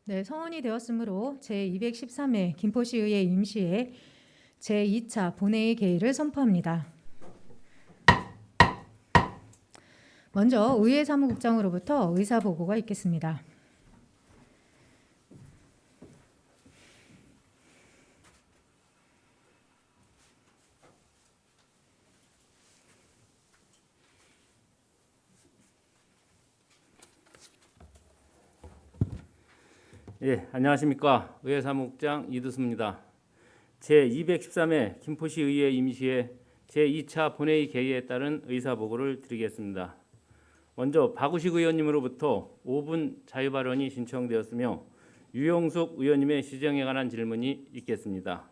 네, 성원이 되었으므로 제213회 김포시의회 임시회 제2차 본회의 개의를 선포합니다. 먼저 의회 사무국장으로부터 의사 보고가 있겠습니다. 예, 안녕하십니까. 의회 사무국장 이두수입니다. 제213회 김포시의회 임시회 제2차 본회의 개의에 따른 의사보고를 드리겠습니다. 먼저 박우식 의원님으로부터 5분 자유발언이 신청되었으며 유영숙 의원님의 시정에 관한 질문이 있겠습니다.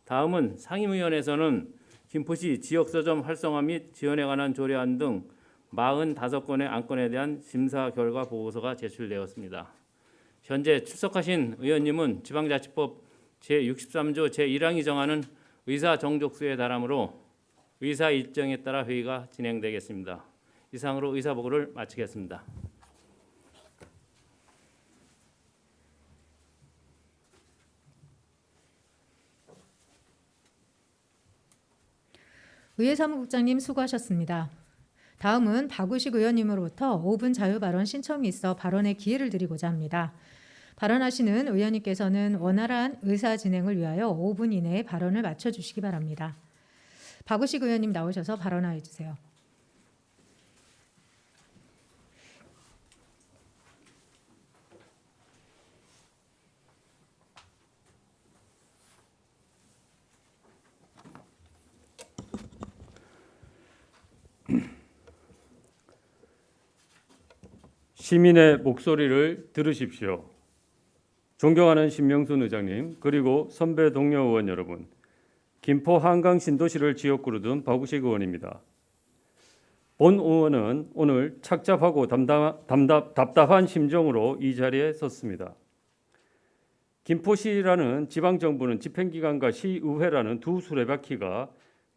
다음은 상임위원회에서는 김포시 지역서점 활성화 및 지원에 관한 조례안 등 45건의 안건에 대한 심사 결과 보고서가 제출되었습니다. 현재 출석하신 의원님은 지방자치법 제63조 제1항이 정하는 의사 정족수에 달하므로 의사 일정에 따라 회의가 진행되겠습니다. 이상으로 의사 보고를 마치겠습니다. 의회 사무국장님 수고하셨습니다. 다음은 박우식 의원님으로부터 5분 자유 발언 신청이 있어 발언의 기회를 드리고자 합니다. 발언하시는 의원님께서는 원활한 의사 진행을 위하여 5분 이내에 발언을 마쳐주시기 바랍니다. 박우식 의원님 나오셔서 발언하여 주세요. 시민의 목소리를 들으십시오. 존경하는 신명순 의장님, 그리고 선배 동료 의원 여러분, 김포 한강 신도시를 지역구로 둔 박우식 의원입니다. 본 의원은 오늘 착잡하고 답답한 심정으로 이 자리에 섰습니다. 김포시라는 지방정부는 집행기관과 시의회라는 두 수레바퀴가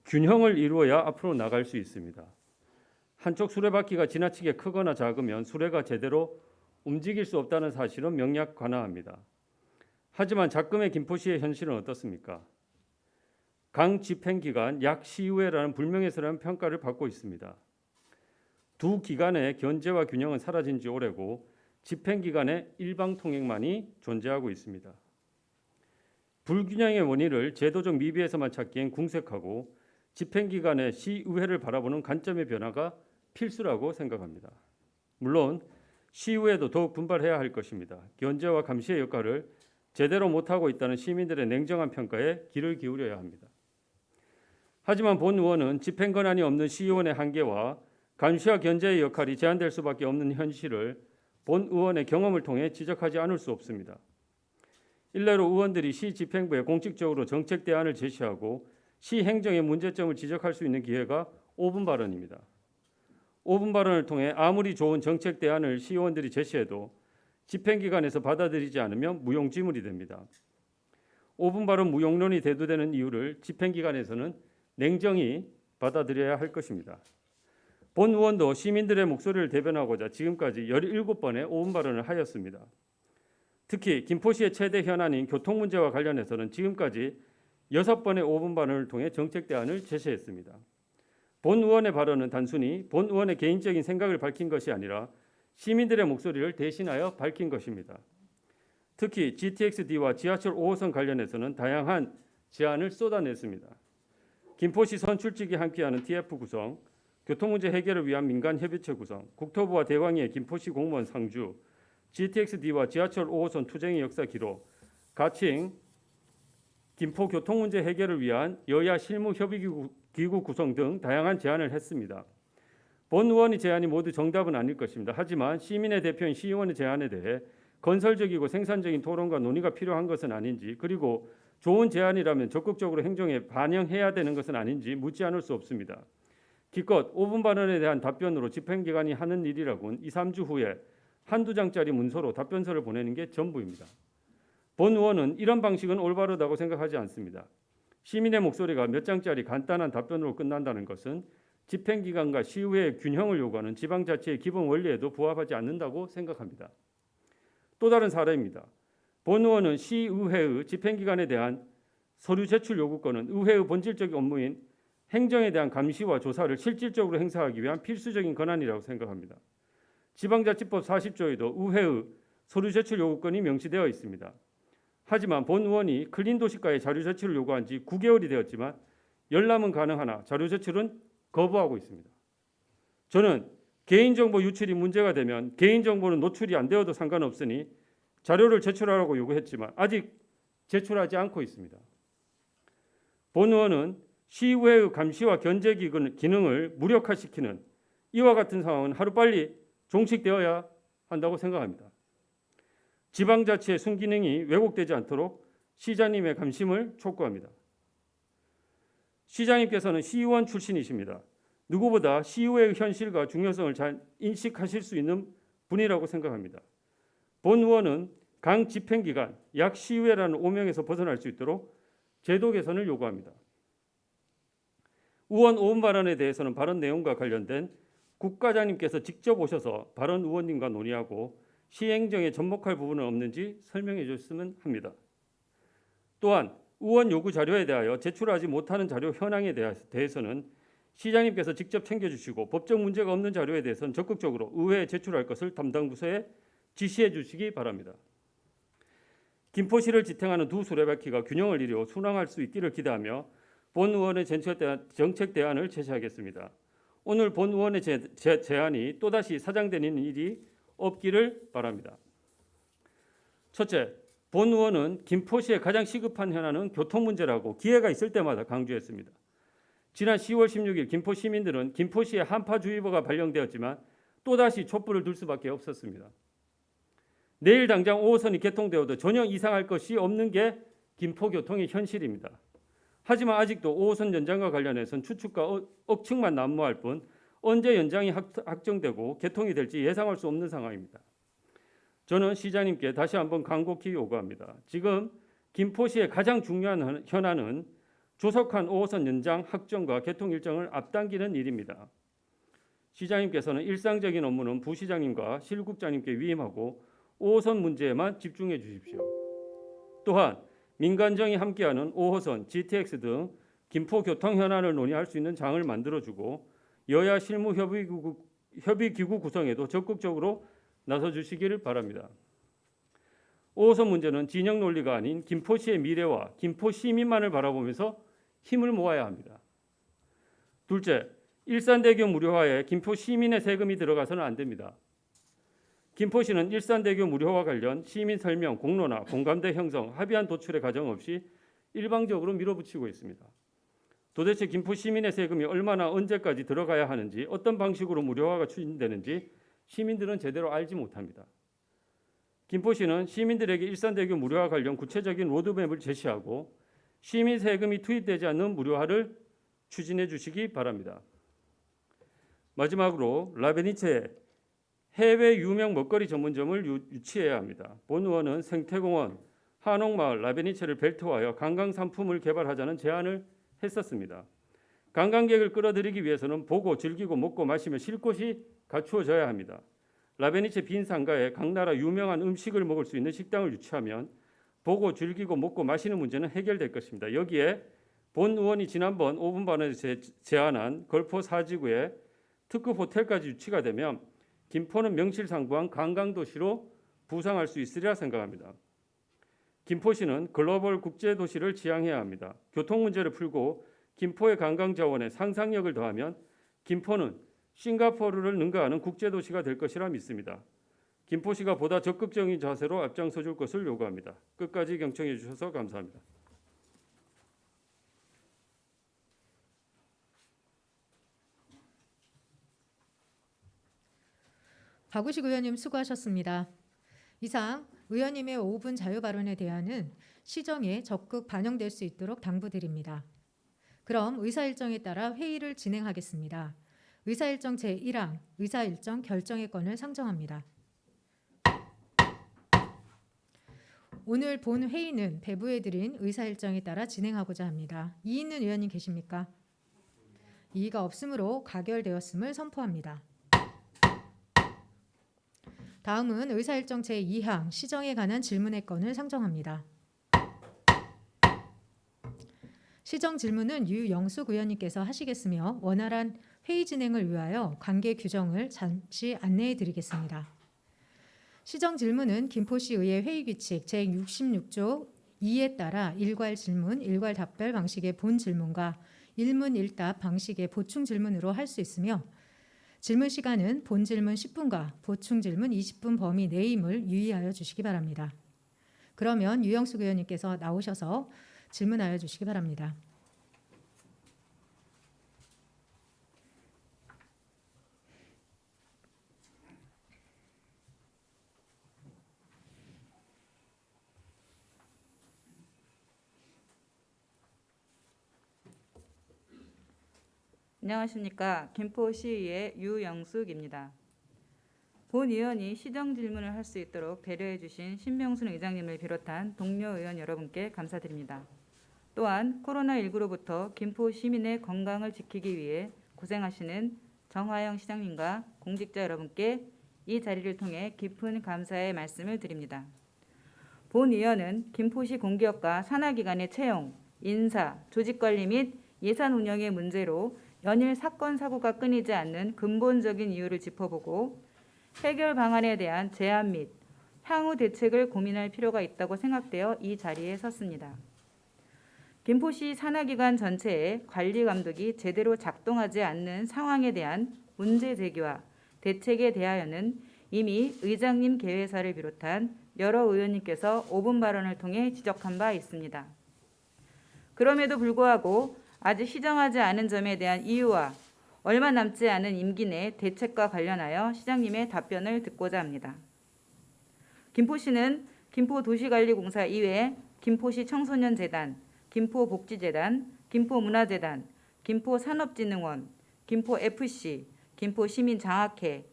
균형을 이루어야 앞으로 나갈 수 있습니다. 한쪽 수레바퀴가 지나치게 크거나 작으면 수레가 제대로 움직일 수 없다는 사실은 명약관화합니다. 하지만 작금의 김포시의 현실은 어떻습니까? 강 집행기관 약 시의회라는 불명예스러운 평가를 받고 있습니다. 두 기관의 견제와 균형은 사라진 지 오래고 집행기관의 일방통행만이 존재하고 있습니다. 불균형의 원인을 제도적 미비에서만 찾기엔 궁색하고 집행기관의 시의회를 바라보는 관점의 변화가 필수라고 생각합니다. 물론 시의회도 더욱 분발해야 할 것입니다. 견제와 감시의 역할을 제대로 못하고 있다는 시민들의 냉정한 평가에 귀를 기울여야 합니다. 하지만 본 의원은 집행권한이 없는 시의원의 한계와 감시와 견제의 역할이 제한될 수밖에 없는 현실을 본 의원의 경험을 통해 지적하지 않을 수 없습니다. 일례로 의원들이 시 집행부에 공식적으로 정책 대안을 제시하고 시 행정의 문제점을 지적할 수 있는 기회가 5분 발언입니다. 5분 발언을 통해 아무리 좋은 정책 대안을 시의원들이 제시해도 집행기관에서 받아들이지 않으면 무용지물이 됩니다. 5분 발언 무용론이 대두되는 이유를 집행기관에서는 냉정히 받아들여야 할 것입니다. 본 의원도 시민들의 목소리를 대변하고자 지금까지 17번의 5분 발언을 하였습니다. 특히 김포시의 최대 현안인 교통 문제와 관련해서는 지금까지 6번의 5분 발언을 통해 정책 대안을 제시했습니다. 본 의원의 발언은 단순히 본 의원의 개인적인 생각을 밝힌 것이 아니라 시민들의 목소리를 대신하여 밝힌 것입니다. 특히 GTX-D와 지하철 5호선 관련해서는 다양한 제안을 쏟아냈습니다. 김포시 선출직이 함께하는 TF 구성, 교통문제 해결을 위한 민간협의체 구성, 국토부와 대광의 김포시 공무원 상주, GTX-D와 지하철 5호선 투쟁의 역사 기록, 가칭 김포 교통문제 해결을 위한 여야 실무협의기구 구성 등 다양한 제안을 했습니다. 본 의원의 제안이 모두 정답은 아닐 것입니다. 하지만 시민의 대표인 시의원의 제안에 대해 건설적이고 생산적인 토론과 논의가 필요한 것은 아닌지, 그리고 좋은 제안이라면 적극적으로 행정에 반영해야 되는 것은 아닌지 묻지 않을 수 없습니다. 기껏 5분 발언에 대한 답변으로 집행기관이 하는 일이라곤 2, 3주 후에 한두 장짜리 문서로 답변서를 보내는 게 전부입니다. 본 의원은 이런 방식은 올바르다고 생각하지 않습니다. 시민의 목소리가 몇 장짜리 간단한 답변으로 끝난다는 것은 집행기관과 시의회의 균형을 요구하는 지방자치의 기본 원리에도 부합하지 않는다고 생각합니다. 또 다른 사례입니다. 본 의원은 시의회의 집행기관에 대한 서류 제출 요구권은 의회의 본질적 업무인 행정에 대한 감시와 조사를 실질적으로 행사하기 위한 필수적인 권한이라고 생각합니다. 지방자치법 40조에도 의회의 서류 제출 요구권이 명시되어 있습니다. 하지만 본 의원이 클린도시가의 자료 제출을 요구한 지 9개월이 되었지만 열람은 가능하나 자료 제출은 거부하고 있습니다. 저는 개인정보 유출이 문제가 되면 개인정보는 노출이 안 되어도 상관없으니 자료를 제출하라고 요구했지만 아직 제출하지 않고 있습니다. 본 의원은 시의회의 감시와 견제 기능을 무력화시키는 이와 같은 상황은 하루빨리 종식되어야 한다고 생각합니다. 지방자치의 순기능이 왜곡되지 않도록 시장님의 감심을 촉구합니다. 시장님께서는 시의원 출신이십니다. 누구보다 시의회의 현실과 중요성을 잘 인식하실 수 있는 분이라고 생각합니다. 본 의원은 강 집행기관, 약 시의회라는 오명에서 벗어날 수 있도록 제도 개선을 요구합니다. 의원 오음 발언에 대해서는 발언 내용과 관련된 국과장님께서 직접 오셔서 발언 의원님과 논의하고 시행정에 접목할 부분은 없는지 설명해 주셨으면 합니다. 또한 의원 요구 자료에 대하여 제출하지 못하는 자료 현황에 대해서는 시장님께서 직접 챙겨주시고 법적 문제가 없는 자료에 대해서는 적극적으로 의회에 제출할 것을 담당 부서에 지시해 주시기 바랍니다. 김포시를 지탱하는 두 수레바퀴가 균형을 이루어 순항할 수 있기를 기대하며 본 의원의 정책 대안을 제시하겠습니다. 오늘 본 의원의 제안이 또다시 사장되는 일이 없기를 바랍니다. 첫째, 본 의원은 김포시의 가장 시급한 현안은 교통 문제라고 기회가 있을 때마다 강조했습니다. 지난 10월 16일 김포 시민들은 김포시에 한파주의보가 발령되었지만 또다시 촛불을 들 수밖에 없었습니다. 내일 당장 5호선이 개통되어도 전혀 이상할 것이 없는 게 김포교통의 현실입니다. 하지만 아직도 5호선 연장과 관련해서는 추측과 억측만 난무할 뿐 언제 연장이 확정되고 개통이 될지 예상할 수 없는 상황입니다. 저는 시장님께 다시 한번 간곡히 요구합니다. 지금 김포시의 가장 중요한 현안은 조속한 5호선 연장 확정과 개통 일정을 앞당기는 일입니다. 시장님께서는 일상적인 업무는 부시장님과 실국장님께 위임하고 5호선 문제에만 집중해 주십시오. 또한 민간정이 함께하는 5호선, GTX 등 김포 교통 현안을 논의할 수 있는 장을 만들어주고 여야 실무 협의기구 구성에도 적극적으로 나서주시기를 바랍니다. 5호선 문제는 진영 논리가 아닌 김포시의 미래와 김포 시민만을 바라보면서 힘을 모아야 합니다. 둘째, 일산대교 무료화에 김포 시민의 세금이 들어가서는 안 됩니다. 김포시는 일산대교 무료화 관련 시민 설명, 공론화, 공감대 형성, 합의안 도출의 과정 없이 일방적으로 밀어붙이고 있습니다. 도대체 김포 시민의 세금이 얼마나 언제까지 들어가야 하는지, 어떤 방식으로 무료화가 추진되는지 시민들은 제대로 알지 못합니다. 김포시는 시민들에게 일산대교 무료화 관련 구체적인 로드맵을 제시하고 시민 세금이 투입되지 않는 무료화를 추진해 주시기 바랍니다. 마지막으로 라베니체에 해외 유명 먹거리 전문점을 유치해야 합니다. 본 의원은 생태공원, 한옥마을, 라베니체를 벨트화하여 관광 상품을 개발하자는 제안을 했었습니다. 관광객을 끌어들이기 위해서는 보고 즐기고 먹고 마시며 쉴 곳이 갖추어져야 합니다. 라베니체 빈 상가에 각 나라 유명한 음식을 먹을 수 있는 식당을 유치하면 보고 즐기고 먹고 마시는 문제는 해결될 것입니다. 여기에 본 의원이 지난번 5분 발언에서 제안한 걸포 4지구에 특급 호텔까지 유치가 되면 김포는 명실상부한 관광도시로 부상할 수 있으리라 생각합니다. 김포시는 글로벌 국제도시를 지향해야 합니다. 교통 문제를 풀고 김포의 관광자원에 상상력을 더하면 김포는 싱가포르를 능가하는 국제도시가 될 것이라 믿습니다. 김포시가 보다 적극적인 자세로 앞장서 줄 것을 요구합니다. 끝까지 경청해 주셔서 감사합니다. 박우식 의원님 수고하셨습니다. 이상 의원님의 5분 자유 발언에 대한은 시정에 적극 반영될 수 있도록 당부드립니다. 그럼 의사일정에 따라 회의를 진행하겠습니다. 의사일정 제1항 의사일정 결정의 건을 상정합니다. 오늘 본 회의는 배부해드린 의사일정에 따라 진행하고자 합니다. 이의 있는 의원님 계십니까? 이의가 없으므로 가결되었음을 선포합니다. 다음은 의사일정 제2항 시정에 관한 질문의 건을 상정합니다. 시정 질문은 유영숙 의원님께서 하시겠으며 원활한 회의 진행을 위하여 관계 규정을 잠시 안내해 드리겠습니다. 시정 질문은 김포시의회 회의규칙 제66조 2에 따라 일괄 질문, 일괄 답별 방식의 본 질문과 일문일답 방식의 보충 질문으로 할 수 있으며 질문 시간은 본 질문 10분과 보충 질문 20분 범위 내임을 유의하여 주시기 바랍니다. 그러면 유영숙 의원님께서 나오셔서 질문하여 주시기 바랍니다. 안녕하십니까. 김포시의회 유영숙입니다. 본 의원이 시정 질문을 할 수 있도록 배려해 주신 신명순 의장님을 비롯한 동료 의원 여러분께 감사드립니다. 또한 코로나19로부터 김포 시민의 건강을 지키기 위해 고생하시는 정화영 시장님과 공직자 여러분께 이 자리를 통해 깊은 감사의 말씀을 드립니다. 본 의원은 김포시 공기업과 산하기관의 채용, 인사, 조직관리 및 예산 운영의 문제로 연일 사건 사고가 끊이지 않는 근본적인 이유를 짚어보고 해결 방안에 대한 제안 및 향후 대책을 고민할 필요가 있다고 생각되어 이 자리에 섰습니다. 김포시 산하기관 전체의 관리 감독이 제대로 작동하지 않는 상황에 대한 문제 제기와 대책에 대하여는 이미 의장님 개회사를 비롯한 여러 의원님께서 5분 발언을 통해 지적한 바 있습니다. 그럼에도 불구하고 아직 시정하지 않은 점에 대한 이유와 얼마 남지 않은 임기 내 대책과 관련하여 시장님의 답변을 듣고자 합니다. 김포시는 김포도시관리공사 이외 김포시 청소년재단, 김포복지재단, 김포문화재단, 김포산업진흥원, 김포FC, 김포시민장학회,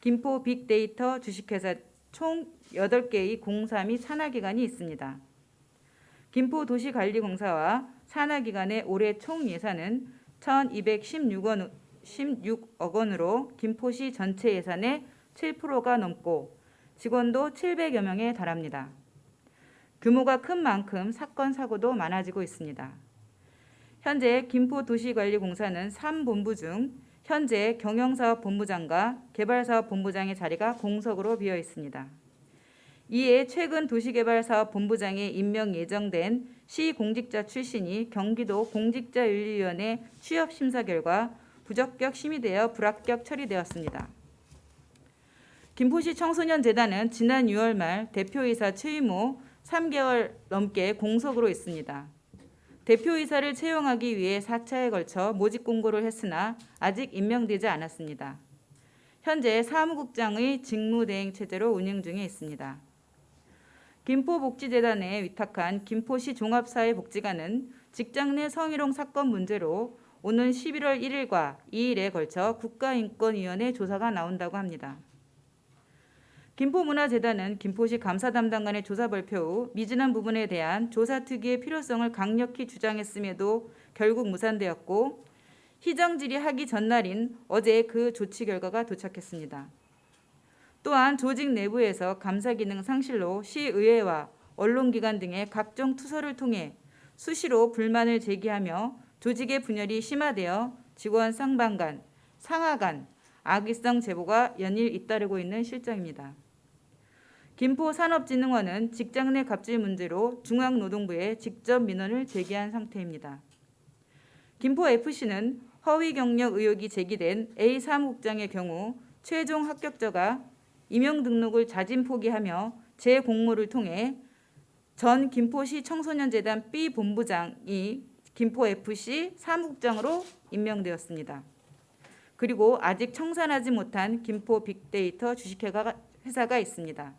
김포빅데이터 주식회사 총 8개의 공사 및 산하기관이 있습니다. 김포도시관리공사와 산하기관의 올해 총 예산은 1,216억 원으로 김포시 전체 예산의 7%가 넘고 직원도 700여 명에 달합니다. 규모가 큰 만큼 사건 사고도 많아지고 있습니다. 현재 김포도시관리공사는 3본부 중 현재 경영사업본부장과 개발사업본부장의 자리가 공석으로 비어 있습니다. 이에 최근 도시개발사업본부장에 임명 예정된 시공직자 출신이 경기도 공직자윤리위원회 취업심사 결과 부적격 심의되어 불합격 처리되었습니다. 김포시 청소년재단은 지난 6월 말 대표이사 취임 후 3개월 넘게 공석으로 있습니다. 대표이사를 채용하기 위해 4차에 걸쳐 모집 공고를 했으나 아직 임명되지 않았습니다. 현재 사무국장의 직무대행 체제로 운영 중에 있습니다. 김포복지재단에 위탁한 김포시 종합사회복지관은 직장 내 성희롱 사건 문제로 오는 11월 1일과 2일에 걸쳐 국가인권위원회 조사가 나온다고 합니다. 김포문화재단은 김포시 감사 담당관의 조사 발표 후 미진한 부분에 대한 조사 특위의 필요성을 강력히 주장했음에도 결국 무산되었고 희정 질의하기 전날인 어제 그 조치 결과가 도착했습니다. 또한 조직 내부에서 감사 기능 상실로 시의회와 언론기관 등의 각종 투서를 통해 수시로 불만을 제기하며 조직의 분열이 심화되어 직원 상반 간, 상하 간 악의성 제보가 연일 잇따르고 있는 실정입니다. 김포산업진흥원은 직장 내 갑질 문제로 중앙노동부에 직접 민원을 제기한 상태입니다. 김포FC는 허위 경력 의혹이 제기된 A 사무국장의 경우 최종 합격자가 임용 등록을 자진 포기하며 재공모를 통해 전 김포시 청소년재단 B 본부장이 김포FC 사무국장으로 임명되었습니다. 그리고 아직 청산하지 못한 김포빅데이터 주식회사가 있습니다.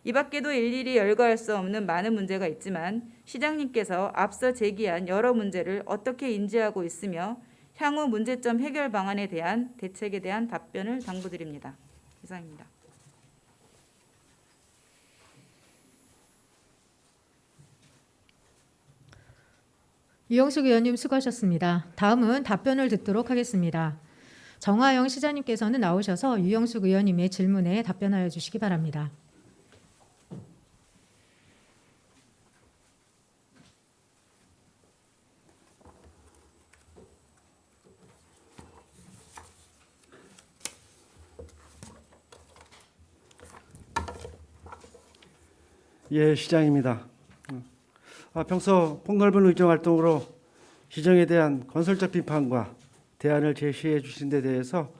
이 밖에도 일일이 열거할 수 없는 많은 문제가 있지만 시장님께서 앞서 제기한 여러 문제를 어떻게 인지하고 있으며 향후 문제점 해결 방안에 대한 대책에 대한 답변을 당부드립니다. 이상입니다. 유영숙 의원님 수고하셨습니다. 다음은 답변을 듣도록 하겠습니다. 정화영 시장님께서는 나오셔서 유영숙 의원님의 질문에 답변하여 주시기 바랍니다. 예, 시장입니다. 평소 폭넓은 의정 활동으로 시정에 대한 건설적 비판과 대안을 제시해 주신 데 대해서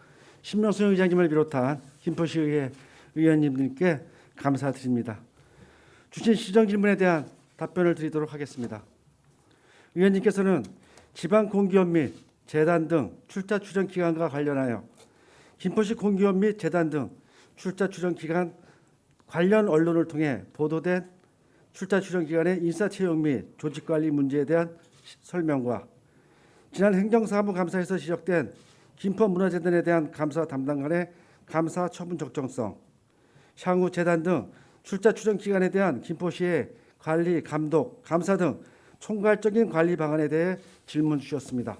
신명순 의장님을 비롯한 김포시의회 의원님들께 감사드립니다. 주신 시정 질문에 대한 답변을 드리도록 하겠습니다. 의원님께서는 지방 공기업 및 재단 등 출자 추정 기간과 관련하여 김포시 공기업 및 재단 등 출자 추정 기간 관련 언론을 통해 보도된 출자 추정 기간의 인사 채용 및 조직 관리 문제에 대한 설명과 지난 행정사무감사에서 지적된 김포문화재단에 대한 감사 담당관의 감사 처분 적정성, 향후 재단 등 출자 추정 기간에 대한 김포시의 관리, 감독, 감사 등 총괄적인 관리 방안에 대해 질문 주셨습니다.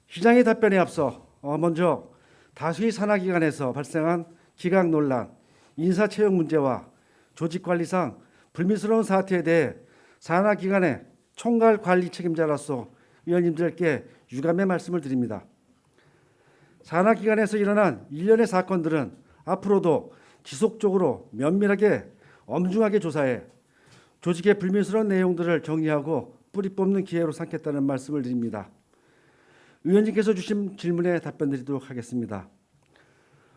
시장의 답변에 앞서 먼저 다수의 산하기관에서 발생한 기각 논란, 인사 채용 문제와 조직관리상 불미스러운 사태에 대해 산하기관의 총괄 관리 책임자로서 의원님들께 유감의 말씀을 드립니다. 산하기관에서 일어난 일련의 사건들은 앞으로도 지속적으로 면밀하게 엄중하게 조사해 조직의 불미스러운 내용들을 정리하고 뿌리 뽑는 기회로 삼겠다는 말씀을 드립니다. 의원님께서 주신 질문에 답변 드리도록 하겠습니다.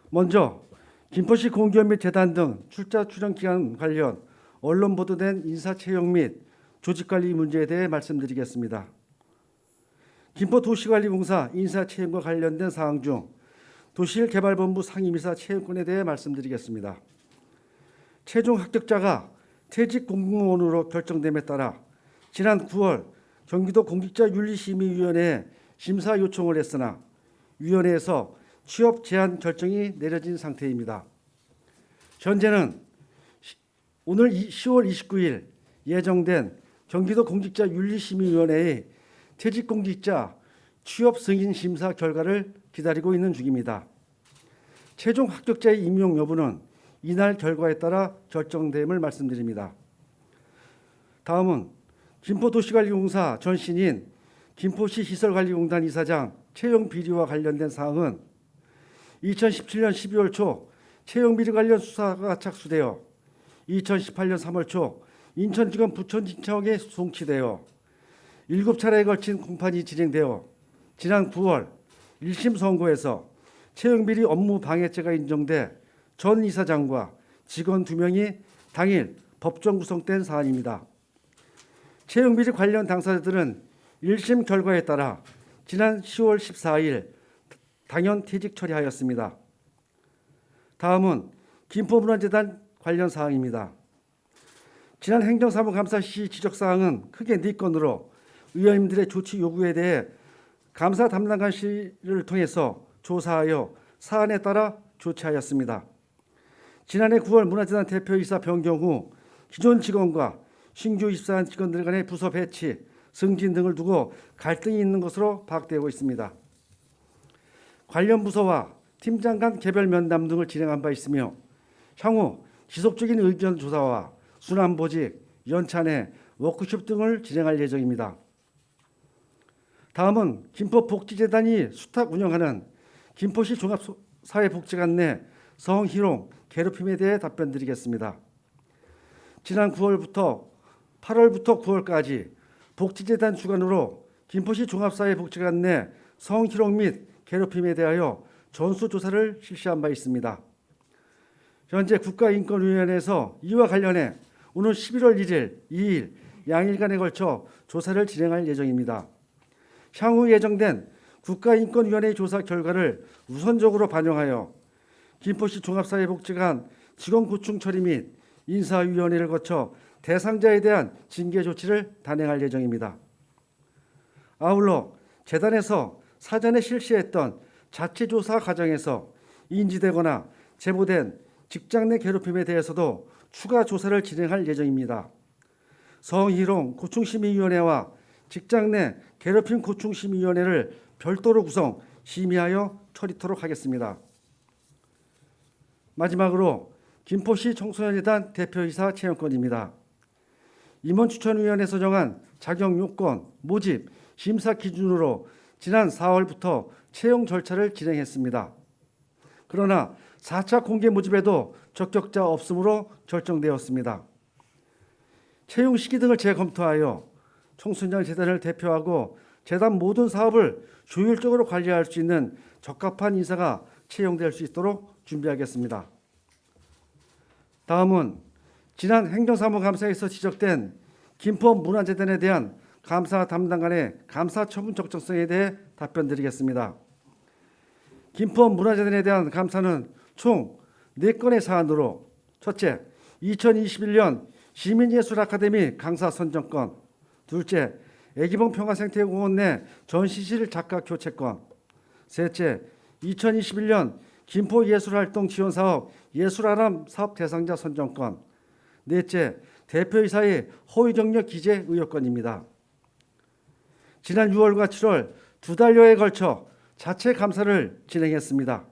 먼저 김포시 공기업 및 재단 등 출자 추정 기간 관련 언론 보도된 인사 채용 및 조직관리 문제에 대해 말씀드리겠습니다. 김포도시관리공사 인사 채용과 관련된 사항 중 도시개발본부 상임이사 채용권에 대해 말씀드리겠습니다. 최종 합격자가 퇴직 공무원으로 결정됨에 따라 지난 9월 경기도 공직자윤리심의위원회에 심사 요청을 했으나 위원회에서 취업 제한 결정이 내려진 상태입니다. 현재는 오늘 10월 29일 예정된 경기도 공직자윤리심의위원회의 퇴직공직자 취업 승인 심사 결과를 기다리고 있는 중입니다. 최종 합격자의 임용 여부는 이날 결과에 따라 결정됨을 말씀드립니다. 다음은 김포도시관리공사 전신인 김포시 시설관리공단 이사장 채용 비리와 관련된 사항은 2017년 12월 초 채용 비리 관련 수사가 착수되어 2018년 3월 초 인천지검 부천진청에 송치되어 7차례에 걸친 공판이 진행되어 지난 9월 1심 선고에서 채용 비리 업무 방해죄가 인정돼 전 이사장과 직원 2명이 당일 법정 구속된 사안입니다. 채용 비리 관련 당사자들은 1심 결과에 따라 지난 10월 14일 당연 퇴직 처리하였습니다. 다음은 김포문화재단 관련 사항입니다. 지난 행정사무감사 시 지적사항은 크게 4건으로 의원님들의 조치 요구에 대해 감사 담당관실을 통해서 조사하여 사안에 따라 조치하였습니다. 지난해 9월 문화재단 대표이사 변경 후 기존 직원과 신규 입사한 직원들 간의 부서 배치, 승진 등을 두고 갈등이 있는 것으로 파악되고 있습니다. 관련 부서와 팀장 간 개별 면담 등을 진행한 바 있으며 향후 지속적인 의견 조사와 순환보직, 연찬회, 워크숍 등을 진행할 예정입니다. 다음은 김포복지재단이 수탁 운영하는 김포시 종합사회복지관 내 성희롱, 괴롭힘에 대해 답변드리겠습니다. 지난 9월부터 8월부터 9월까지 복지재단 주관으로 김포시 종합사회복지관 내 성희롱 및 괴롭힘에 대하여 전수조사를 실시한 바 있습니다. 현재 국가인권위원회에서 이와 관련해 오늘 11월 1일, 2일 양일간에 걸쳐 조사를 진행할 예정입니다. 향후 예정된 국가인권위원회 조사 결과를 우선적으로 반영하여 김포시 종합사회복지관 직원 고충 처리 및 인사위원회를 거쳐 대상자에 대한 징계 조치를 단행할 예정입니다. 아울러 재단에서 사전에 실시했던 자체조사 과정에서 인지되거나 제보된 직장 내 괴롭힘에 대해서도 추가 조사를 진행할 예정입니다. 성희롱 고충심의위원회와 직장 내 괴롭힘 고충심의위원회를 별도로 구성 심의하여 처리토록 하겠습니다. 마지막으로 김포시 청소년재단 대표이사 채용권입니다. 임원추천위원회에서 정한 자격 요건, 모집, 심사 기준으로 지난 4월부터 채용 절차를 진행했습니다. 그러나 4차 공개 모집에도 적격자 없음으로 결정되었습니다. 채용 시기 등을 재검토하여 청소년 재단을 대표하고 재단 모든 사업을 효율적으로 관리할 수 있는 적합한 인사가 채용될 수 있도록 준비하겠습니다. 다음은 지난 행정사무감사에서 지적된 김포 문화재단에 대한 감사 담당관의 감사 처분 적정성에 대해 답변드리겠습니다. 김포 문화재단에 대한 감사는 총 4건의 사안으로 첫째, 2021년 시민예술 아카데미 강사 선정권, 둘째, 애기봉 평화생태공원 내 전시실 작가 교체권, 셋째, 2021년 김포예술활동 지원사업 예술아람 사업 대상자 선정권, 넷째, 대표이사의 허위경력 기재 의혹건입니다. 지난 6월과 7월 2달여에 걸쳐 자체 감사를 진행했습니다.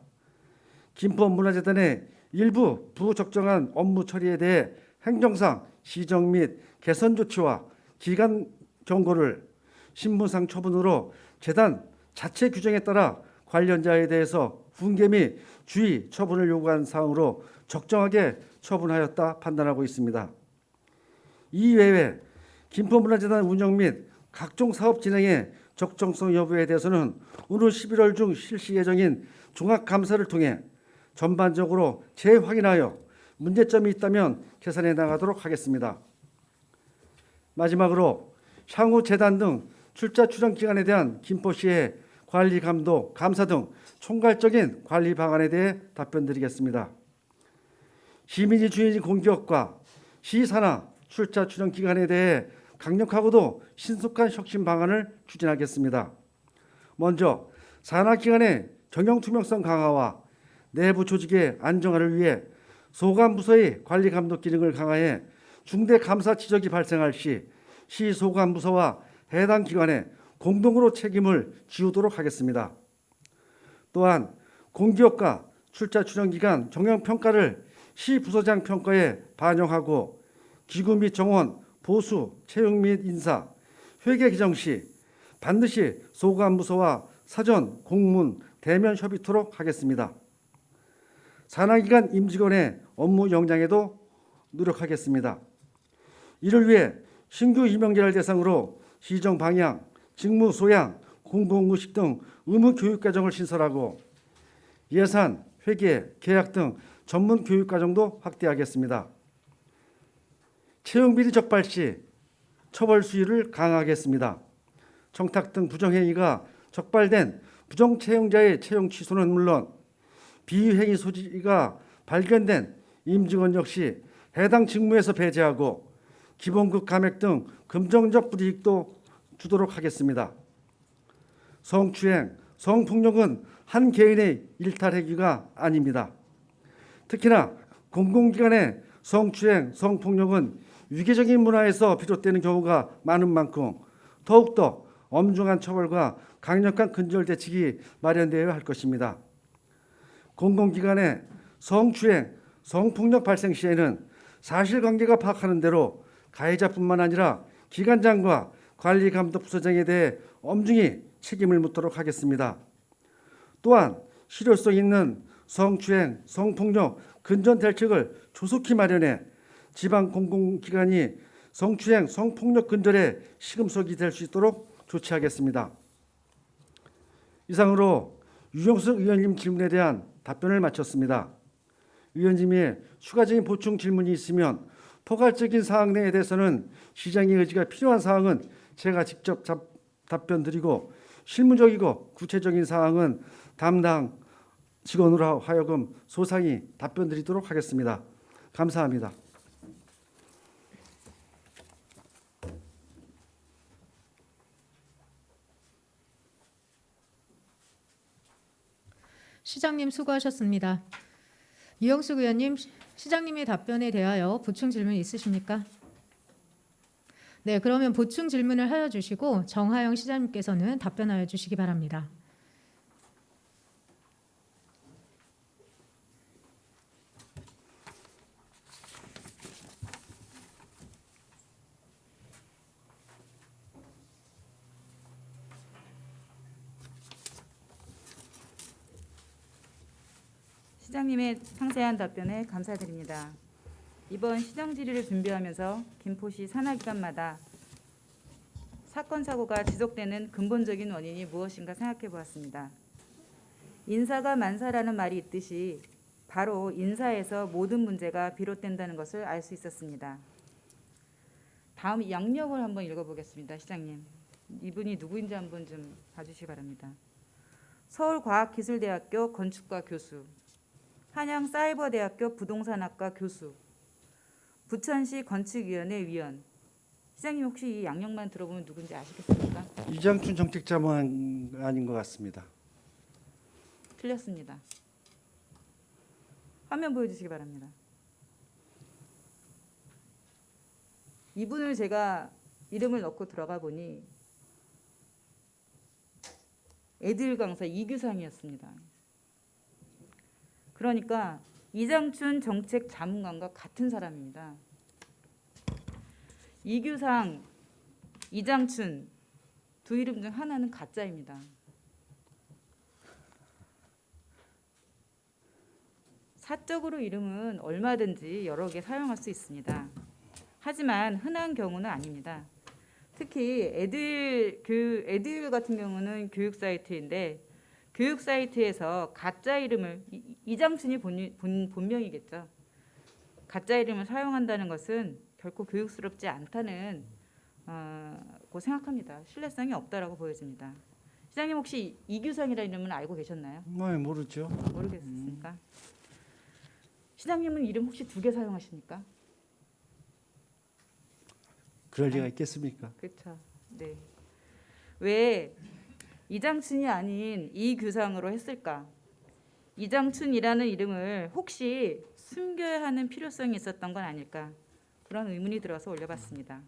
김포 문화재단의 일부 부적정한 업무 처리에 대해 행정상 시정 및 개선 조치와 기간 경고를 신분상 처분으로 재단 자체 규정에 따라 관련자에 대해서 훈계 및 주의 처분을 요구한 사항으로 적정하게 처분하였다 판단하고 있습니다. 이외에 김포문화재단 운영 및 각종 사업 진행의 적정성 여부에 대해서는 오늘 11월 중 실시 예정인 종합감사를 통해 전반적으로 재확인하여 문제점이 있다면 개선해 나가도록 하겠습니다. 마지막으로 향후 재단 등 출자 출연 기관에 대한 김포시의 관리 감독, 감사 등 총괄적인 관리 방안에 대해 답변드리겠습니다. 시민이 주인인 공기업과 시산하 출자 출연 기관에 대해 강력하고도 신속한 혁신 방안을 추진하겠습니다. 먼저 산하기관의 경영 투명성 강화와 내부 조직의 안정화를 위해 소관부서의 관리 감독 기능을 강화해 중대 감사 지적이 발생할 시 시 소관부서와 해당 기관에 공동으로 책임을 지우도록 하겠습니다. 또한 공기업과 출자 출연 기관 경영 평가를 시 부서장 평가에 반영하고 기구 및 정원, 보수, 채용 및 인사, 회계 기정 시 반드시 소관부서와 사전, 공문, 대면 협의토록 하겠습니다. 산하기관 임직원의 업무 역량에도 노력하겠습니다. 이를 위해 신규 임용자를 대상으로 시정 방향, 직무 소양, 공부의식 등 의무 교육 과정을 신설하고 예산, 회계, 계약 등 전문 교육 과정도 확대하겠습니다. 채용 비리 적발 시 처벌 수위를 강화하겠습니다. 청탁 등 부정행위가 적발된 부정 채용자의 채용 취소는 물론 비행위 소지가 발견된 임직원 역시 해당 직무에서 배제하고 기본급 감액 등 금전적 불이익도 주도록 하겠습니다. 성추행, 성폭력은 한 개인의 일탈 행위가 아닙니다. 특히나 공공기관의 성추행, 성폭력은 위계적인 문화에서 비롯되는 경우가 많은 만큼 더욱더 엄중한 처벌과 강력한 근절 대책이 마련되어야 할 것입니다. 공공기관의 성추행, 성폭력 발생 시에는 사실관계가 파악하는 대로 가해자뿐만 아니라 기관장과 관리감독부서장에 대해 엄중히 책임을 묻도록 하겠습니다. 또한 실효성 있는 성추행, 성폭력 근전 대책을 조속히 마련해 지방 공공기관이 성추행, 성폭력 근절에 시금석이 될 수 있도록 조치하겠습니다. 이상으로 유영석 의원님 질문에 대한 답변을 마쳤습니다. 의원님의 추가적인 보충 질문이 있으면 포괄적인 사항 내에 대해서는 시장의 의지가 필요한 사항은 제가 직접 답변드리고 실무적이고 구체적인 사항은 담당 직원으로 하여금 소상히 답변드리도록 하겠습니다. 감사합니다. 시장님 수고하셨습니다. 이영숙 의원님, 시장님의 답변에 대하여 보충 질문 있으십니까? 네, 그러면 보충 질문을 하여 주시고 정하영 시장님께서는 답변하여 주시기 바랍니다. 시장님의 상세한 답변에 감사드립니다. 이번 시정 질의를 준비하면서 김포시 산하기관마다 사건 사고가 지속되는 근본적인 원인이 무엇인가 생각해 보았습니다. 인사가 만사라는 말이 있듯이 바로 인사에서 모든 문제가 비롯된다는 것을 알 수 있었습니다. 다음 양력을 한번 읽어보겠습니다. 시장님, 이분이 누구인지 한번 좀 봐주시기 바랍니다. 서울과학기술대학교 건축과 교수, 한양사이버대학교 부동산학과 교수, 부천시 건축위원회 위원. 시장님 혹시 이 양력만 들어보면 누군지 아시겠습니까? 이장춘 정책자문 아닌 것 같습니다. 틀렸습니다. 화면 보여주시기 바랍니다. 이분을 제가 이름을 넣고 들어가 보니 애들 강사 이규상이었습니다. 그러니까 이장춘 정책 자문관과 같은 사람입니다. 이규상, 이장춘 두 이름 중 하나는 가짜입니다. 사적으로 이름은 얼마든지 여러 개 사용할 수 있습니다. 하지만 흔한 경우는 아닙니다. 특히 애들 같은 경우는 교육 사이트인데 교육 사이트에서 가짜 이름을 이장춘이 본명이겠죠. 가짜 이름을 사용한다는 것은 결코 교육스럽지 않다는 고 생각합니다. 신뢰성이 없다라고 보여집니다. 시장님 혹시 이규상이라는 이름은 알고 계셨나요? 모르죠. 모르겠습니까? 시장님은 이름 혹시 2개 사용하십니까? 그럴 리가 있겠습니까? 그렇죠. 네. 왜 이장춘이 아닌 이규상으로 했을까? 이장춘이라는 이름을 혹시 숨겨야 하는 필요성이 있었던 건 아닐까? 그런 의문이 들어서 올려봤습니다.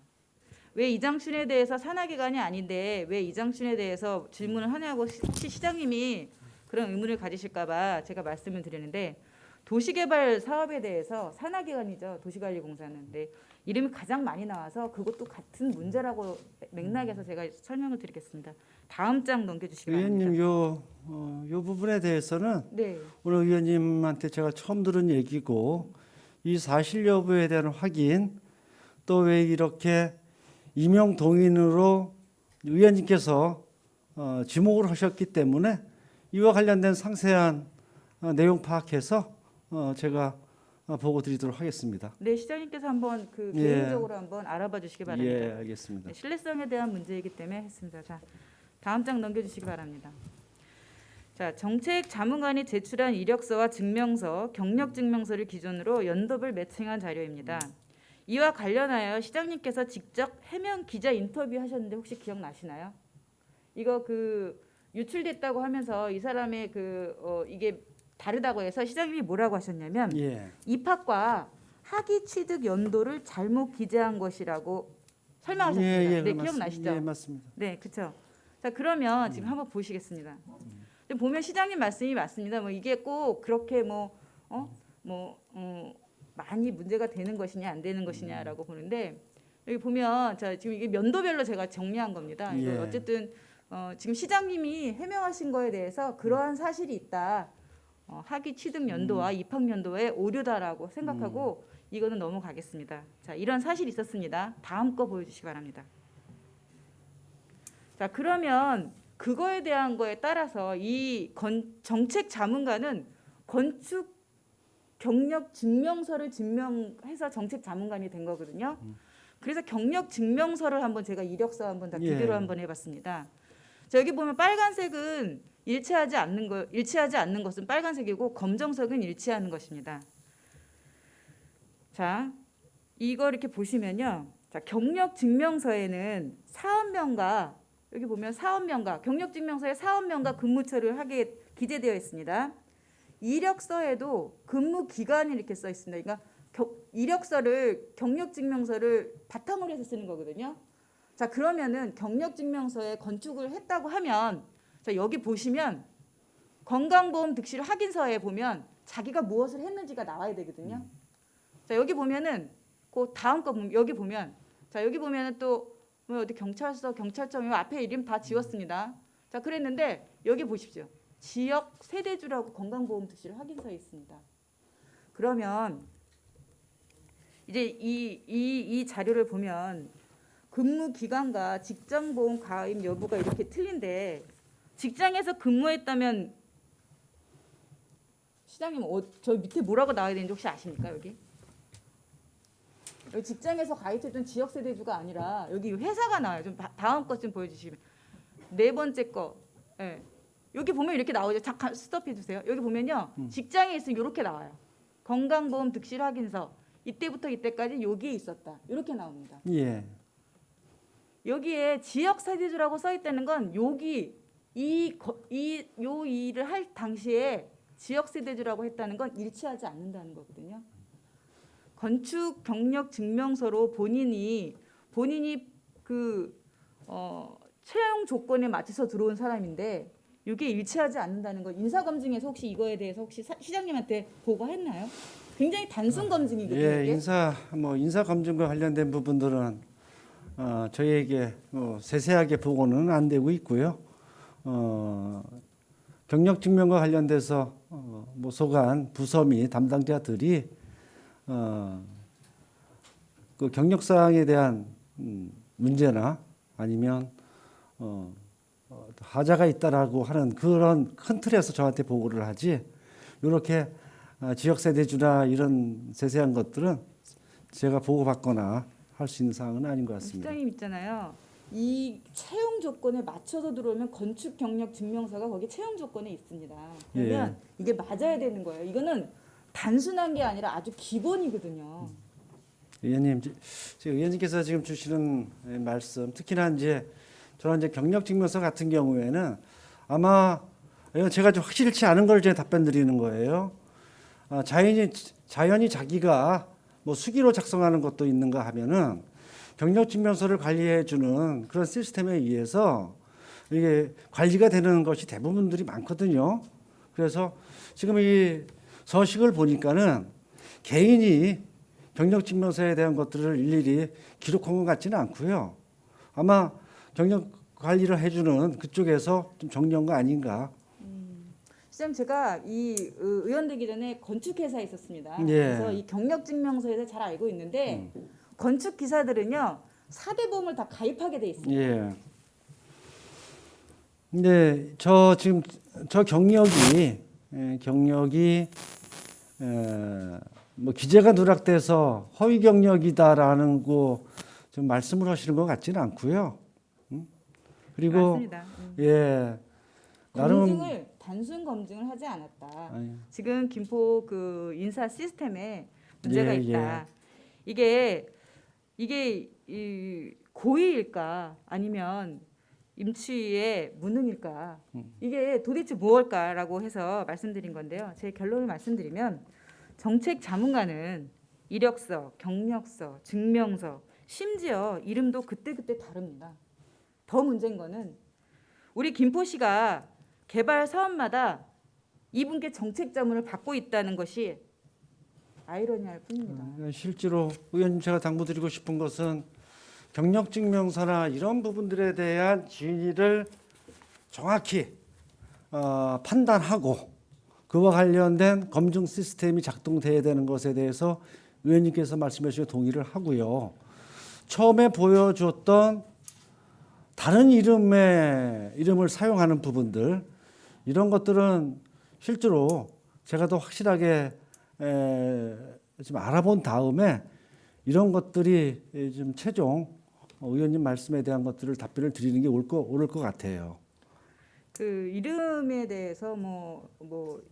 왜 이장춘에 대해서 산하기관이 아닌데 왜 이장춘에 대해서 질문을 하냐고 시장님이 그런 의문을 가지실까 봐 제가 말씀을 드리는데 도시개발 사업에 대해서 산하기관이죠. 도시관리공사는. 네. 이름이 가장 많이 나와서 그것도 같은 문제라고 맥락에서 제가 설명을 드리겠습니다. 다음 장 넘겨주시기 바랍니다. 의원님 요 부분에 대해서는 네. 오늘 의원님한테 제가 처음 들은 얘기고 이 사실 여부에 대한 확인 또 왜 이렇게 임용 동인으로 의원님께서 지목을 하셨기 때문에 이와 관련된 상세한 내용 파악해서 제가 보고 드리도록 하겠습니다. 네, 시장님께서 한번 그 예. 개인적으로 한번 알아봐 주시기 바랍니다. 예, 알겠습니다. 네, 신뢰성에 대한 문제이기 때문에 했습니다. 자, 다음 장 넘겨주시기 바랍니다. 자, 정책 자문관이 제출한 이력서와 증명서, 경력 증명서를 기준으로 연도별 매칭한 자료입니다. 이와 관련하여 시장님께서 직접 해명 기자 인터뷰 하셨는데 혹시 기억나시나요? 이거 그 유출됐다고 하면서 이 사람의 이게 다르다고 해서 시장님이 뭐라고 하셨냐면 예. 입학과 학위 취득 연도를 잘못 기재한 것이라고 설명하셨습니다. 네, 기억나시죠? 예, 맞습니다. 네, 그렇죠. 자, 그러면 지금 한번 보시겠습니다. 근데 보면 시장님 말씀이 맞습니다. 뭐 이게 꼭 그렇게 많이 문제가 되는 것이냐 안 되는 것이냐라고 보는데 여기 보면 자 지금 이게 연도별로 제가 정리한 겁니다. 이거 예. 어쨌든 지금 시장님이 해명하신 거에 대해서 그러한 사실이 있다. 학위 취득 연도와 입학 연도의 오류다라고 생각하고 이거는 넘어가겠습니다. 자, 이런 사실이 있었습니다. 다음 거 보여주시기 바랍니다. 자, 그러면 그거에 대한 거에 따라서 이 정책 자문관은 건축 경력 증명서를 증명해서 정책 자문관이 된 거거든요. 그래서 경력 증명서를 한번 제가 이력서 한번 다 비교를 예. 한번 해봤습니다. 자, 여기 보면 빨간색은 일치하지 않는 것은 빨간색이고 검정색은 일치하는 것입니다. 자, 이거 이렇게 보시면요. 자, 경력 증명서에는 사업명과 여기 보면 사업명과 경력 증명서에 사업명과 근무처를 하게 기재되어 있습니다. 이력서에도 근무 기간이 이렇게 써 있습니다. 그러니까 이력서를 경력 증명서를 바탕으로 해서 쓰는 거거든요. 자, 그러면은 경력증명서에 건축을 했다고 하면, 자, 여기 보시면 건강보험 득실 확인서에 보면 자기가 무엇을 했는지가 나와야 되거든요. 자, 여기 보면은 그 다음 거 보면 여기 보면, 자, 여기 보면은 또 뭐 어디 경찰서, 경찰청 요 앞에 이름 다 지웠습니다. 자, 그랬는데 여기 보십시오. 지역 세대주라고 건강보험 득실 확인서에 있습니다. 그러면 이제 이 자료를 보면 근무 기간과 직장보험 가입 여부가 이렇게 틀린데, 직장에서 근무했다면 시장님 저 밑에 뭐라고 나와야 되는지 혹시 아십니까? 여기 직장에서 가입했던 지역 세대주가 아니라 여기 회사가 나와요. 좀 다음 것 좀 보여주시면, 네 번째 거, 예. 여기 보면 이렇게 나오죠. 잠깐 스톱해 주세요. 여기 보면요, 직장에 있으면 이렇게 나와요. 건강보험 득실 확인서 이때부터 이때까지 여기에 있었다. 이렇게 나옵니다. 예. 여기에 지역 세대주라고 써 있다는 건 여기 요 일을 할 당시에 지역 세대주라고 했다는 건 일치하지 않는다는 거거든요. 건축 경력 증명서로 본인이 그 채용 조건에 맞춰서 들어온 사람인데 이게 일치하지 않는다는 건, 인사검증에서 혹시 이거에 대해서 혹시 시장님한테 보고했나요? 굉장히 단순 검증이거든요. 예, 이게. 인사 검증과 관련된 부분들은 저희에게 세세하게 보고는 안 되고 있고요. 경력 증명과 관련돼서 소관 부서 및 담당자들이 그 경력 사항에 대한 문제나 아니면 하자가 있다라고 하는 그런 큰 틀에서 저한테 보고를 하지, 이렇게 지역 세대주나 이런 세세한 것들은 제가 보고받거나 할 수 있는 사항은 아닌 것 같습니다. 시장님 있잖아요. 이 채용 조건에 맞춰서 들어오면 건축 경력 증명서가 거기 채용 조건에 있습니다. 그러면 이게 맞아야 되는 거예요. 이거는 단순한 게 아니라 아주 기본이거든요. 의원님, 의원님께서 지금 주시는 말씀, 특히나 이제 저는 이제 경력증명서 같은 경우에는 아마 제가 좀 확실치 않은 걸 제가 답변 드리는 거예요. 자연히 자기가 뭐 수기로 작성하는 것도 있는가 하면은 경력증명서를 관리해주는 그런 시스템에 의해서 이게 관리가 되는 것이 대부분들이 많거든요. 그래서 지금 이 서식을 보니까는 개인이 경력증명서에 대한 것들을 일일이 기록한 것 같지는 않고요. 아마 경력 관리를 해주는 그쪽에서 좀 정리한 거 아닌가. 시장님, 제가 이 의원 되기 전에 건축회사에 있었습니다. 예. 그래서 이 경력증명서에 대해서 잘 알고 있는데 건축 기사들은요 4대 보험을 다 가입하게 돼 있습니다. 예. 근데 지금 저 경력이 뭐 기재가 누락돼서 허위 경력이다라는 거 좀 말씀을 하시는 것 같지는 않고요. 그리고 맞습니다. 예, 검증을 단순 검증을 하지 않았다. 아니, 지금 김포 그 인사 시스템에 문제가 예, 있다. 이게 이 고의일까 아니면 임치의 무능일까, 이게 도대체 무엇일까라고 해서 말씀드린 건데요. 제 결론을 말씀드리면 정책 자문관은 이력서, 경력서, 증명서, 심지어 이름도 그때그때 다릅니다. 더 문제인 거는 우리 김포시가 개발 사업마다 이분께 정책 자문을 받고 있다는 것이 아이러니할 뿐입니다. 실제로 의원님 제가 당부드리고 싶은 것은 경력증명서나 이런 부분들에 대한 진위를 정확히 판단하고 그와 관련된 검증 시스템이 작동돼야 되는 것에 대해서 의원님께서 말씀해 주신 동의를 하고요. 처음에 보여줬던 다른 이름을 사용하는 부분들, 이런 것들은 실제로 제가 더 확실하게 좀 알아본 다음에 이런 것들이 좀 최종 의원님 말씀에 대한 것들을 답변을 드리는 게 옳을 것 같아요. 그 이름에 대해서 뭐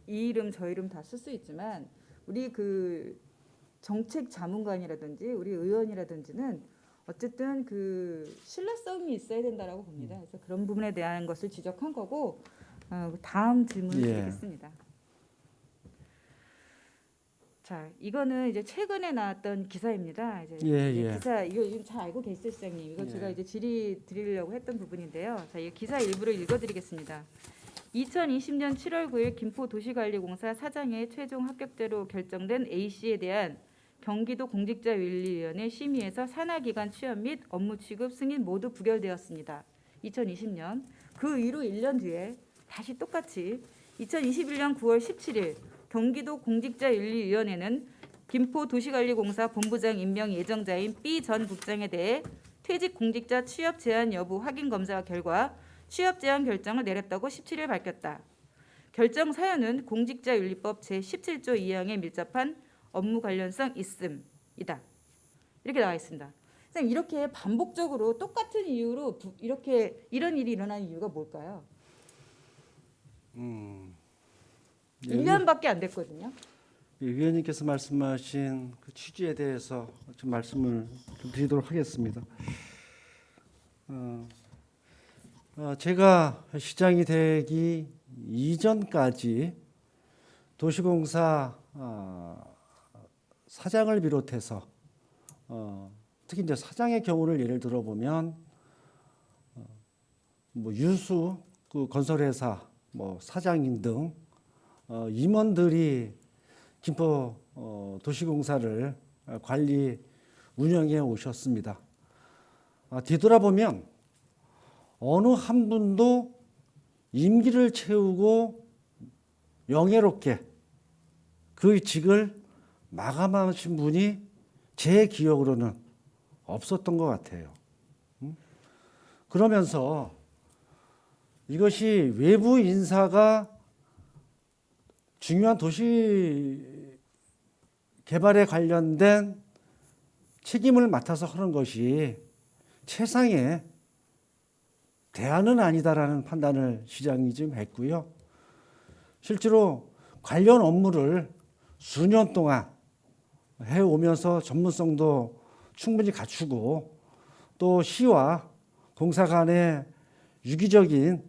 이 이름 저 이름 다 쓸 수 있지만 우리 그 정책 자문관이라든지 우리 의원이라든지는 어쨌든 그 신뢰성이 있어야 된다라고 봅니다. 그래서 그런 부분에 대한 것을 지적한 거고, 다음 질문을 드리겠습니다. 자, 이거는 이제 최근에 나왔던 기사입니다. 이제 예, 이 예. 기사 이거 지금 잘 알고 계시죠, 시장님? 이거 예. 제가 이제 질의 드리려고 했던 부분인데요. 자, 이 기사 일부를 읽어드리겠습니다. 2020년 7월 9일 김포도시관리공사 사장의 최종 합격자로 결정된 A 씨에 대한 경기도 공직자윤리위원회 심의에서 산하기관 취업 및 업무 취급 승인 모두 부결되었습니다. 2020년 그 이후 1년 뒤에 다시 똑같이 2021년 9월 17일 경기도 공직자윤리위원회는 김포도시관리공사 본부장 임명 예정자인 B 전 국장에 대해 퇴직 공직자 취업 제한 여부 확인 검사 결과 취업 제한 결정을 내렸다고 17일 밝혔다. 결정 사유는 공직자윤리법 제17조 2항에 밀접한 업무 관련성 있음이다. 이렇게 나와 있습니다. 선생님, 이렇게 반복적으로 똑같은 이유로 이렇게 이런 일이 일어나는 이유가 뭘까요? 예, 1년밖에 안 됐거든요. 위원님께서 말씀하신 그 취지에 대해서 좀 말씀을 좀 드리도록 하겠습니다. 제가 시장이 되기 이전까지 도시공사 사장을 비롯해서 특히 이제 사장의 경우를 예를 들어 보면 뭐 유수 그 건설회사 뭐 사장인 등 임원들이 김포 도시공사를 관리 운영해 오셨습니다. 뒤돌아보면 어느 한 분도 임기를 채우고 영예롭게 그 직을 마감하신 분이 제 기억으로는 없었던 것 같아요. 그러면서 이것이 외부 인사가 중요한 도시 개발에 관련된 책임을 맡아서 하는 것이 최상의 대안은 아니다라는 판단을 시장이 좀 했고요. 실제로 관련 업무를 수년 동안 해오면서 전문성도 충분히 갖추고 또 시와 공사 간의 유기적인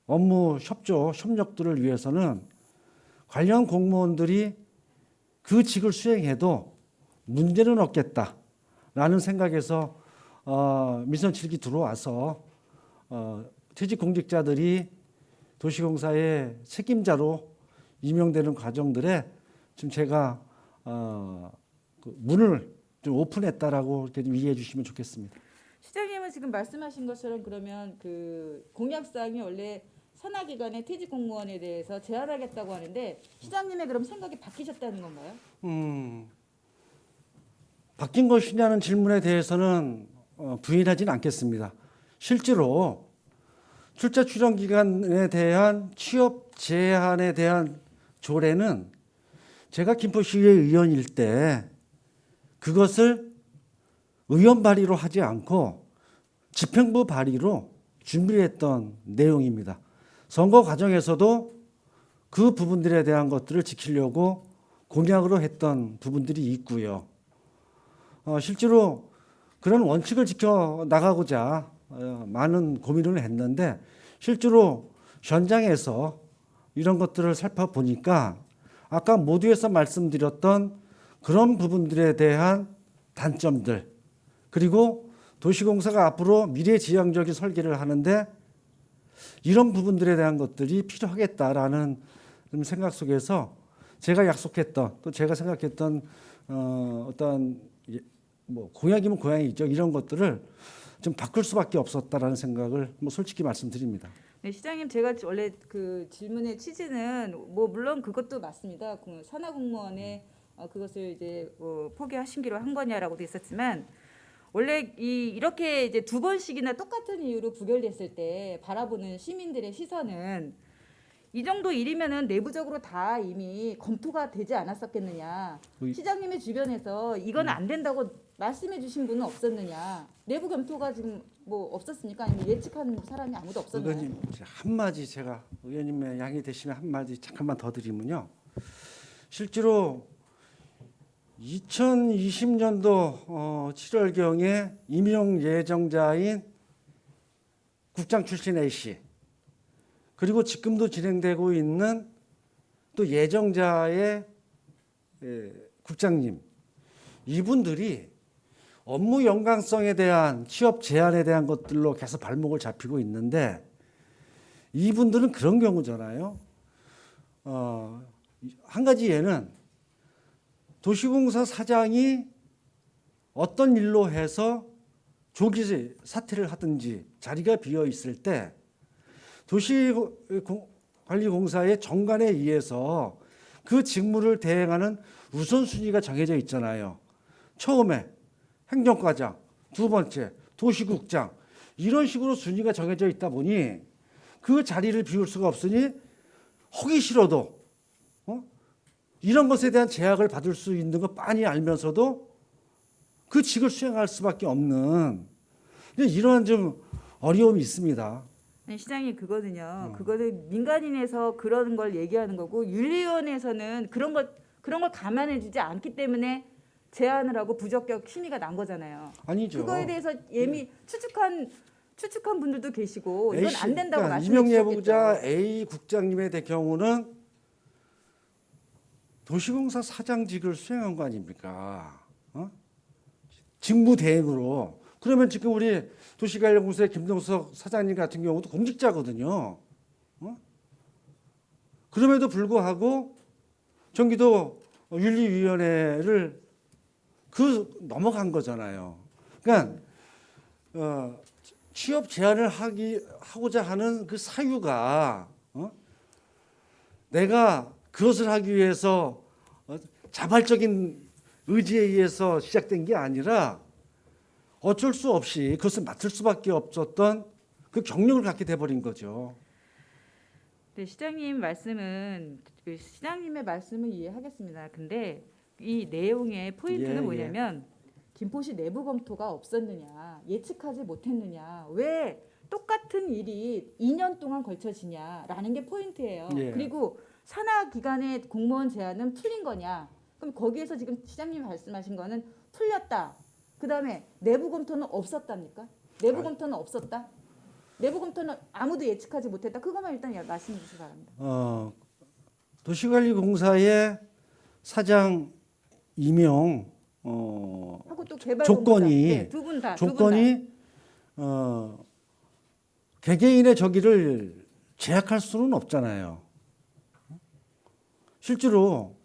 업무 협력들을 위해서는 관련 공무원들이 그 직을 수행해도 문제는 없겠다라는 생각에서 민선 7기 들어와서 퇴직 공직자들이 도시공사의 책임자로 임명되는 과정들에 지금 제가 그 문을 좀 오픈했다라고 이렇게 좀 이해해 주시면 좋겠습니다. 시장님은 지금 말씀하신 것처럼 그러면 그 공약사항이 원래 산하기관의 퇴직 공무원에 대해서 제한하겠다고 하는데 시장님의 그럼 생각이 바뀌셨다는 건가요? 바뀐 것이냐는 질문에 대해서는 부인하지는 않겠습니다. 실제로 출자 출연 기간에 대한 취업 제한에 대한 조례는 제가 김포시의회 의원일 때 그것을 의원 발의로 하지 않고 집행부 발의로 준비했던 내용입니다. 선거 과정에서도 그 부분들에 대한 것들을 지키려고 공약으로 했던 부분들이 있고요. 실제로 그런 원칙을 지켜 나가고자 많은 고민을 했는데 실제로 현장에서 이런 것들을 살펴보니까 아까 모두에서 말씀드렸던 그런 부분들에 대한 단점들 그리고 도시공사가 앞으로 미래지향적인 설계를 하는데 이런 부분들에 대한 것들이 필요하겠다라는 생각 속에서 제가 약속했던 또 제가 생각했던 어떤 뭐 공약이면 공약이죠. 이런 것들을 좀 바꿀 수밖에 없었다라는 생각을 뭐 솔직히 말씀드립니다. 네, 시장님 제가 원래 그 질문의 취지는 뭐 물론 그것도 맞습니다. 산하 공무원의 그것을 이제 포기하신기로 한 거냐라고도 있었지만 원래 이렇게 이제 두 번씩이나 똑같은 이유로 부결됐을 때 바라보는 시민들의 시선은 이 정도 일이면은 내부적으로 다 이미 검토가 되지 않았었겠느냐. 시장님의 주변에서 이건 안 된다고 말씀해 주신 분은 없었느냐. 내부 검토가 지금 뭐 없었습니까? 아니면 예측한 사람이 아무도 없었나요? 의원님 한마디 제가 의원님의 양해 되시면 한마디 잠깐만 더 드리면요. 실제로 2020년도 7월경에 임용 예정자인 국장 출신 A씨 그리고 지금도 진행되고 있는 또 예정자의 국장님, 이분들이 업무 연관성에 대한 취업 제한에 대한 것들로 계속 발목을 잡히고 있는데 이분들은 그런 경우잖아요. 한 가지 예는 도시공사 사장이 어떤 일로 해서 조기 사퇴를 하든지 자리가 비어 있을 때 도시관리공사의 정관에 의해서 그 직무를 대행하는 우선순위가 정해져 있잖아요. 처음에 행정과장, 두 번째 도시국장 이런 식으로 순위가 정해져 있다 보니 그 자리를 비울 수가 없으니 하기 싫어도 이런 것에 대한 제약을 받을 수 있는 거 빤히 알면서도 그 직을 수행할 수밖에 없는 이러한 좀 어려움이 있습니다. 네, 시장님 그거는요. 그거는 민간인에서 그런 걸 얘기하는 거고 윤리위원회에서는 그런 걸 감안해주지 않기 때문에 제안을 하고 부적격 심의가 난 거잖아요. 아니죠. 그거에 대해서 추측한 분들도 계시고 이건 안 된다고 그러니까 말씀해 임용예보자 주셨겠죠. A 국장님의 경우는 도시공사 사장직을 수행한 거 아닙니까? 직무 대행으로. 그러면 지금 우리 도시관리공사의 김동석 사장님 같은 경우도 공직자거든요. 그럼에도 불구하고 경기도 윤리위원회를 넘어간 거잖아요. 그러니까 취업 제한을 하고자 하는 그 사유가 내가 그것을 하기 위해서 자발적인 의지에 의해서 시작된 게 아니라 어쩔 수 없이 그것을 맡을 수밖에 없었던 그 경력을 갖게 돼버린 거죠. 네, 시장님의 말씀은 이해하겠습니다. 근데 이 내용의 포인트는 예, 뭐냐면 김포시 내부 검토가 없었느냐, 예측하지 못했느냐, 왜 똑같은 일이 2년 동안 걸쳐지냐라는 게 포인트예요. 예. 그리고 산하 기관의 공무원 제한은 풀린 거냐? 그럼 거기에서 지금 시장님이 말씀하신 거는 풀렸다. 그다음에 내부 검토는 없었답니까? 내부 검토는 없었다. 내부 검토는 아무도 예측하지 못했다. 그것만 일단 말씀해 주시기 바랍니다. 도시관리공사의 사장 임용 하고 또 개발 조건이 두 분 다. 조건이 개개인의 저기를 제약할 수는 없잖아요. 실제로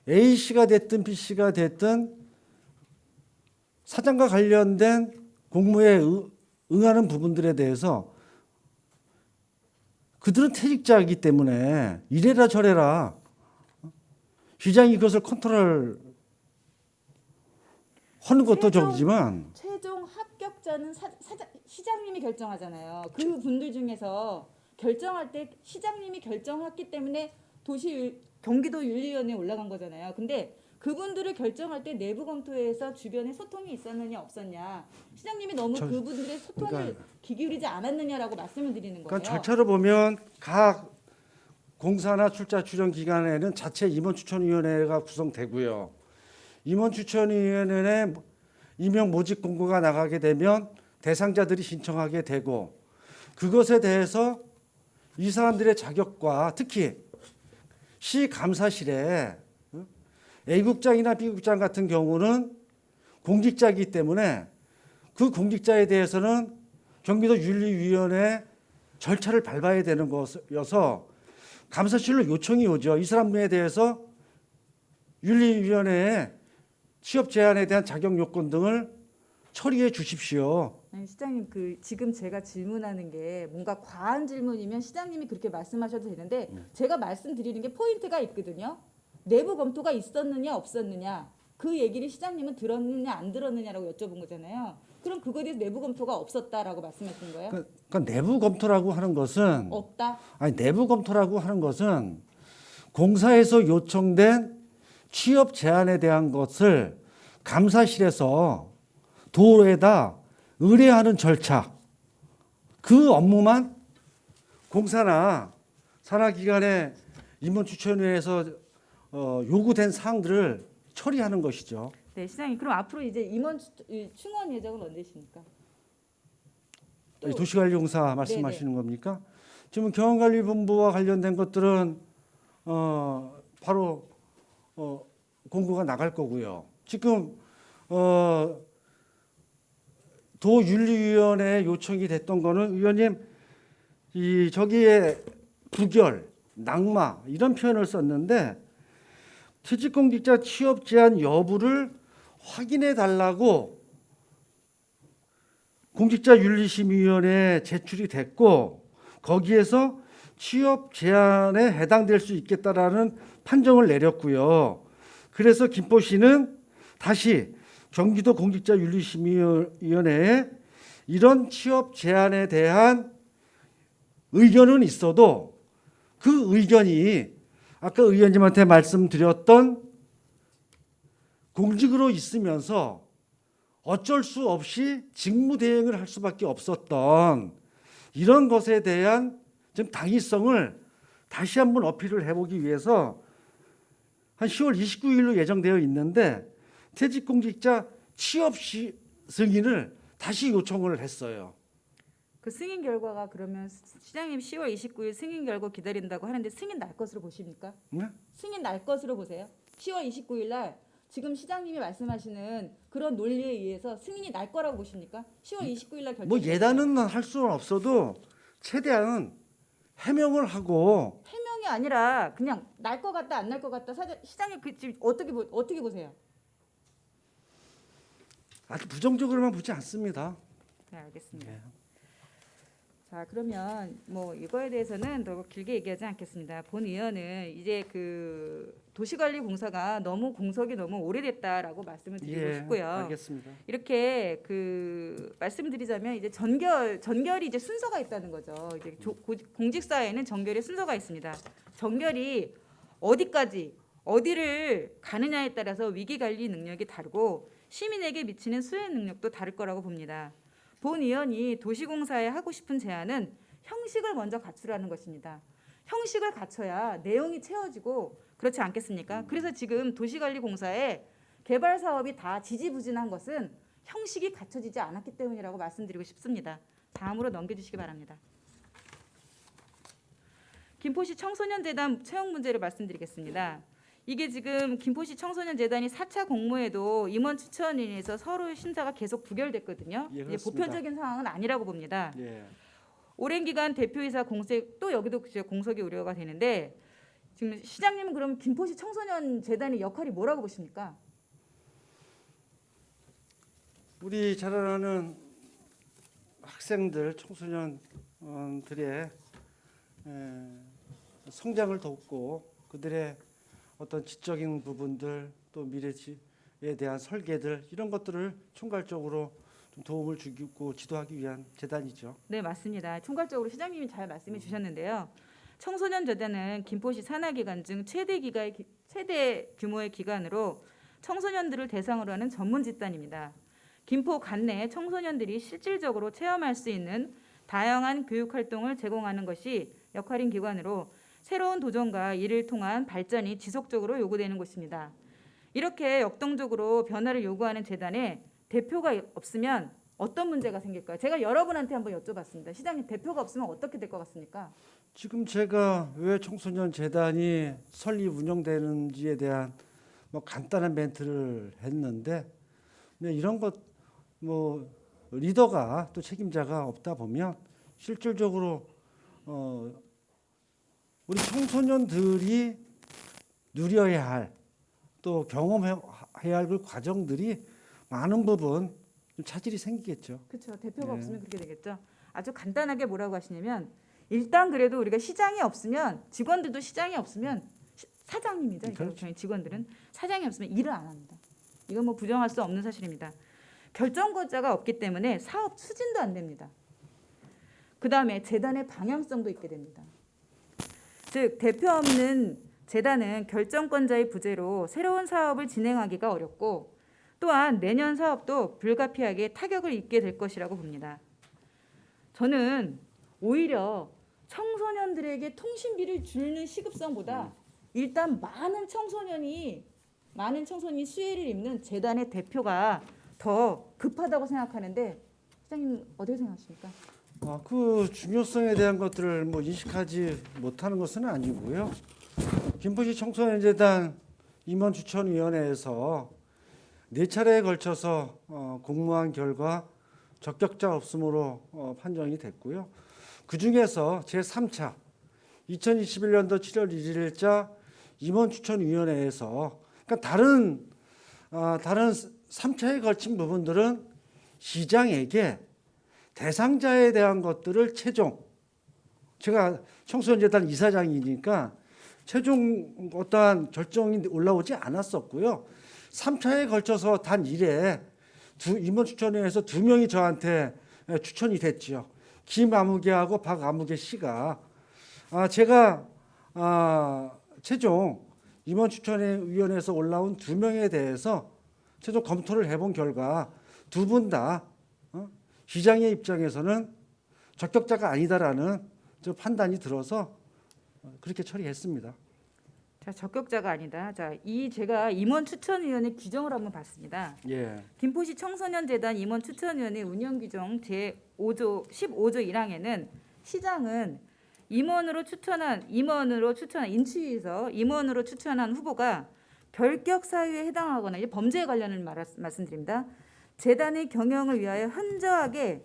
A 씨가 됐든 B 씨가 됐든 사장과 관련된 공무에 응하는 부분들에 대해서 그들은 퇴직자이기 때문에 이래라 저래라 시장이 그것을 컨트롤 하는 것도 저기지만 최종 합격자는 시장님이 결정하잖아요. 그 분들 중에서 결정할 때 시장님이 결정했기 때문에 경기도 윤리위원회에 올라간 거잖아요. 근데 그분들을 결정할 때 내부 검토에서 주변에 소통이 있었느냐 없었냐, 시장님이 너무 그분들의 소통을 그러니까 귀 기울이지 않았느냐라고 말씀을 드리는 거예요. 그러니까 절차로 보면 각 공사나 출자 추정 기관에는 자체 임원추천위원회가 구성되고요. 임원추천위원회에 임용 모집 공고가 나가게 되면 대상자들이 신청하게 되고 그것에 대해서 이 사람들의 자격과 특히 시 감사실에 A국장이나 B국장 같은 경우는 공직자이기 때문에 그 공직자에 대해서는 경기도 윤리위원회 절차를 밟아야 되는 것이어서 감사실로 요청이 오죠. 이 사람에 대해서 윤리위원회에 취업 제한에 대한 자격 요건 등을 처리해 주십시오. 아니, 시장님 지금 제가 질문하는 게 뭔가 과한 질문이면 시장님이 그렇게 말씀하셔도 되는데 제가 말씀드리는 게 포인트가 있거든요. 내부 검토가 있었느냐 없었느냐 그 얘기를 시장님은 들었느냐 안 들었느냐라고 여쭤본 거잖아요. 그럼 그거에 대해서 내부 검토가 없었다라고 말씀하신 거예요? 그러니까 내부 검토라고 하는 것은 없다. 아니 내부 검토라고 하는 것은 공사에서 요청된 취업 제한에 대한 것을 감사실에서 도에다 의뢰하는 절차 그 업무만 공사나 산하기관의 임원추천회에서 요구된 사항들을 처리하는 것이죠. 네, 시장님. 그럼 앞으로 이제 임원 충원 예정은 언제십니까? 도시관리공사 말씀하시는 겁니까? 지금 경영관리본부와 관련된 것들은 바로 공고가 나갈 거고요. 지금 도윤리위원회 요청이 됐던 거는 의원님 이 저기에 부결, 낙마 이런 표현을 썼는데 퇴직공직자 취업 제한 여부를 확인해 달라고 공직자윤리심의위원회에 제출이 됐고 거기에서 취업 제한에 해당될 수 있겠다라는 판정을 내렸고요. 그래서 김포시는 다시 경기도 공직자윤리심의위원회에 이런 취업 제한에 대한 의견은 있어도 그 의견이 아까 의원님한테 말씀드렸던 공직으로 있으면서 어쩔 수 없이 직무 대행을 할 수밖에 없었던 이런 것에 대한 좀 당위성을 다시 한번 어필을 해보기 위해서 한 10월 29일로 예정되어 있는데 퇴직공직자 취업 승인을 다시 요청을 했어요. 그 승인 결과가 그러면 시장님 10월 29일 승인 결과 기다린다고 하는데 승인 날 것으로 보십니까? 네? 승인 날 것으로 보세요. 10월 29일 날 지금 시장님이 말씀하시는 그런 논리에 의해서 승인이 날 거라고 보십니까? 10월 29일 날 결정. 뭐 예단은 할 수는 없어도 최대한 해명을 하고 해명이 아니라 그냥 날 것 같다 안 날 것 같다 시장님 그 지금 어떻게 보세요? 아주 부정적으로만 보지 않습니다. 네, 알겠습니다. 자, 그러면 뭐 이거에 대해서는 더 길게 얘기하지 않겠습니다. 본 의원은 이제 그 도시관리공사가 너무 공석이 너무 오래됐다라고 말씀을 드리고 싶고요. 알겠습니다. 이렇게 그 말씀드리자면 이제 전결이 이제 순서가 있다는 거죠. 이제 공직사회에는 전결의 순서가 있습니다. 전결이 어디까지 어디를 가느냐에 따라서 위기관리 능력이 다르고 시민에게 미치는 수행 능력도 다를 거라고 봅니다. 본 의원이 도시공사에 하고 싶은 제안은 형식을 먼저 갖추라는 것입니다. 형식을 갖춰야 내용이 채워지고 그렇지 않겠습니까? 그래서 지금 도시관리공사의 개발 사업이 다 지지부진한 것은 형식이 갖춰지지 않았기 때문이라고 말씀드리고 싶습니다. 다음으로 넘겨주시기 바랍니다. 김포시 청소년재단 채용 문제를 말씀드리겠습니다. 이게 지금 김포시 청소년재단이 4차 공모에도 임원 추천인에서 서류 심사가 계속 부결됐거든요. 예, 이제 그렇습니다. 보편적인 상황은 아니라고 봅니다. 예. 오랜 기간 대표이사 공색 또 여기도 공석이 우려가 되는데 지금 시장님은 그럼 김포시 청소년재단의 역할이 뭐라고 보십니까? 우리 자라나는 학생들, 청소년들의 성장을 돕고 그들의 어떤 지적인 부분들 또 미래에 대한 설계들 이런 것들을 총괄적으로 좀 도움을 주고 지도하기 위한 재단이죠. 네, 맞습니다. 총괄적으로 시장님이 잘 말씀해 주셨는데요. 청소년재단은 김포시 산하기관 중 최대 규모의 기관으로 청소년들을 대상으로 하는 전문 집단입니다. 김포 관내 청소년들이 실질적으로 체험할 수 있는 다양한 교육 활동을 제공하는 것이 역할인 기관으로 새로운 도전과 이를 통한 발전이 지속적으로 요구되는 곳입니다. 이렇게 역동적으로 변화를 요구하는 재단에 대표가 없으면 어떤 문제가 생길까요? 제가 여러분한테 한번 여쭤봤습니다. 시장님, 대표가 없으면 어떻게 될 것 같습니까? 지금 제가 왜 청소년 재단이 설립 운영되는지에 대한 뭐 간단한 멘트를 했는데 이런 것 뭐 리더가 또 책임자가 없다 보면 실질적으로 우리 청소년들이 누려야 할 또 경험해야 할 그 과정들이 많은 부분 좀 차질이 생기겠죠. 그렇죠. 대표가 네. 없으면 그렇게 되겠죠. 아주 간단하게 뭐라고 하시냐면 일단 그래도 우리가 시장이 없으면 직원들도 시장이 없으면 사장님이죠. 그렇죠. 저희 직원들은 사장이 없으면 일을 안 합니다. 이건 뭐 부정할 수 없는 사실입니다. 결정권자가 없기 때문에 사업 추진도 안 됩니다. 그다음에 재단의 방향성도 있게 됩니다. 즉 대표 없는 재단은 결정권자의 부재로 새로운 사업을 진행하기가 어렵고 또한 내년 사업도 불가피하게 타격을 입게 될 것이라고 봅니다. 저는 오히려 청소년들에게 통신비를 주는 시급성보다 일단 많은 청소년이 수혜를 입는 재단의 대표가 더 급하다고 생각하는데 시장님 어떻게 생각하십니까? 그 중요성에 대한 것들을 뭐 인식하지 못하는 것은 아니고요. 김포시 청소년재단 임원추천위원회에서 4차례에 걸쳐서 공모한 결과 적격자 없음으로 판정이 됐고요. 그 중에서 제3차 2021년도 7월 1일자 임원추천위원회에서 그러니까 다른 3차에 걸친 부분들은 시장에게 대상자에 대한 것들을 최종 제가 청소년재단 이사장이니까 최종 어떠한 결정이 올라오지 않았었고요. 3차에 걸쳐서 단 1회 임원추천위에서 2명이 저한테 추천이 됐지요. 김아무개하고 박아무개 씨가 제가 최종 임원추천위원회에서 올라온 2명에 대해서 최종 검토를 해본 결과 두 분 다 시장의 입장에서는 적격자가 아니다라는 판단이 들어서 그렇게 처리했습니다. 자, 적격자가 아니다. 자, 제가 임원추천위원회 규정을 한번 봤습니다. 예. 김포시 청소년재단 임원추천위원회 운영규정 제5조 15조 1항에는 시장은 임원으로 추천한 인추위에서 임원으로 추천한 후보가 결격 사유에 해당하거나 이제 범죄에 관련을 말씀드립니다. 재단의 경영을 위하여 현저하게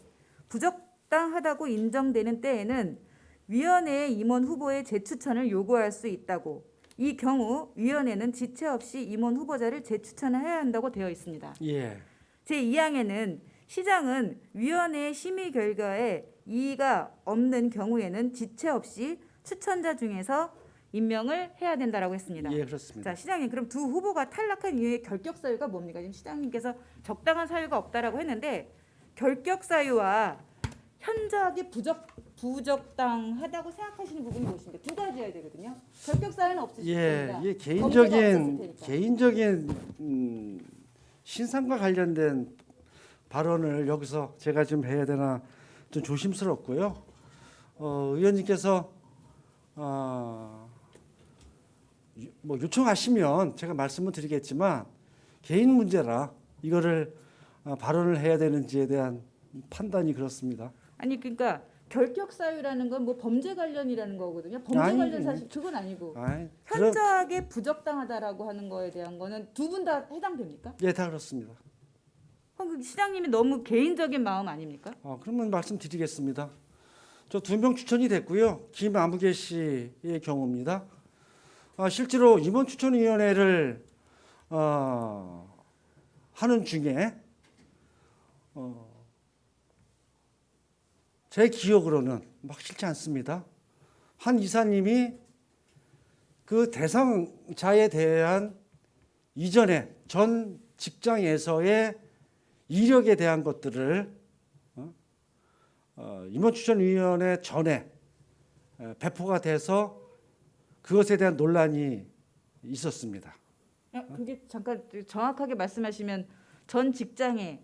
부적당하다고 인정되는 때에는 위원회의 임원 후보의 재추천을 요구할 수 있다고. 이 경우 위원회는 지체 없이 임원 후보자를 재추천해야 한다고 되어 있습니다. 예. 제2항에는 시장은 위원회의 심의 결과에 이의가 없는 경우에는 지체 없이 추천자 중에서 임명을 해야 된다라고 했습니다. 예, 그렇습니다. 자, 시장님 그럼 두 후보가 탈락한 이유의 결격 사유가 뭡니까? 지금 시장님께서 적당한 사유가 없다라고 했는데 결격 사유와 현저하게 부적당하다고 생각하시는 부분이 무엇입니까? 두 가지여야 되거든요. 결격 사유는 없으실 겁니다. 예, 범죄가 개인적인 신상과 관련된 발언을 여기서 제가 좀 해야 되나 좀 조심스럽고요. 의원님께서 뭐 요청하시면 제가 말씀을 드리겠지만 개인 문제라 이거를 발언을 해야 되는지에 대한 판단이 그렇습니다. 아니 그러니까 결격 사유라는 건 뭐 범죄 관련이라는 거거든요. 범죄 아니, 관련 사실 그건 아니고 그런 현저하게 부적당하다라고 하는 거에 대한 거는 두 분 다 해당됩니까? 예, 다 그렇습니다. 그럼 그 시장님이 너무 개인적인 마음 아닙니까? 그러면 말씀드리겠습니다. 저 2명 추천이 됐고요. 김아무개 씨의 경우입니다. 실제로 임원추천위원회를 하는 중에 제 기억으로는 확실치 않습니다. 한 이사님이 그 대상자에 대한 이전에 전 직장에서의 이력에 대한 것들을 임원추천위원회 전에 배포가 돼서 그것에 대한 논란이 있었습니다. 그게 잠깐 정확하게 말씀하시면 전 직장에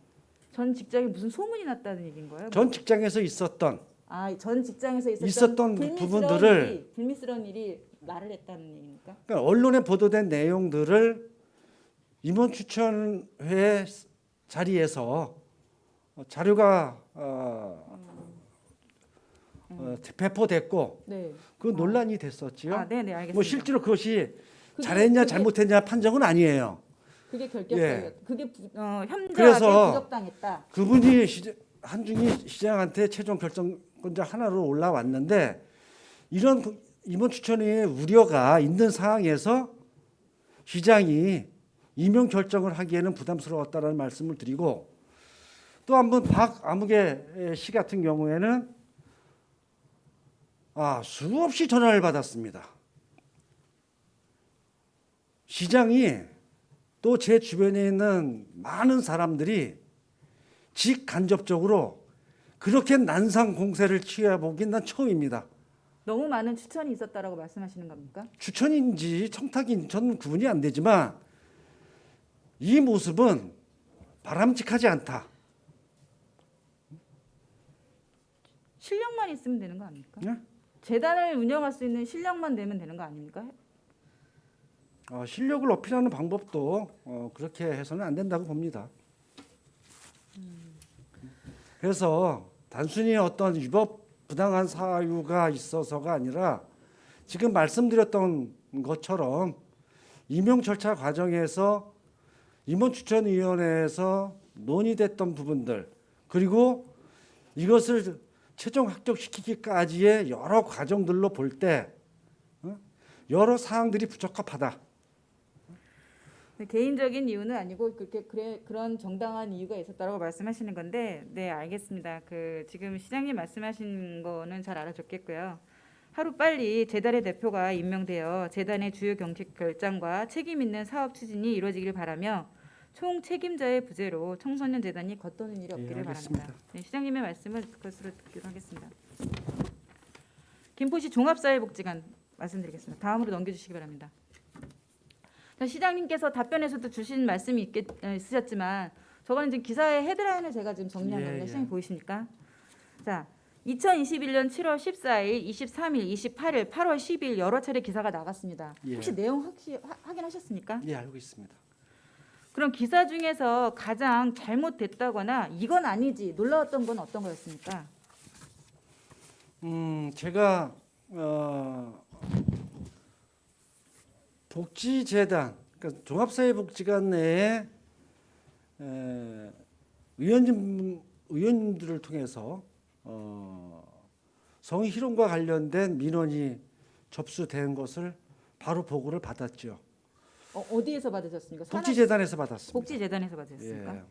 무슨 소문이 났다는 얘기인가요? 전 직장에서 있었던 전 직장에서 있었던 부분들을 불미스러운 일이 말을 했다는 얘기입니까? 그러니까 언론에 보도된 내용들을 임원추천회 자리에서 자료가 배포됐고 네. 그 논란이 됐었지요. 네네 알겠습니다. 뭐 실제로 그것이 잘했냐 잘못했냐 판정은 아니에요. 그게 결격 예. 사유. 그게 현저하게 그래서 부적당했다. 그분이 한중희 시장한테 최종 결정권자 하나로 올라왔는데 이런 임원추천의 우려가 있는 상황에서 시장이 임용 결정을 하기에는 부담스러웠다는 말씀을 드리고 또 한 번 박아무개 씨 같은 경우에는 수없이 전화를 받았습니다. 시장이 또 제 주변에 있는 많은 사람들이 직간접적으로 그렇게 난상 공세를 취해보긴 난 처음입니다. 너무 많은 추천이 있었다라고 말씀하시는 겁니까? 추천인지 청탁인지 저는 구분이 안 되지만 이 모습은 바람직하지 않다. 실력만 있으면 되는 거 아닙니까? 네? 재단을 운영할 수 있는 실력만 되면 되는 거 아닙니까? 실력을 어필하는 방법도 그렇게 해서는 안 된다고 봅니다. 그래서 단순히 어떤 위법 부당한 사유가 있어서가 아니라 지금 말씀드렸던 것처럼 임용 절차 과정에서 임원추천위원회에서 논의됐던 부분들 그리고 이것을 최종 합격시키기까지의 여러 과정들로 볼 때 여러 사항들이 부적합하다. 네, 개인적인 이유는 아니고 그런 정당한 이유가 있었다고 말씀하시는 건데, 네, 알겠습니다. 지금 시장님 말씀하신 거는 잘 알아듣겠고요. 하루 빨리 재단의 대표가 임명되어 재단의 주요 정책 결정과 책임 있는 사업 추진이 이루어지기를 바라며 총 책임자의 부재로 청소년 재단이 겉도는 일이 없기를 바랍니다. 알겠습니다. 네, 시장님의 말씀을 그것으로 듣기로 하겠습니다. 김포시 종합사회복지관 말씀드리겠습니다. 다음으로 넘겨주시기 바랍니다. 자, 시장님께서 답변에서도 주신 말씀이 있으셨지만 저거는 지금 기사의 헤드라인을 제가 지금 정리한 겁니다. 시장님 보이십니까? 자, 2021년 7월 14일, 23일, 28일, 8월 10일 여러 차례 기사가 나갔습니다. 예. 혹시 내용 확인하셨습니까? 예, 알고 있습니다. 그럼 기사 중에서 가장 잘못됐다거나 이건 아니지 놀라웠던 건 어떤 거였습니까? 제가 복지재단, 그러니까 종합사회복지관 내에 의원님들을 통해서 성희롱과 관련된 민원이 접수된 것을 바로 보고를 받았죠. 어디에서 받으셨습니까? 복지재단에서 받았습니다. 복지재단에서 받으셨습니까? 예.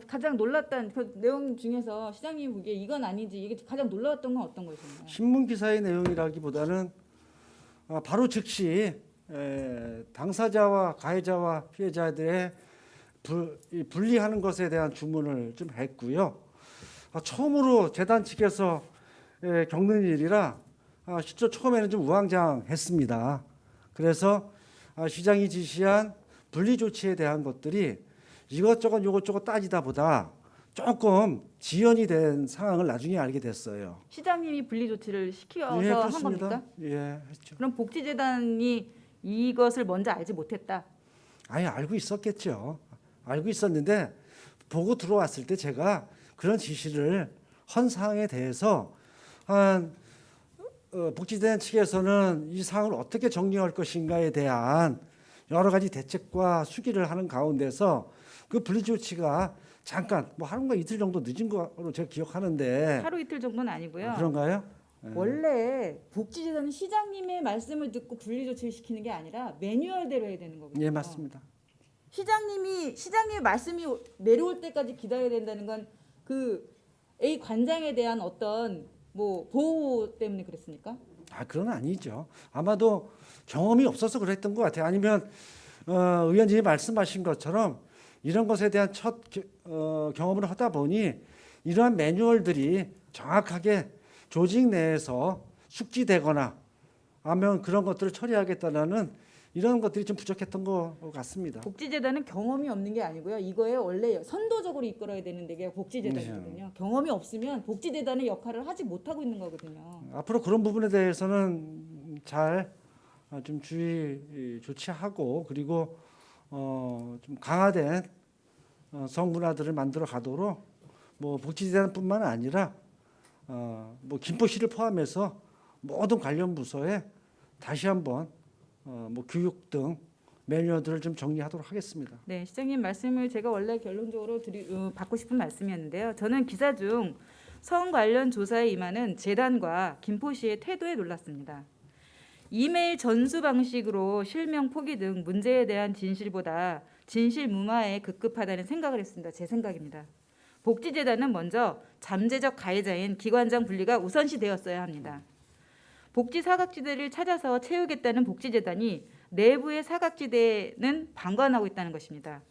가장 놀랐던 그 내용 중에서 시장님이 보기에 이건 아니지 이게 가장 놀라웠던 건 어떤 것이었나요? 신문 기사의 내용이라기보다는 바로 즉시 당사자와 가해자와 피해자들의 분리하는 것에 대한 주문을 좀 했고요. 처음으로 재단 측에서 겪는 일이라 실제 처음에는 좀 우왕좌왕했습니다. 그래서 시장이 지시한 분리 조치에 대한 것들이 이것저것 요것저것 따지다 보다 조금 지연이 된 상황을 나중에 알게 됐어요. 시장님이 분리 조치를 시켜서 예, 한 그렇습니다. 겁니까? 예, 했죠. 그럼 복지재단이 이것을 먼저 알지 못했다. 아예 알고 있었겠죠. 알고 있었는데 보고 들어왔을 때 제가 그런 지시를 한 사항에 대해서 복지재단 측에서는 이 사항을 어떻게 정리할 것인가에 대한 여러 가지 대책과 수기를 하는 가운데서 그 분리 조치가 잠깐 뭐 하루인가 이틀 정도 늦은 거로 제가 기억하는데 하루 이틀 정도는 아니고요. 그런가요? 원래 복지재단은 시장님의 말씀을 듣고 분리 조치를 시키는 게 아니라 매뉴얼대로 해야 되는 거거든요. 예, 맞습니다. 시장님의 말씀이 내려올 때까지 기다려야 된다는 건 그 A 관장에 대한 어떤 뭐 보호 때문에 그랬습니까? 그건 아니죠. 아마도 경험이 없어서 그랬던 것 같아요. 아니면 의원님이 말씀하신 것처럼 이런 것에 대한 첫 경험을 하다 보니 이러한 매뉴얼들이 정확하게 조직 내에서 숙지되거나 아니면 그런 것들을 처리하겠다는 이런 것들이 좀 부족했던 것 같습니다. 복지재단은 경험이 없는 게 아니고요. 이거에 원래 선도적으로 이끌어야 되는 데가 복지재단이거든요. 경험이 없으면 복지재단의 역할을 하지 못하고 있는 거거든요. 앞으로 그런 부분에 대해서는 잘 좀 주의 조치하고 그리고 좀 강화된 성문화들을 만들어 가도록 뭐 복지재단뿐만 아니라 뭐 김포시를 포함해서 모든 관련 부서에 다시 한번 뭐 교육 등 매뉴얼들을 좀 정리하도록 하겠습니다. 네, 시장님 말씀을 제가 원래 결론적으로 받고 싶은 말씀이었는데요. 저는 기사 중 성 관련 조사에 임하는 재단과 김포시의 태도에 놀랐습니다. 이메일 전수 방식으로 실명 포기 등 문제에 대한 진실보다 진실 무마에 급급하다는 생각을 했습니다. 제 생각입니다. 복지재단은 먼저 잠재적 가해자인 기관장 분리가 우선시 되었어야 합니다. 복지 사각지대를 찾아서 채우겠다는 복지재단이 내부의 사각지대는 방관하고 있다는 것입니다.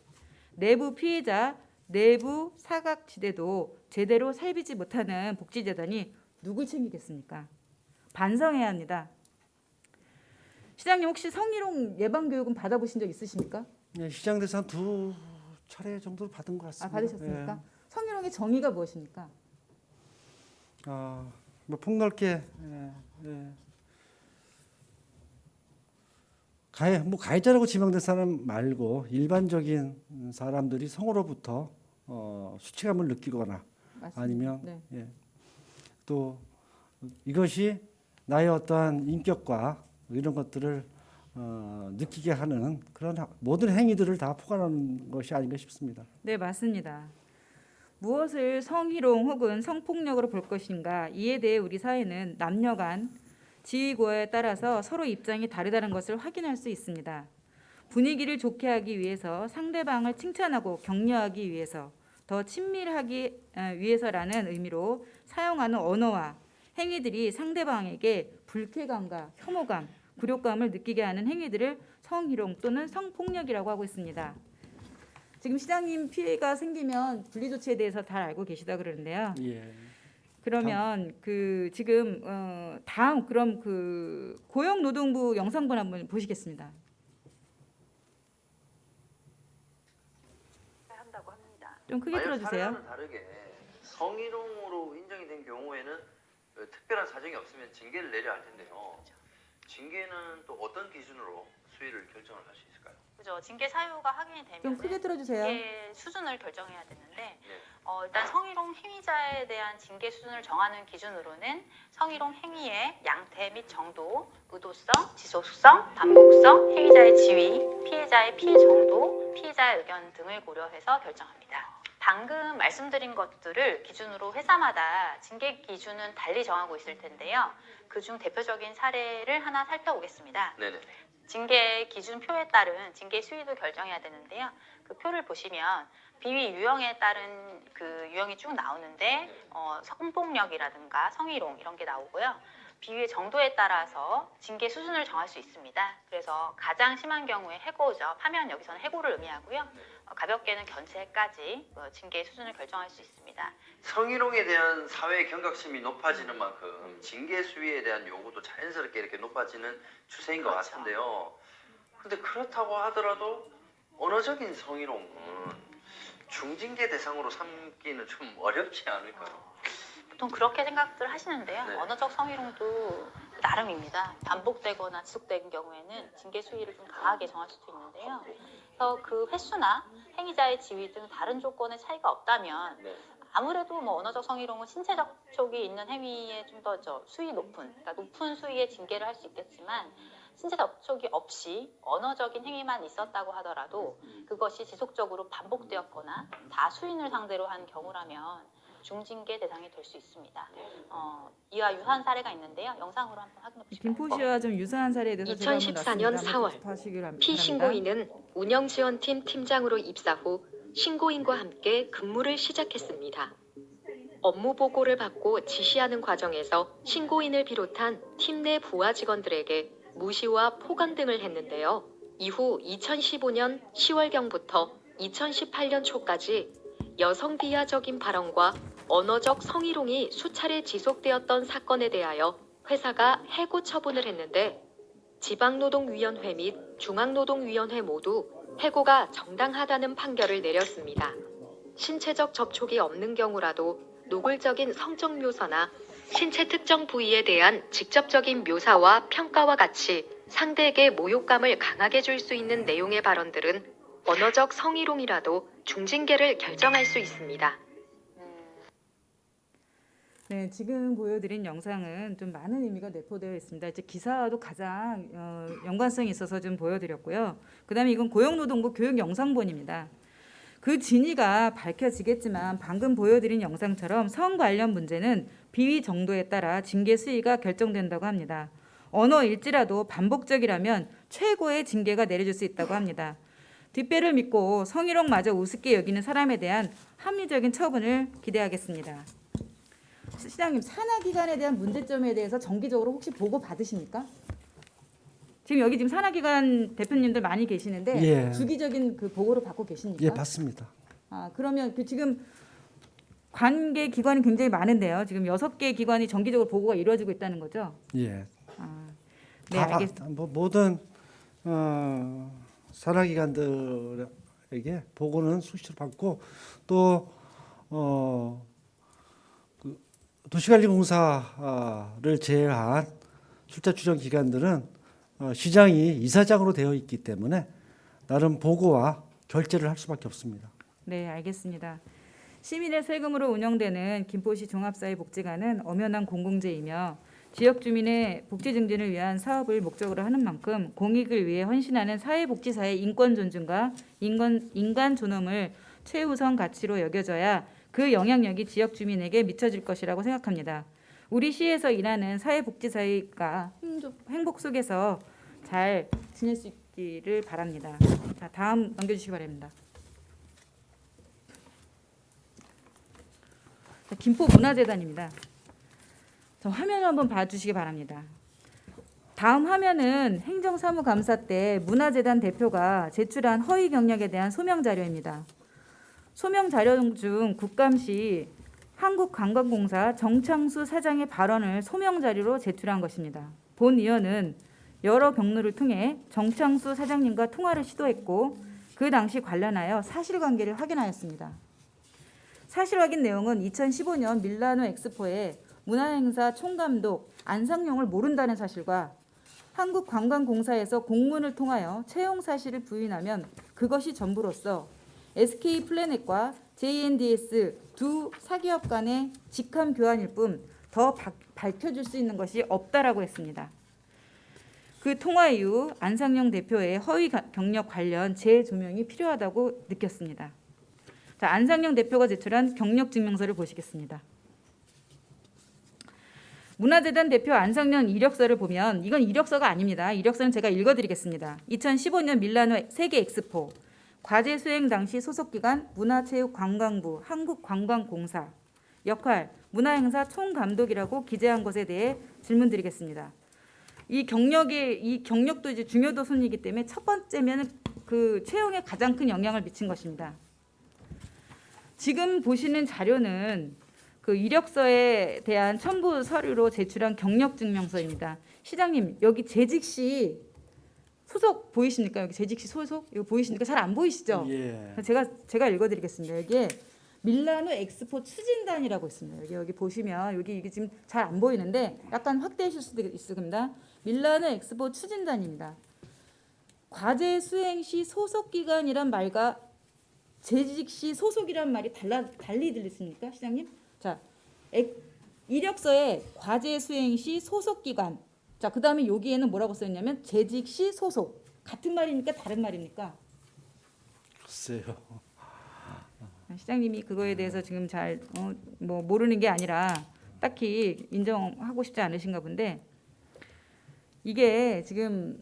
내부 피해자, 내부 사각지대도 제대로 살피지 못하는 복지재단이 누굴 챙기겠습니까? 반성해야 합니다. 시장님 혹시 성희롱 예방 교육은 받아보신 적 있으십니까? 네, 시장 대상 2차례 정도 받은 것 같습니다. 받으셨습니까? 예. 성희롱의 정의가 무엇입니까? 뭐 폭넓게 가해자라고 지명된 사람 말고 일반적인 사람들이 성으로부터 수치감을 느끼거나 맞습니다. 아니면 네. 또 이것이 나의 어떠한 인격과 이런 것들을 느끼게 하는 그런 모든 행위들을 다 포괄하는 것이 아닌가 싶습니다. 네, 맞습니다. 무엇을 성희롱 혹은 성폭력으로 볼 것인가 이에 대해 우리 사회는 남녀 간 지위고하에 따라서 서로 입장이 다르다는 것을 확인할 수 있습니다. 분위기를 좋게 하기 위해서 상대방을 칭찬하고 격려하기 위해서 더 친밀하기 위해서라는 의미로 사용하는 언어와 행위들이 상대방에게 불쾌감과 혐오감, 굴욕감을 느끼게 하는 행위들을 성희롱 또는 성폭력이라고 하고 있습니다. 지금 시장님 피해가 생기면 분리조치에 대해서 잘 알고 계시다 그러는데요. 예. 그러면 그 지금 다음 그럼 그 고용노동부 영상본 한번 보시겠습니다. 한다고 합니다. 좀 크게 들어주세요. 사례와는 다르게 성희롱으로 인정이 된 경우에는 특별한 사정이 없으면 징계를 내려야 할 텐데요. 징계는 또 어떤 기준으로 수위를 결정을 할 수 있을까요? 그죠. 징계 사유가 확인이 좀 되면 크게 들어주세요. 징계 수준을 결정해야 되는데 네. 일단 성희롱 행위자에 대한 징계 수준을 정하는 기준으로는 성희롱 행위의 양태 및 정도, 의도성, 지속성, 반복성, 행위자의 지위, 피해자의 피해 정도, 피해자의 의견 등을 고려해서 결정합니다. 방금 말씀드린 것들을 기준으로 회사마다 징계 기준은 달리 정하고 있을 텐데요. 그중 대표적인 사례를 하나 살펴보겠습니다. 네네. 징계 기준표에 따른 징계 수위도 결정해야 되는데요. 그 표를 보시면 비위 유형에 따른 그 유형이 쭉 나오는데 성폭력이라든가 성희롱 이런 게 나오고요. 비위의 정도에 따라서 징계 수준을 정할 수 있습니다. 그래서 가장 심한 경우에 해고죠. 하면 여기서는 해고를 의미하고요. 가볍게는 견책까지 징계 수준을 결정할 수 있습니다. 성희롱에 대한 사회 경각심이 높아지는 만큼 징계 수위에 대한 요구도 자연스럽게 이렇게 높아지는 추세인 것 그렇죠. 같은데요. 근데 그렇다고 하더라도 언어적인 성희롱은 중징계 대상으로 삼기는 좀 어렵지 않을까요? 보통 그렇게 생각들 하시는데요. 네. 언어적 성희롱도 나름입니다. 반복되거나 지속되는 경우에는 징계 수위를 좀 강하게 정할 수도 있는데요. 그래서 그 횟수나 행위자의 지위 등 다른 조건의 차이가 없다면 네. 아무래도 뭐 언어적 성희롱은 신체 접촉이 있는 행위에 좀 더 수위 높은, 그러니까 높은 수위의 징계를 할 수 있겠지만 신체 접촉이 없이 언어적인 행위만 있었다고 하더라도 그것이 지속적으로 반복되었거나 다수인을 상대로 한 경우라면 중징계 대상이 될 수 있습니다. 이와 유사한 사례가 있는데요. 영상으로 한번 확인해 보실까요? 김포 씨와 좀 유사한 사례에 대해서 제가 한번 2014년 놨습니다. 4월 한번 보시길 바랍니다. 피신고인은 운영지원팀 팀장으로 입사 후 신고인과 함께 근무를 시작했습니다. 업무 보고를 받고 지시하는 과정에서 신고인을 비롯한 팀 내 부하 직원들에게 무시와 포강 등을 했는데요. 이후 2015년 10월경부터 2018년 초까지 여성 비하적인 발언과 언어적 성희롱이 수차례 지속되었던 사건에 대하여 회사가 해고 처분을 했는데 지방노동위원회 및 중앙노동위원회 모두 해고가 정당하다는 판결을 내렸습니다. 신체적 접촉이 없는 경우라도 노골적인 성적 묘사나 신체 특정 부위에 대한 직접적인 묘사와 평가와 같이 상대에게 모욕감을 강하게 줄 수 있는 내용의 발언들은 언어적 성희롱이라도 중징계를 결정할 수 있습니다. 네, 지금 보여드린 영상은 좀 많은 의미가 내포되어 있습니다. 이제 기사와도 가장 연관성이 있어서 좀 보여드렸고요. 그다음에 이건 고용노동부 교육 영상본입니다. 그 진위가 밝혀지겠지만 방금 보여드린 영상처럼 성 관련 문제는 비위 정도에 따라 징계 수위가 결정된다고 합니다. 언어일지라도 반복적이라면 최고의 징계가 내려질 수 있다고 합니다. 뒷배를 믿고 성희롱마저 우습게 여기는 사람에 대한 합리적인 처분을 기대하겠습니다. 시장님, 산하기관에 대한 문제점에 대해서 정기적으로 혹시 보고 받으십니까? 지금 여기 지금 산하기관 대표님들 많이 계시는데 예. 주기적인 그 보고를 받고 계십니까? 예, 받습니다. 그러면 그 지금 관계 기관이 굉장히 많은데요. 지금 6개 기관이 정기적으로 보고가 이루어지고 있다는 거죠? 예. 네, 알겠습니다. 모든 산하기관들에게 보고는 수시로 받고 또 도시관리공사를 제외한 출자 추정 기관들은 시장이 이사장으로 되어 있기 때문에 나름 보고와 결재를 할 수밖에 없습니다. 네, 알겠습니다. 시민의 세금으로 운영되는 김포시 종합사회복지관은 엄연한 공공재이며 지역 주민의 복지 증진을 위한 사업을 목적으로 하는 만큼 공익을 위해 헌신하는 사회복지사의 인권 존중과 인간 존엄을 최우선 가치로 여겨져야 그 영향력이 지역 주민에게 미쳐질 것이라고 생각합니다. 우리 시에서 일하는 사회복지사가 행복 속에서 잘 지낼 수 있기를 바랍니다. 자, 다음 넘겨주시기 바랍니다. 자, 김포문화재단입니다. 자, 화면을 한번 봐주시기 바랍니다. 다음 화면은 행정사무감사 때 문화재단 대표가 제출한 허위 경력에 대한 소명 자료입니다. 소명 자료 중 국감시 한국관광공사 정창수 사장의 발언을 소명 자료로 제출한 것입니다. 본 의원은 여러 경로를 통해 정창수 사장님과 통화를 시도했고 그 당시 관련하여 사실관계를 확인하였습니다. 사실 확인 내용은 2015년 밀라노 엑스포에 문화행사 총감독 안상용을 모른다는 사실과 한국관광공사에서 공문을 통하여 채용 사실을 부인하면 그것이 전부로서 SK플래닛과 JNDS 두 사기업 간의 직함 교환일 뿐 더 밝혀줄 수 있는 것이 없다라고 했습니다. 그 통화 이후 안상용 대표의 허위 경력 관련 재조명이 필요하다고 느꼈습니다. 자, 안상용 대표가 제출한 경력 증명서를 보시겠습니다. 문화재단 대표 안상용 이력서를 보면 이건 이력서가 아닙니다. 이력서는 제가 읽어드리겠습니다. 2015년 밀라노 세계 엑스포 과제 수행 당시 소속기관 문화체육관광부 한국관광공사 역할 문화행사 총감독이라고 기재한 것에 대해 질문드리겠습니다. 이 경력도 이제 중요도 순이기 때문에 첫 번째면 그 채용에 가장 큰 영향을 미친 것입니다. 지금 보시는 자료는 그 이력서에 대한 첨부 서류로 제출한 경력증명서입니다. 시장님 여기 재직시 소속 보이십니까? 여기 재직시 소속 이거 보이십니까? 잘 안 보이시죠? 예. 제가 읽어드리겠습니다. 여기에 밀라노 엑스포 추진단이라고 있습니다. 여기 보시면 이게 지금 잘 안 보이는데 약간 확대하실 수도 있습니다. 밀라노 엑스포 추진단입니다. 과제 수행 시 소속 기관이란 말과 재직 시 소속이란 말이 달리 들리십니까, 시장님? 자, 이력서에 과제 수행 시 소속 기관. 자, 그다음에 여기에는 뭐라고 써 있냐면 재직 시 소속. 같은 말입니까? 다른 말입니까? 글쎄요. 시장님이 그거에 대해서 지금 잘 뭐 모르는 게 아니라 딱히 인정하고 싶지 않으신가 본데 이게 지금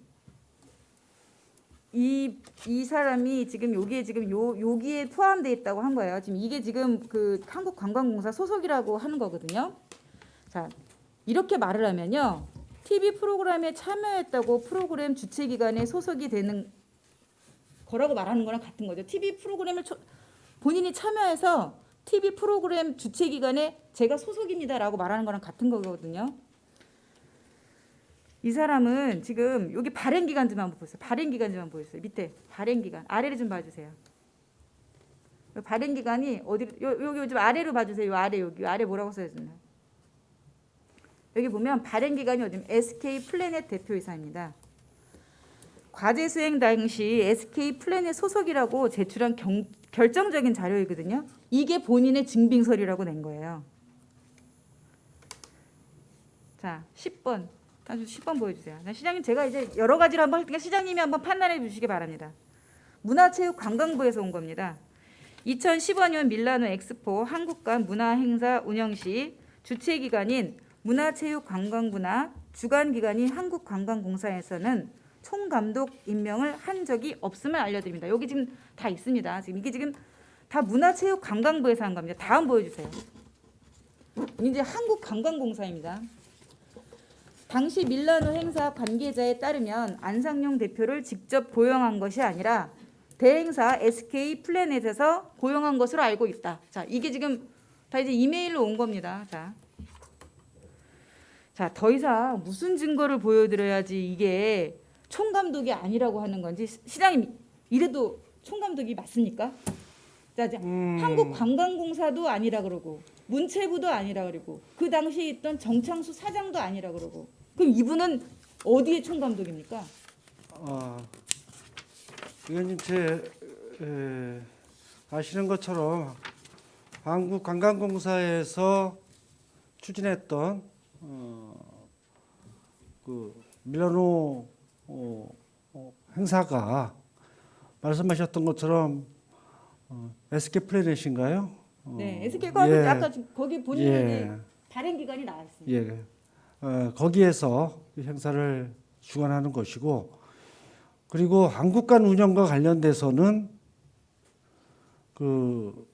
이 사람이 지금 여기에 지금 여기에 포함되어 있다고 한 거예요. 지금 이게 지금 그 한국관광공사 소속이라고 하는 거거든요. 자, 이렇게 말을 하면요. TV 프로그램에 참여했다고 프로그램 주최 기관에 소속이 되는 거라고 말하는 거랑 같은 거죠. TV 프로그램을 본인이 참여해서 TV 프로그램 주최 기관에 제가 소속입니다라고 말하는 거랑 같은 거거든요. 이 사람은 지금 여기 발행 기간 좀 한번 보세요. 발행 기간 좀 한번 보여주세요. 밑에 발행 기간 아래를 좀 봐주세요. 발행 기간이 어디 여기 좀 아래로 봐주세요. 여기 아래 뭐라고 써있나요? 여기 보면 발행 기간이 어디 SK 플래닛 대표이사입니다. 과제 수행 당시 SK 플래닛 소속이라고 제출한 결정적인 자료이거든요. 이게 본인의 증빙서류라고 낸 거예요. 자, 10번. 다시 10번 보여주세요. 시장님 제가 이제 여러 가지를 한번 할 테니까 시장님이 한번 판단해 주시기 바랍니다. 문화체육관광부에서 온 겁니다. 2015년 밀라노 엑스포 한국관 문화행사 운영 시 주최기관인 문화체육관광부나 주관기관인 한국관광공사에서는 총감독 임명을 한 적이 없음을 알려드립니다. 여기 지금 다 있습니다. 지금 이게 지금 다 문화체육관광부에서 한 겁니다. 다음 보여주세요. 이제 한국관광공사입니다. 당시 밀라노 행사 관계자에 따르면 안상용 대표를 직접 고용한 것이 아니라 대행사 SK 플래닛에서 고용한 것으로 알고 있다. 자, 이게 지금 다 이제 이메일로 온 겁니다. 자, 더 이상 무슨 증거를 보여드려야지 이게 총감독이 아니라고 하는 건지 시장님 이래도 총감독이 맞습니까? 자, 한국관광공사도 아니라 그러고 문체부도 아니라 그러고 그 당시에 있던 정창수 사장도 아니라 그러고 그럼 이분은 어디의 총감독입니까? 의원님 아시는 것처럼 한국관광공사에서 추진했던 그 밀라노 행사가 말씀하셨던 것처럼 SK 플래닛인가요? 네, SK가 예. 아까 지금 거기 본인이 예. 발행 기간이 나와 있습니다. 예. 거기에서 이 행사를 주관하는 것이고, 그리고 한국관 운영과 관련돼서는 그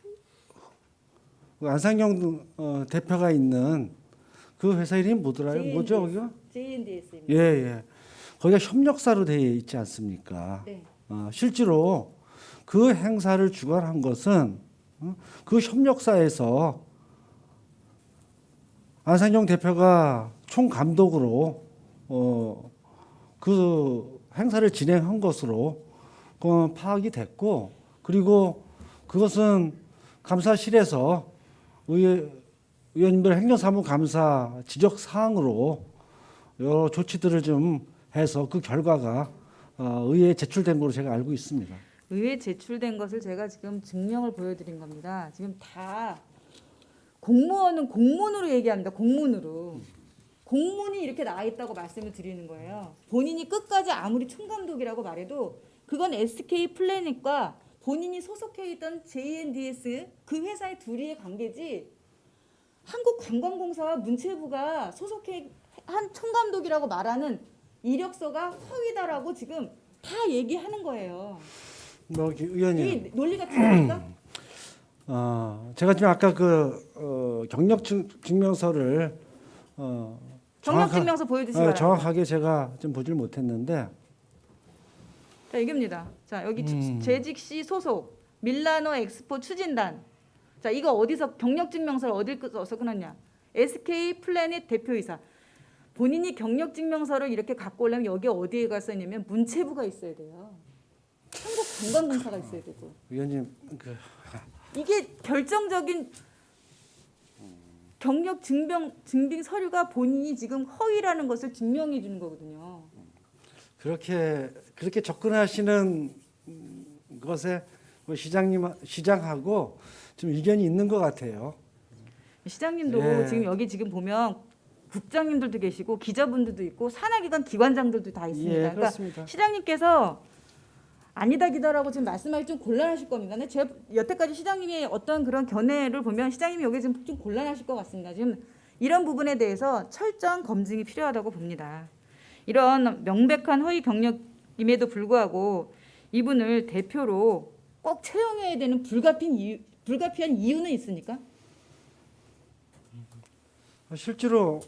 안상영 대표가 있는 그 회사 이름이 뭐더라요? 뭐죠, 거기가? JNDS입니다. 예, 예. 거기가 협력사로 되어 있지 않습니까? 네. 실제로 그 행사를 주관한 것은 그 협력사에서 안상영 대표가 총감독으로 그 행사를 진행한 것으로 파악이 됐고, 그리고 그것은 감사실에서 의원님들 행정사무감사 지적 사항으로 여러 조치들을 좀 해서 그 결과가 의회에 제출된 것으로 제가 알고 있습니다. 의회에 제출된 것을 제가 지금 증명을 보여드린 겁니다. 지금 다 공무원은 공문으로 얘기합니다. 공문으로. 공문이 이렇게 나와 있다고 말씀을 드리는 거예요. 본인이 끝까지 아무리 총감독이라고 말해도 그건 SK 플래닛과 본인이 소속해 있던 JNDS 그 회사의 둘이의 관계지 한국관광공사와 문체부가 소속해 한 총감독이라고 말하는 이력서가 허위다라고 지금 다 얘기하는 거예요. 의원님. 이 논리가 틀립니까? 제가 지금 아까 그 경력 증명서를 경력증명서 보여주시기 바랍니다. 정확하게 제가 좀 보질 못했는데, 자, 이겁니다. 자, 여기 재직시 소속 밀라노 엑스포 추진단. 자, 이거 어디서 경력증명서를 어디서 끊었냐? SK 플래닛 대표이사. 본인이 경력증명서를 이렇게 갖고 오려면 여기 어디에 가 써있냐면 문체부가 있어야 돼요. 한국관광공사가 있어야 되고. 의원님 이게 결정적인 경력 증빙 서류가 본인이 지금 허위라는 것을 증명해 주는 거거든요. 그렇게 접근하시는 것에 뭐 시장하고 좀 의견이 있는 것 같아요. 시장님도 예. 지금 여기 지금 보면 국장님들도 계시고 기자분들도 있고 산하기관 기관장들도 다 있습니다. 예, 그러니까 그렇습니다. 시장님께서 아니다 기다라고 지금 말씀하기 좀 곤란하실 겁니다. 근데 제 여태까지 시장님의 어떤 그런 견해를 보면 시장님이 여기 지금 좀 곤란하실 것 같습니다. 지금 이런 부분에 대해서 철저한 검증이 필요하다고 봅니다. 이런 명백한 허위 경력임에도 불구하고 이분을 대표로 꼭 채용해야 되는 불가피한 이유는 있습니까? 실제로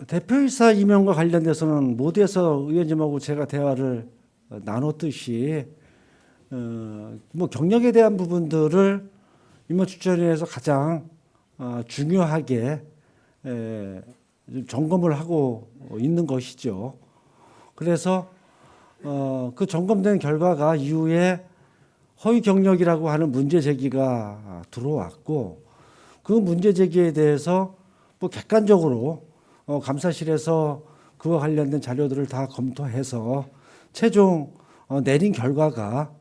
대표이사 임명과 관련돼서는 모두에서 의원님하고 제가 대화를 나눴듯이 뭐 경력에 대한 부분들을 임명추천위에서 가장 중요하게 좀 점검을 하고 있는 것이죠. 그래서 그 점검된 결과가 이후에 허위 경력이라고 하는 문제 제기가 들어왔고, 그 문제 제기에 대해서 뭐 객관적으로 감사실에서 그와 관련된 자료들을 다 검토해서 최종 내린 결과가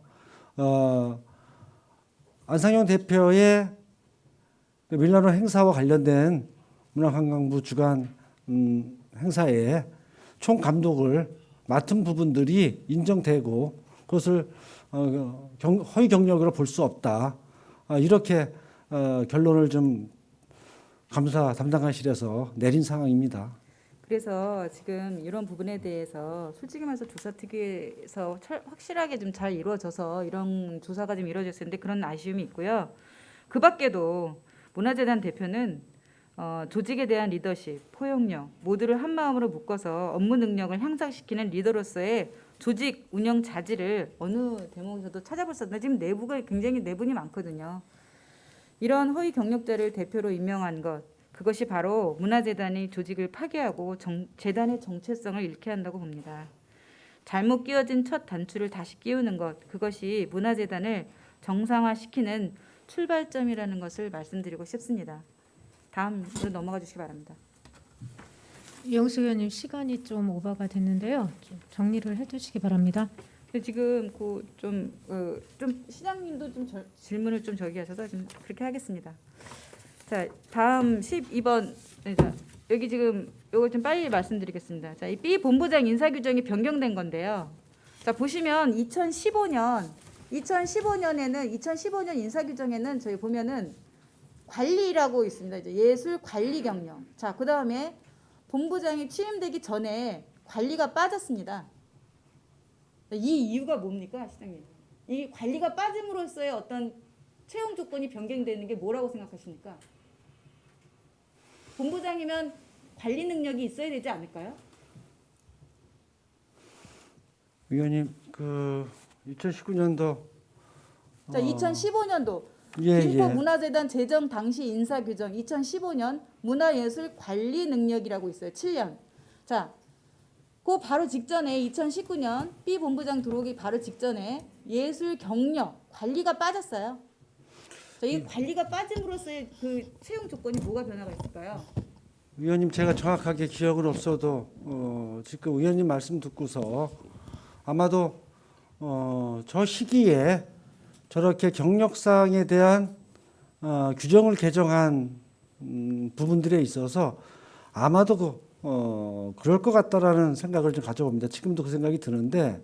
안상영 대표의 밀라노 행사와 관련된 문화관광부 주관 행사에 총 감독을 맡은 부분들이 인정되고 그것을 허위 경력으로 볼 수 없다. 이렇게 결론을 좀 감사 담당관실에서 내린 상황입니다. 그래서 지금 이런 부분에 대해서 솔직히 말해서 조사특위에서 확실하게 좀 잘 이루어져서 이런 조사가 좀 이루어졌을 텐데 그런 아쉬움이 있고요. 그 밖에도 문화재단 대표는 조직에 대한 리더십, 포용력 모두를 한 마음으로 묶어서 업무 능력을 향상시키는 리더로서의 조직 운영 자질을 어느 대목에서도 찾아볼 수 없는데 지금 내부가 굉장히 내분이 많거든요. 이런 허위 경력자를 대표로 임명한 것, 그것이 바로 문화재단의 조직을 파괴하고 재단의 정체성을 잃게 한다고 봅니다. 잘못 끼워진 첫 단추를 다시 끼우는 것, 그것이 문화재단을 정상화시키는 출발점이라는 것을 말씀드리고 싶습니다. 다음으로 넘어가 주시기 바랍니다. 이영수 의원님 시간이 좀 오버가 됐는데요. 좀 정리를 해주시기 바랍니다. 근데 지금 좀 시장님도 좀 질문을 좀 저기 하셔서 좀 그렇게 하겠습니다. 자, 다음 12번. 자, 여기 지금 요거 좀 빨리 말씀드리겠습니다. 자, 이 B 본부장 인사 규정이 변경된 건데요. 자, 보시면 2015년에는 2015년 인사 규정에는 저희 보면은 관리라고 있습니다. 이제 예술 관리 경영. 자, 그다음에 본부장이 취임되기 전에 관리가 빠졌습니다. 이 이유가 뭡니까, 시장님? 이 관리가 빠짐으로써의 어떤 채용 조건이 변경되는 게 뭐라고 생각하십니까? 본부장이면 관리 능력이 있어야 되지 않을까요? 위원님, 그 2019년도 자, 2015년도 예, 김포문화재단 제정 당시 인사 규정 2015년 문화예술 관리 능력이라고 있어요. 7년. 자, 그 바로 직전에 2019년 B 본부장 들어오기 바로 직전에 예술 경력 관리가 빠졌어요. 자, 이 관리가 빠짐으로써의 그 채용 조건이 뭐가 변화가 있을까요? 위원님, 제가 정확하게 기억은 없어도 지금 위원님 말씀 듣고서 아마도 저 시기에 저렇게 경력사항에 대한 규정을 개정한 부분들에 있어서 아마도 그럴 것 같다라는 생각을 좀 가져봅니다. 지금도 그 생각이 드는데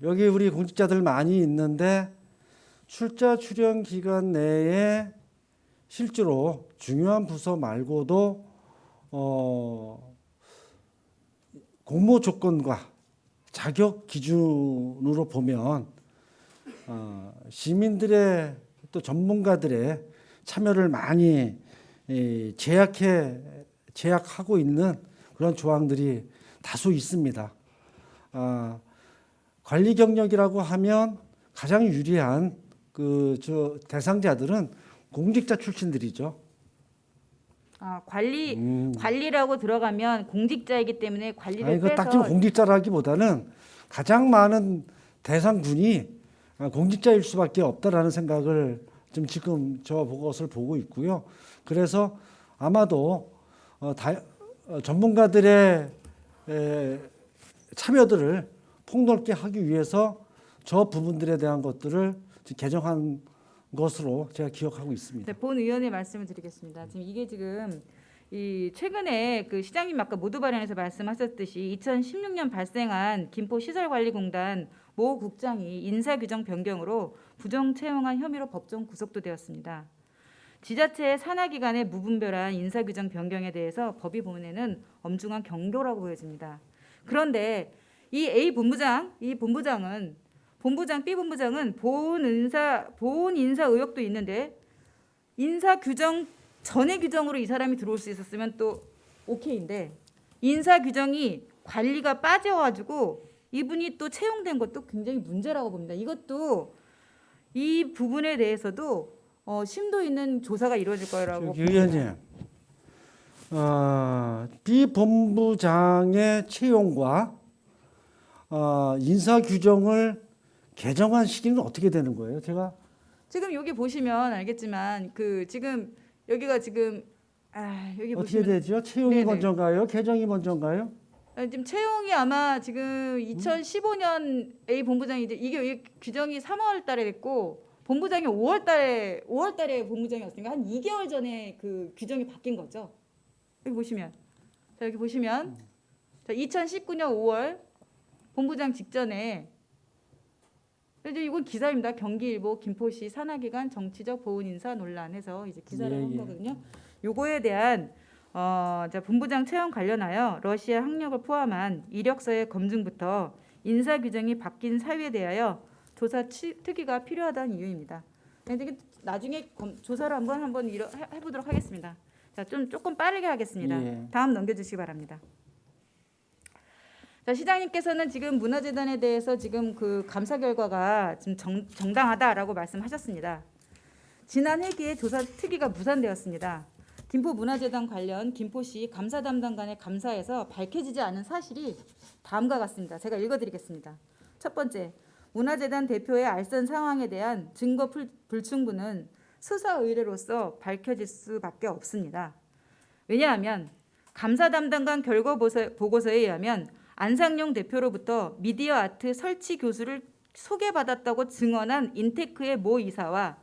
여기 우리 공직자들 많이 있는데 출자 출연 기간 내에 실제로 중요한 부서 말고도 공모 조건과 자격 기준으로 보면 시민들의 또 전문가들의 참여를 많이 제약하고 있는 그런 조항들이 다수 있습니다. 관리 경력이라고 하면 가장 유리한 저 대상자들은 공직자 출신들이죠. 관리라고 들어가면 공직자이기 때문에 관리를 이거 빼서 딱히 공직자라기보다는 가장 많은 대상군이 공직자일 수밖에 없다라는 생각을 지금 저 것을 보고 있고요. 그래서 아마도 전문가들의 참여들을 폭넓게 하기 위해서 저 부분들에 대한 것들을 개정한 것으로 제가 기억하고 있습니다. 네, 본 의원의 말씀을 드리겠습니다. 지금 이게 지금 이 최근에 그 시장님 아까 모두 발언에서 말씀하셨듯이 2016년 발생한 김포시설관리공단 모 국장이 인사규정 변경으로 부정 채용한 혐의로 법정 구속도 되었습니다. 지자체의 산하기관의 무분별한 인사규정 변경에 대해서 법이 보면에는 엄중한 경고라고 보여집니다. 그런데 이 A 본부장, B 본부장은 보훈 인사 의혹도 있는데 인사 규정 전의 규정으로 이 사람이 들어올 수 있었으면 또 오케이인데 인사 규정이 관리가 빠져가지고 이분이 또 채용된 것도 굉장히 문제라고 봅니다. 이것도 이 부분에 대해서도 심도 있는 조사가 이루어질 거라고 봅니다. 위원님, B 본부장의 채용과 인사 규정을 개정한 시기는 어떻게 되는 거예요? 제가 지금 여기 보시면 알겠지만 그 지금 여기가 지금 여기 어떻게 보시면 되죠? 채용이 네네. 먼저인가요? 개정이 먼저인가요? 지금 채용이 아마 지금 2015년 A 본부장이 이게 규정이 3월 달에 됐고 본부장이 5월 달에 본부장이었으니까 한 2개월 전에 그 규정이 바뀐 거죠. 여기 보시면 자 2019년 5월 본부장 직전에 이제 이건 기사입니다. 경기일보 김포시 산하기관 정치적 보훈 인사 논란해서 이제 기사를 한 거거든요. 요거에 대한 본부장 채용 관련하여 러시아 학력을 포함한 이력서의 검증부터 인사 규정이 바뀐 사유에 대하여 조사 특위가 필요하다는 이유입니다. 나중에 조사를 한번 해보도록 하겠습니다. 자, 조금 빠르게 하겠습니다. 다음 넘겨주시기 바랍니다. 자, 시장님께서는 지금 문화재단에 대해서 지금 그 감사 결과가 지금 정당하다라고 말씀하셨습니다. 지난 회기에 조사 특위가 무산되었습니다. 김포문화재단 관련 김포시 감사 담당관의 감사에서 밝혀지지 않은 사실이 다음과 같습니다. 제가 읽어드리겠습니다. 첫 번째, 문화재단 대표의 알선 상황에 대한 증거 불충분은 수사 의뢰로서 밝혀질 수밖에 없습니다. 왜냐하면 감사 담당관 결과 보고서에 의하면 안상용 대표로부터 미디어 아트 설치 교수를 소개받았다고 증언한 인테크의 모 이사와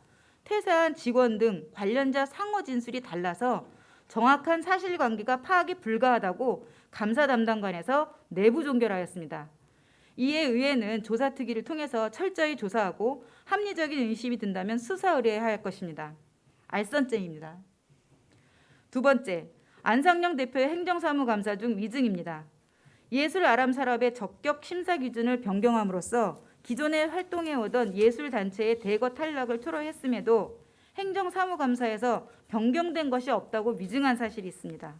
퇴사한 직원 등 관련자 상호 진술이 달라서 정확한 사실관계가 파악이 불가하다고 감사 담당관에서 내부 종결하였습니다. 이에 의회는 조사특위를 통해서 철저히 조사하고 합리적인 의심이 든다면 수사 의뢰할 것입니다. 알선죄입니다. 두 번째, 안상영 대표의 행정사무감사 중 위증입니다. 예술아람산업의 적격 심사 기준을 변경함으로써 기존에 활동해오던 예술단체의 대거 탈락을 토로했음에도 행정사무감사에서 변경된 것이 없다고 위증한 사실이 있습니다.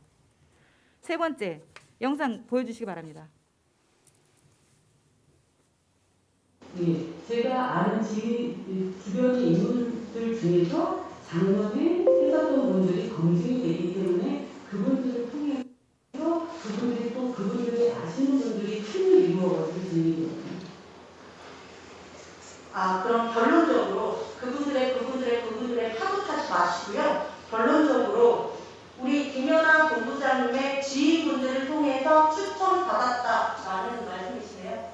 세 번째, 영상 보여주시기 바랍니다. 예, 제가 아는 주변의 인물들 중에서 작년에 했었던 분들이 검증이 되기 때문에 그분들을 통해서 그분들이 또 그분들이 아시는 분들이 팀을 이루어가지고 진행이 됩니다. 그럼 결론적으로 그분들의 파도 타지 마시고요. 결론적으로 우리 김연아 본부장님의 지휘분들을 통해서 추천받았다라는 말씀이시네요.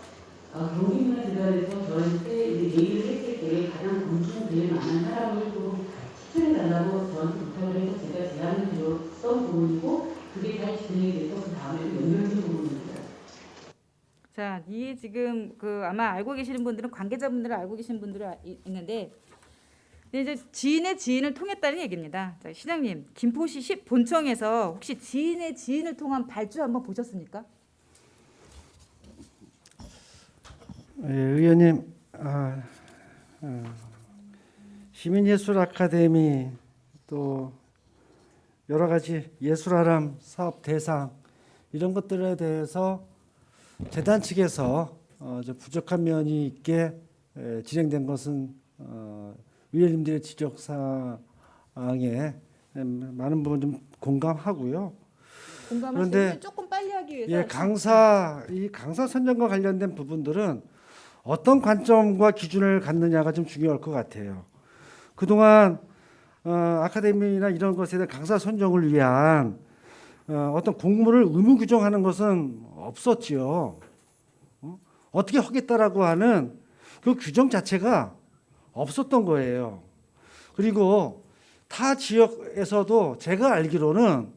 경기문화 재단에서 저한테 얘기를 했을 때 가장 검증될 만한 사람을 좀 추천해달라고 저한테 부탁을 해서 제가 제안을 드렸던 부분이고 그게 잘 진행이 돼서 그 다음에도 연결된 부분입니다. 자, 이 지금 아마 알고 계시는 분들은 관계자분들은 알고 계신 분들이 있는데 이제 지인의 지인을 통했다는 얘기입니다. 자, 시장님, 김포시 본청에서 혹시 지인의 지인을 통한 발주 한번 보셨습니까? 예, 의원님, 시민예술 아카데미 또 여러 가지 예술아람 사업 대상 이런 것들에 대해서 재단 측에서 좀 부족한 면이 있게 진행된 것은 위원님들의 지적 사항에 많은 부분 좀 공감하고요. 공감하시는데 조금 빨리 하기 위해서 이 강사 선정과 관련된 부분들은 어떤 관점과 기준을 갖느냐가 좀 중요할 것 같아요. 그동안 아카데미나 이런 것에 대한 강사 선정을 위한 어떤 공모를 의무 규정하는 것은 없었지요. 어떻게 하겠다라고 하는 그 규정 자체가 없었던 거예요. 그리고 타 지역에서도 제가 알기로는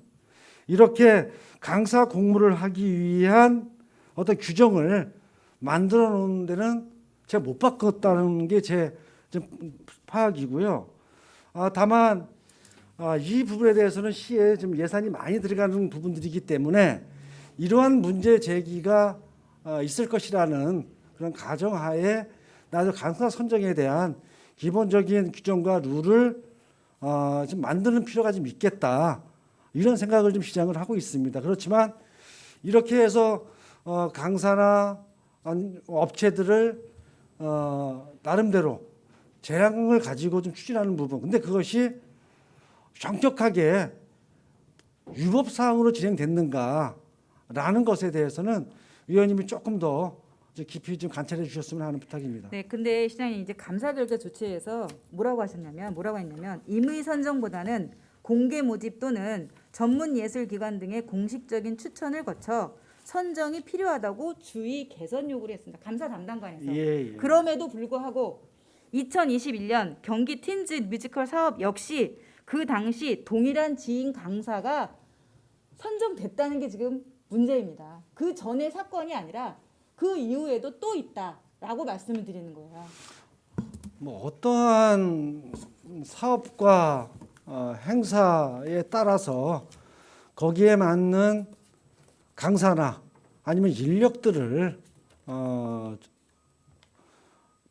이렇게 강사 공모를 하기 위한 어떤 규정을 만들어 놓은 데는 제가 못 봤다는 게 제 파악이고요. 다만 이 부분에 대해서는 시에 좀 예산이 많이 들어가는 부분들이기 때문에 이러한 문제 제기가 있을 것이라는 그런 가정하에 나도 강사 선정에 대한 기본적인 규정과 룰을 좀 만드는 필요가 좀 있겠다. 이런 생각을 좀 시장을 하고 있습니다. 그렇지만 이렇게 해서 강사나 업체들을 나름대로 재량을 가지고 좀 추진하는 부분. 근데 그것이 정격하게 위법 사항으로 진행됐는가라는 것에 대해서는 위원님이 조금 더 깊이 좀 관찰해 주셨으면 하는 부탁입니다. 네, 근데 시장님 이제 감사 결과 조치에서 뭐라고 했냐면 임의 선정보다는 공개 모집 또는 전문 예술 기관 등의 공식적인 추천을 거쳐 선정이 필요하다고 주의 개선 요구를 했습니다. 감사 담당관에서. 예. 그럼에도 불구하고 2021년 경기 틴즈 뮤지컬 사업 역시 그 당시 동일한 지인 강사가 선정됐다는 게 지금 문제입니다. 그 전의 사건이 아니라 그 이후에도 또 있다라고 말씀을 드리는 거예요. 뭐 어떠한 사업과 행사에 따라서 거기에 맞는 강사나 아니면 인력들을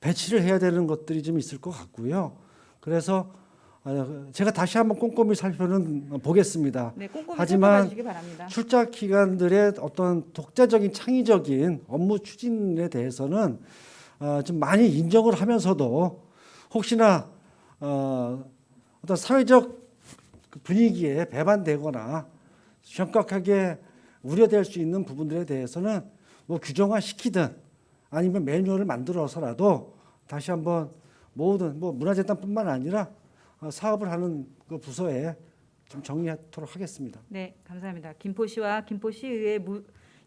배치를 해야 되는 것들이 좀 있을 것 같고요. 그래서 제가 다시 한번 꼼꼼히 살펴는 보겠습니다. 네, 꼼꼼히 하지만 살펴봐주시기 바랍니다. 출자 기관들의 어떤 독자적인 창의적인 업무 추진에 대해서는 좀 많이 인정을 하면서도 혹시나 어떤 사회적 분위기에 배반되거나 현격하게 우려될 수 있는 부분들에 대해서는 뭐 규정화 시키든 아니면 매뉴얼을 만들어서라도 다시 한번 모든 문화재단뿐만 아니라 사업을 하는 그 부서에 좀 정리하도록 하겠습니다. 네, 감사합니다. 김포시와 김포시의회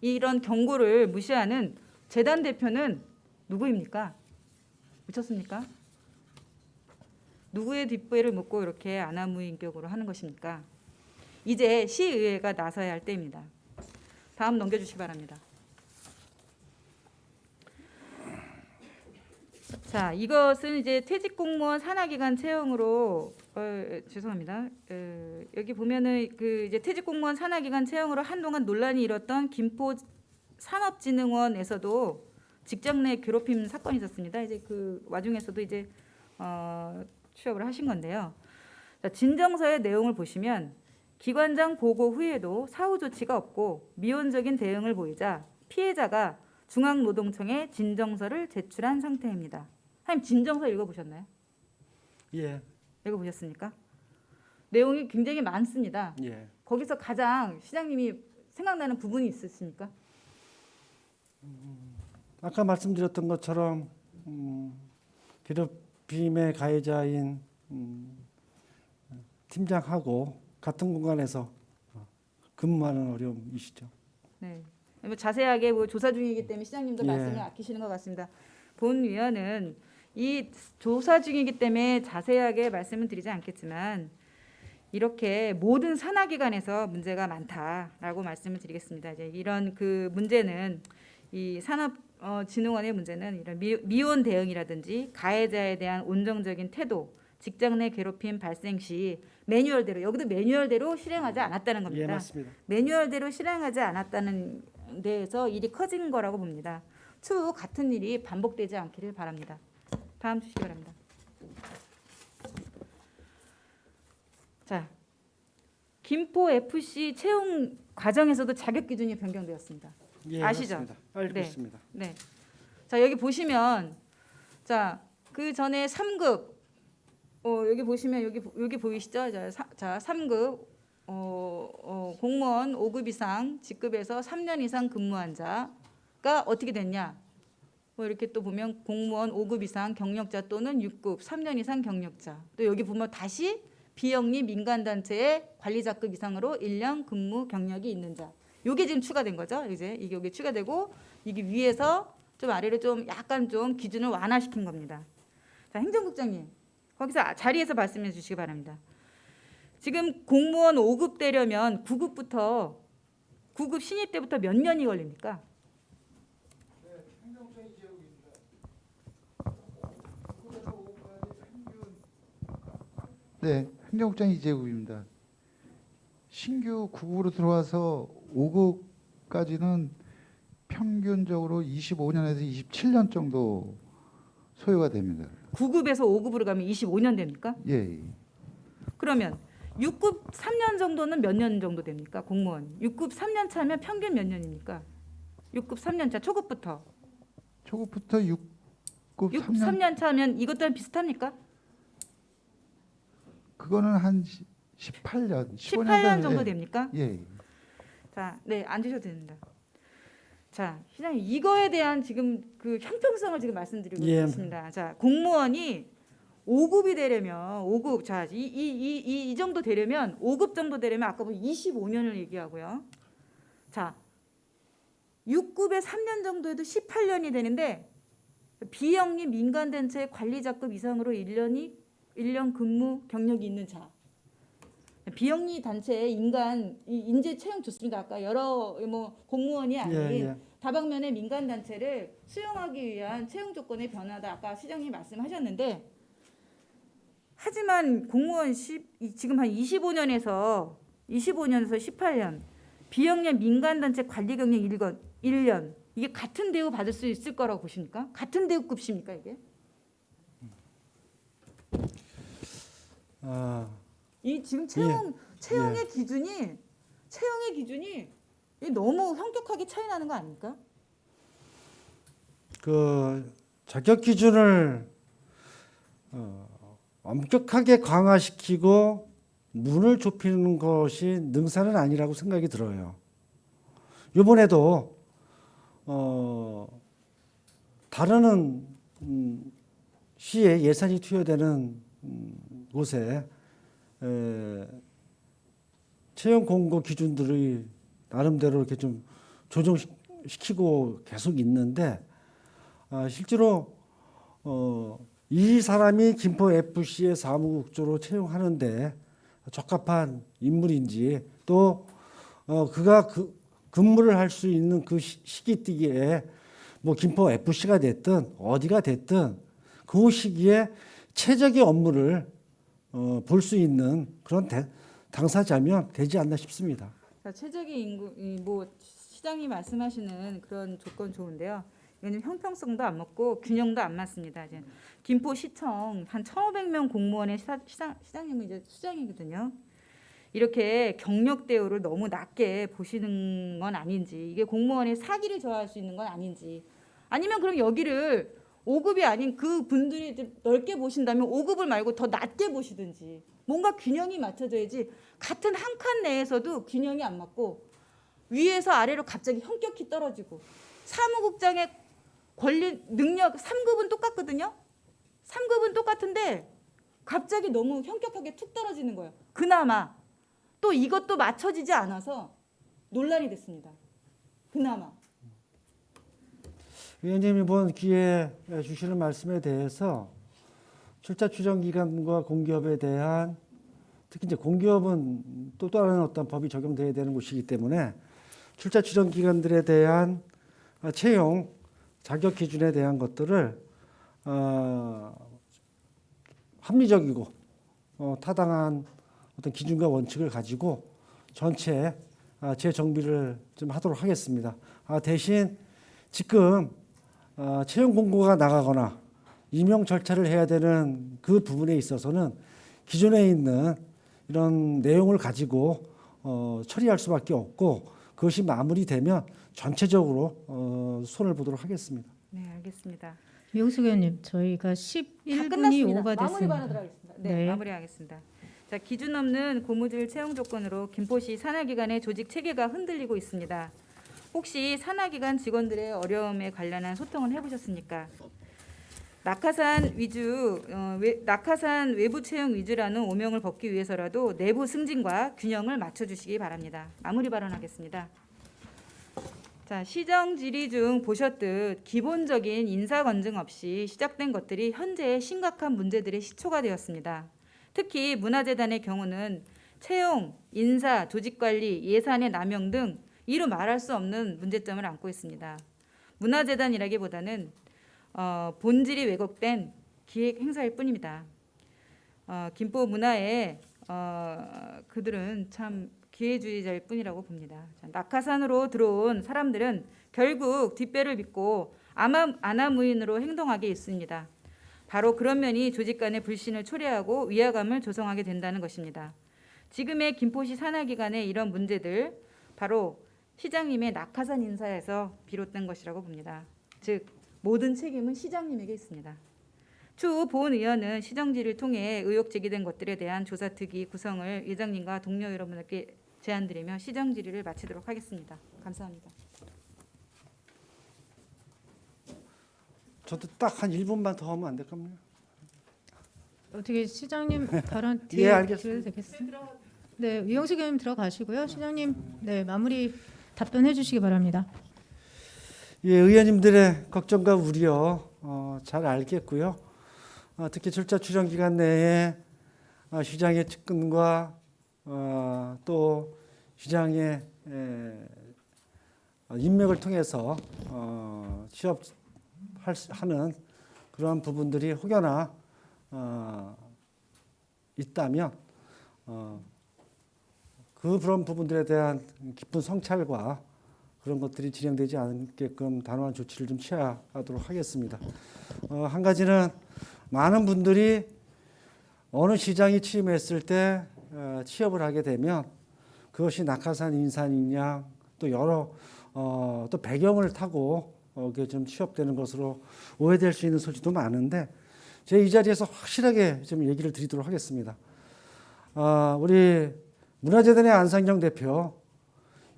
이런 경고를 무시하는 재단 대표는 누구입니까? 미쳤습니까? 누구의 뒷배를 묻고 이렇게 아나무인격으로 하는 것입니까? 이제 시의회가 나서야 할 때입니다. 다음 넘겨주시기 바랍니다. 자, 이것은 이제 퇴직공무원 산하기관 채용으로 죄송합니다. 여기 보면은 그 이제 퇴직공무원 산하기관 채용으로 한동안 논란이 일었던 김포 산업진흥원에서도 직장 내 괴롭힘 사건이 있었습니다. 이제 그 와중에서도 이제 취업을 하신 건데요. 자, 진정서의 내용을 보시면 기관장 보고 후에도 사후 조치가 없고 미온적인 대응을 보이자 피해자가 중앙노동청에 진정서를 제출한 상태입니다. 선생님 진정서 읽어보셨나요? 예, 읽어보셨습니까? 내용이 굉장히 많습니다. 예. 거기서 가장 시장님이 생각나는 부분이 있으십니까? 아까 말씀드렸던 것처럼 괴롭힘의 가해자인 팀장하고 같은 공간에서 근무하는 어려움이시죠. 네. 뭐 자세하게 뭐 조사 중이기 때문에 시장님도 예. 말씀을 아끼시는 것 같습니다. 본 위원은 이 조사 중이기 때문에 자세하게 말씀을 드리지 않겠지만 이렇게 모든 산하기관에서 문제가 많다라고 말씀을 드리겠습니다. 이제 이런 그 문제는 이 산업진흥원의 문제는 이런 미온 대응이라든지 가해자에 대한 온정적인 태도, 직장 내 괴롭힘 발생 시 매뉴얼대로 여기도 매뉴얼대로 실행하지 않았다는 예, 겁니다. 맞습니다. 매뉴얼대로 실행하지 않았다는 데에서 일이 커진 거라고 봅니다. 추후 같은 일이 반복되지 않기를 바랍니다. 다음 주시기 바랍니다. 자, 김포 FC 채용 과정에서도 자격 기준이 변경되었습니다. 예, 아시죠? 맞습니다. 알고 네. 있습니다. 네. 자, 여기 보시면 자, 그 전에 3급 여기 보시면 여기 보이시죠? 자, 3급 공무원 5급 이상 직급에서 3년 이상 근무한 자가 어떻게 됐냐? 뭐 이렇게 또 보면 공무원 5급 이상 경력자 또는 6급 3년 이상 경력자. 또 여기 보면 다시 비영리 민간단체의 관리자급 이상으로 1년 근무 경력이 있는 자. 요게 지금 추가된 거죠. 이제 이게 여기 추가되고 이게 위에서 좀 아래로 좀 약간 좀 기준을 완화시킨 겁니다. 자, 행정국장님 거기서 자리에서 말씀해 주시기 바랍니다. 지금 공무원 5급 되려면 9급 신입 때부터 몇 년이 걸립니까? 네, 행정국장 이재국입니다. 신규 9급으로 들어와서 5급까지는 평균적으로 25년에서 27년 정도 소요가 됩니다. 9급에서 5급으로 가면 25년 됩니까? 예. 그러면 6급 3년 정도는 몇 년 정도 됩니까? 공무원. 6급 3년 차면 평균 몇 년입니까? 6급 3년 차 초급부터. 초급부터 6급 6급 3년 3년 차면 이것도 비슷합니까? 그거는 한 18년, 18년 정도 예. 됩니까? 예. 자, 네, 앉으셔도 됩니다. 자, 시장님 이거에 대한 지금 그 형평성을 지금 말씀드리고 예. 있습니다. 자, 공무원이 5급이 되려면 5급 자, 이 정도 되려면 5급 정도 되려면 아까 보면 25년을 얘기하고요. 자, 6급에 3년 정도 해도 18년이 되는데 비영리 민간단체 관리자급 이상으로 1년 근무 경력이 있는 자. 비영리 단체의 인재 채용 좋습니다. 아까 여러 뭐 공무원이 아닌 예. 다방면의 민간 단체를 수용하기 위한 채용 조건의 변화다. 아까 시장님 말씀하셨는데 하지만 공무원 지금 한 25년에서 18년 비영리 민간 단체 관리 경력 1년 이게 같은 대우 받을 수 있을 거라고 보십니까? 같은 대우급입니까 이게? 이 지금 채용의 기준이 너무 현격하게 차이 나는 거 아닙니까? 그 자격 기준을 엄격하게 강화시키고 문을 좁히는 것이 능사는 아니라고 생각이 들어요. 이번에도 다루는 시에 예산이 투여되는 곳에 채용 공고 기준들이 나름대로 이렇게 좀 조정시키고 계속 있는데 실제로 이 사람이 김포 FC의 사무국장으로 채용하는데 적합한 인물인지 또 그가 근무를 할 수 있는 그 시기띠기에 뭐 김포 FC가 됐든 어디가 됐든 그 시기에 최적의 업무를 볼 수 있는 그런 당사자면 되지 않나 싶습니다. 자, 최적의 인구, 뭐 시장이 말씀하시는 그런 조건 좋은데요. 이거는 형평성도 안 맞고 균형도 안 맞습니다. 이제 김포시청 한 1,500명 공무원의 시장님은 이제 수장이거든요. 이렇게 경력 대우를 너무 낮게 보시는 건 아닌지, 이게 공무원의 사기를 저할 수 있는 건 아닌지, 아니면 그럼 여기를 5급이 아닌 그 분들이 좀 넓게 보신다면 5급을 말고 더 낮게 보시든지 뭔가 균형이 맞춰져야지. 같은 한 칸 내에서도 균형이 안 맞고 위에서 아래로 갑자기 현격히 떨어지고, 사무국장의 권리 능력 3급은 똑같거든요. 3급은 똑같은데 갑자기 너무 현격하게 툭 떨어지는 거예요. 그나마 또 이것도 맞춰지지 않아서 논란이 됐습니다. 그나마. 위원님이 이번 기회에 주시는 말씀에 대해서 출자 추정 기간과 공기업에 대한, 특히 이제 공기업은 또 다른 어떤 법이 적용돼야 되는 곳이기 때문에 출자 추정 기관들에 대한 채용 자격 기준에 대한 것들을 합리적이고 타당한 어떤 기준과 원칙을 가지고 전체 재정비를 좀 하도록 하겠습니다. 대신 지금 채용 공고가 나가거나 임용 절차를 해야 되는 그 부분에 있어서는 기존에 있는 이런 내용을 가지고 처리할 수밖에 없고, 그것이 마무리되면 전체적으로 손을 보도록 하겠습니다. 네, 알겠습니다. 이용숙 의원님, 저희가 다 11분이 끝났습니다. 마무리 오버됐습니다. 발언 들어가겠습니다. 네, 네. 마무리하겠습니다. 자, 기준 없는 고무줄 채용 조건으로 김포시 산하기관의 조직 체계가 흔들리고 있습니다. 혹시 산하기관 직원들의 어려움에 관련한 소통을 해보셨습니까? 낙하산 외부 채용 위주라는 오명을 벗기 위해서라도 내부 승진과 균형을 맞춰주시기 바랍니다. 마무리 발언하겠습니다. 자, 시정 질의 중 보셨듯 기본적인 인사 검증 없이 시작된 것들이 현재의 심각한 문제들의 시초가 되었습니다. 특히 문화재단의 경우는 채용, 인사, 조직관리, 예산의 남용 등 이루 말할 수 없는 문제점을 안고 있습니다. 문화재단이라기보다는 본질이 왜곡된 기획 행사일 뿐입니다. 김포 문화에 그들은 참 기회주의자일 뿐이라고 봅니다. 자, 낙하산으로 들어온 사람들은 결국 뒷배를 믿고 아나무인으로 행동하게 있습니다. 바로 그런 면이 조직 간의 불신을 초래하고 위화감을 조성하게 된다는 것입니다. 지금의 김포시 산하기관의 이런 문제들, 바로 시장님의 낙하산 인사에서 비롯된 것이라고 봅니다. 즉 모든 책임은 시장님에게 있습니다. 추후 본 의원은 시정지를 통해 의혹 제기된 것들에 대한 조사 특위 구성을 의장님과 동료 여러분들께 제안드리며 시정 질의를 마치도록 하겠습니다. 감사합니다. 저도 딱 한 1분만 더 하면 안 될까요? 어떻게 시장님 발언 예, 뒤에 알겠습니다. 드려도 되겠습니까? 네, 이용숙 의원님 들어가시고요. 시장님, 네, 마무리 답변해 주시기 바랍니다. 예, 의원님들의 걱정과 우려 잘 알겠고요. 특히 출자 추정 기간 내에 시장의 측근과 또 시장의 인맥을 통해서 취업하는 그러한 부분들이 혹여나 있다면 그런 부분들에 대한 깊은 성찰과 그런 것들이 진행되지 않게끔 단호한 조치를 좀 취하도록 하겠습니다. 한 가지는 많은 분들이 어느 시장이 취임했을 때 취업을 하게 되면 그것이 낙하산 인사이냐 또 여러 또 배경을 타고 이게 좀 취업되는 것으로 오해될 수 있는 소지도 많은데, 제가 이 자리에서 확실하게 좀 얘기를 드리도록 하겠습니다. 우리 문화재단의 안상정 대표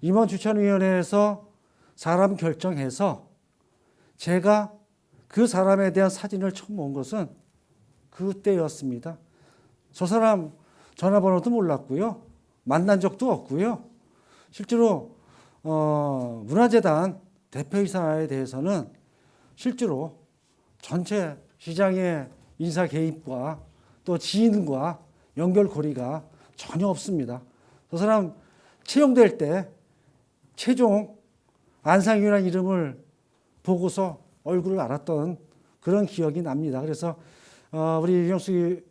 임원 추천위원회에서 사람 결정해서 제가 그 사람에 대한 사진을 처음 본 것은 그때였습니다. 저 사람 전화번호도 몰랐고요. 만난 적도 없고요. 실제로 문화재단 대표이사에 대해서는 실제로 전체 시장의 인사 개입과 또 지인과 연결고리가 전혀 없습니다. 저 사람 채용될 때 최종 안상윤이라는 이름을 보고서 얼굴을 알았던 그런 기억이 납니다. 그래서 우리 유영수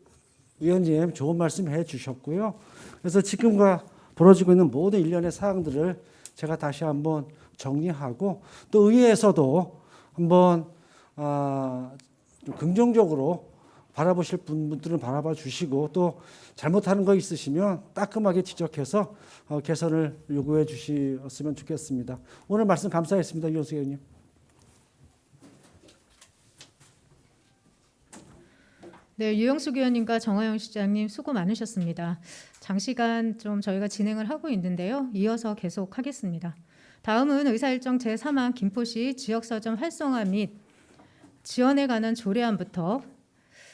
의원님 좋은 말씀 해주셨고요. 그래서 지금과 벌어지고 있는 모든 일련의 사항들을 제가 다시 한번 정리하고 또 의회에서도 한번 좀 긍정적으로 바라보실 분들은 바라봐 주시고 또 잘못하는 거 있으시면 따끔하게 지적해서 개선을 요구해 주셨으면 좋겠습니다. 오늘 말씀 감사했습니다. 유영수 의원님. 네, 유영숙 의원님과 정화영 시장님 수고 많으셨습니다. 장시간 좀 저희가 진행을 하고 있는데요. 이어서 계속하겠습니다. 다음은 의사일정 제3항 김포시 지역서점 활성화 및 지원에 관한 조례안부터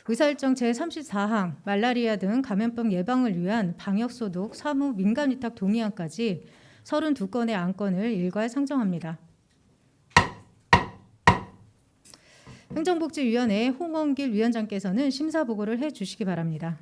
의사일정 제34항 말라리아 등 감염병 예방을 위한 방역소독 사무 민간위탁 동의안까지 32건의 안건을 일괄 상정합니다. 행정복지위원회 홍원길 위원장께서는 심사 보고를 해주시기 바랍니다.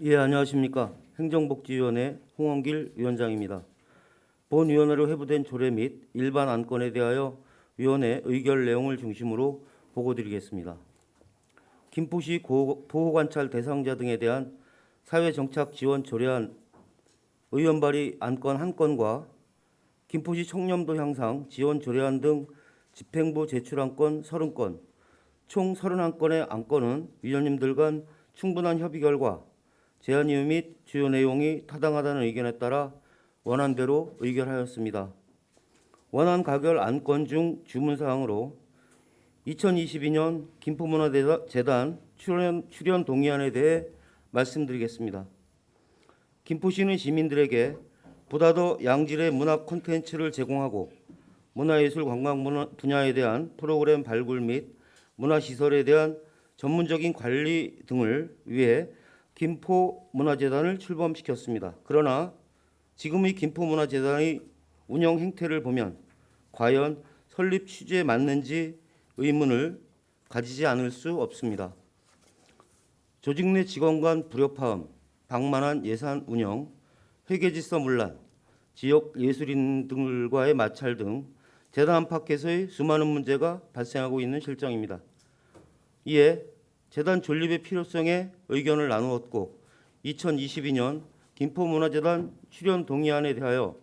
예, 안녕하십니까. 행정복지위원회 홍원길 위원장입니다. 본위원회로 회부된 조례 및 일반 안건에 대하여 위원회 의결 내용을 중심으로 보고드리겠습니다. 김포시 보호관찰 대상자 등에 대한 사회정착 지원 조례안 의원 발의 안건 1건과 김포시 청렴도 향상 지원 조례안 등 집행부 제출 안건 30건, 총 31건의 안건은 위원님들 간 충분한 협의 결과 제안 이유 및 주요 내용이 타당하다는 의견에 따라 원안대로 의결하였습니다. 원안 가결 안건 중 주문사항으로 2022년 김포문화재단 출연 동의안에 대해 말씀드리겠습니다. 김포시는 시민들에게 보다 더 양질의 문화 콘텐츠를 제공하고 문화예술 관광 분야에 대한 프로그램 발굴 및 문화시설에 대한 전문적인 관리 등을 위해 김포문화재단을 출범시켰습니다. 그러나 지금의 김포문화재단의 운영 행태를 보면 과연 설립 취지에 맞는지 의문을 가지지 않을 수 없습니다. 조직 내 직원 간 불협화음, 방만한 예산 운영, 회계질서 문란, 지역 예술인 등과의 마찰 등 재단 안팎에서의 수많은 문제가 발생하고 있는 실정입니다. 이에 재단 존립의 필요성에 의견을 나누었고 2022년 김포문화재단 출연 동의안에 대하여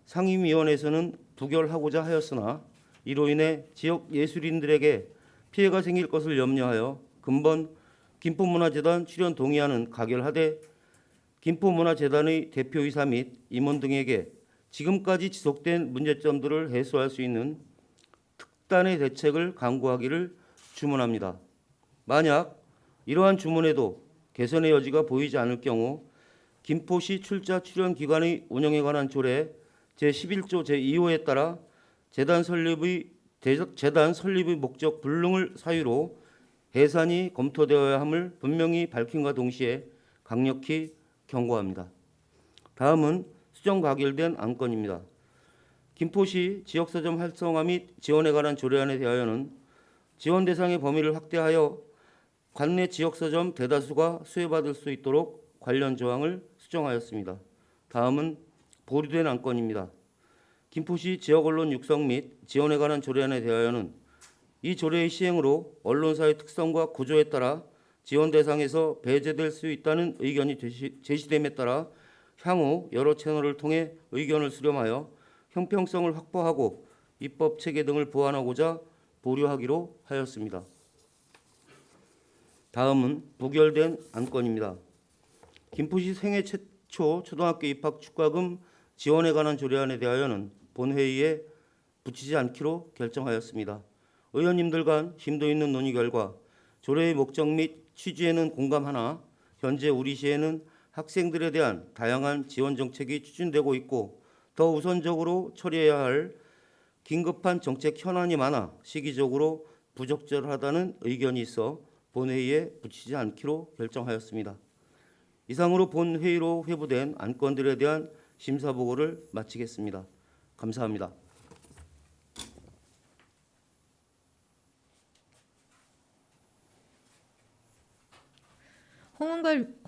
상임위원회에서는 부결하고자 하였으나 이로 인해 지역 예술인들에게 피해가 생길 것을 염려하여 근본 김포문화재단 출연 동의안은 가결하되 김포문화재단의 대표이사 및 임원 등에게 지금까지 지속된 문제점들을 해소할 수 있는 특단의 대책을 강구하기를 주문합니다. 만약 이러한 주문에도 개선의 여지가 보이지 않을 경우 김포시 출자 출연 기관의 운영에 관한 조례 제11조 제2호에 따라 재단 설립의 목적 불능을 사유로 해산이 검토되어야 함을 분명히 밝힘과 동시에 강력히 경고합니다. 다음은 수정 가결된 안건입니다. 김포시 지역서점 활성화 및 지원에 관한 조례안에 대하여는 지원 대상의 범위를 확대하여 관내 지역서점 대다수가 수혜받을 수 있도록 관련 조항을 수정하였습니다. 다음은 보류된 안건입니다. 김포시 지역언론 육성 및 지원에 관한 조례안에 대하여는 이 조례의 시행으로 언론사의 특성과 구조에 따라 지원 대상에서 배제될 수 있다는 의견이 제시됨에 따라 향후 여러 채널을 통해 의견을 수렴하여 형평성을 확보하고 입법 체계 등을 보완하고자 보류하기로 하였습니다. 다음은 부결된 안건입니다. 김포시 생애 최초 초등학교 입학 축가금 지원에 관한 조례안에 대하여는 본회의에 붙이지 않기로 결정하였습니다. 의원님들 간 심도 있는 논의 결과 조례의 목적 및 취지에는 공감하나 현재 우리 시에는 학생들에 대한 다양한 지원 정책이 추진되고 있고 더 우선적으로 처리해야 할 긴급한 정책 현안이 많아 시기적으로 부적절하다는 의견이 있어 본회의에 붙이지 않기로 결정하였습니다. 이상으로 본회의로 회부된 안건들에 대한 심사 보고를 마치겠습니다. 감사합니다.